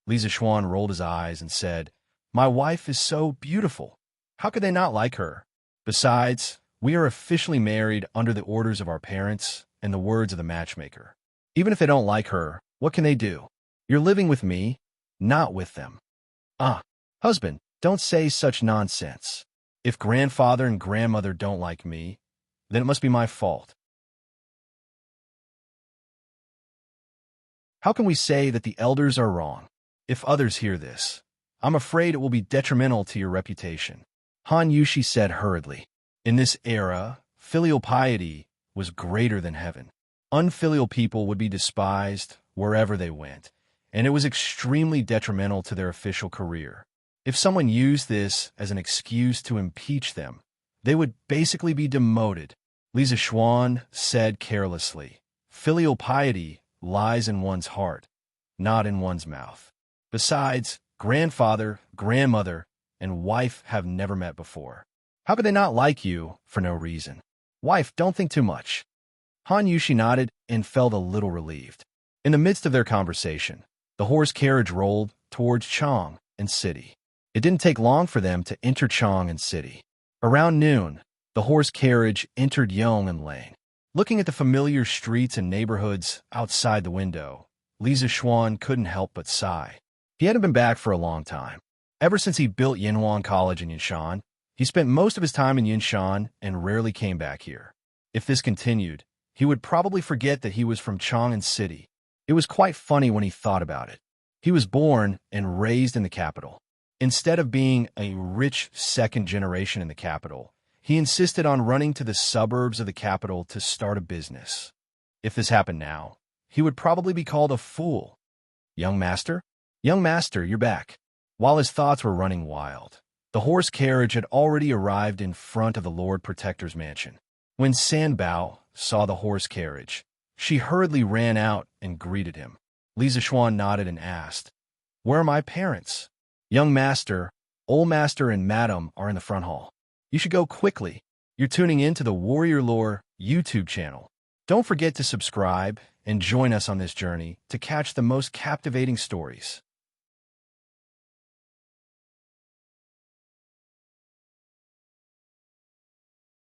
Speaker 1: Li Zixuan rolled his eyes and said, My wife is so beautiful. How could they not like her? Besides, we are officially married under the orders of our parents and the words of the matchmaker. Even if they don't like her, what can they do? You're living with me, not with them. Husband, don't say such nonsense. If grandfather and grandmother don't like me, then it must be my fault. How can we say that the elders are wrong? If others hear this, I'm afraid it will be detrimental to your reputation. Han Yushi said hurriedly. In this era, filial piety was greater than heaven. Unfilial people would be despised wherever they went, and it was extremely detrimental to their official career. If someone used this as an excuse to impeach them, they would basically be demoted. Li Zixuan said carelessly, Filial piety lies in one's heart, not in one's mouth. Besides, grandfather, grandmother, and wife have never met before. How could they not like you for no reason? Wife, don't think too much. Han Yushi nodded and felt a little relieved. In the midst of their conversation, the horse carriage rolled towards Chang'an City. It didn't take long for them to enter Chang'an City. Around noon, the horse carriage entered Yong'an Lane. Looking at the familiar streets and neighborhoods outside the window, Li Zixuan couldn't help but sigh. He hadn't been back for a long time. Ever since he built Yinhuan College in Yinshan, he spent most of his time in Yinshan and rarely came back here. If this continued, he would probably forget that he was from Chang'an City. It was quite funny when he thought about it. He was born and raised in the capital. Instead of being a rich second generation in the capital, he insisted on running to the suburbs of the capital to start a business. If this happened now, he would probably be called a fool. Young master? Young master, you're back. While his thoughts were running wild, the horse carriage had already arrived in front of the Lord Protector's mansion. When Sanbao saw the horse carriage, she hurriedly ran out and greeted him. Li Zixuan nodded and asked, Where are my parents? Young master, old master, and madam are in the front hall. You should go quickly. You're tuning in to the Warrior Lore YouTube channel. Don't forget to subscribe and join us on this journey to catch the most captivating stories.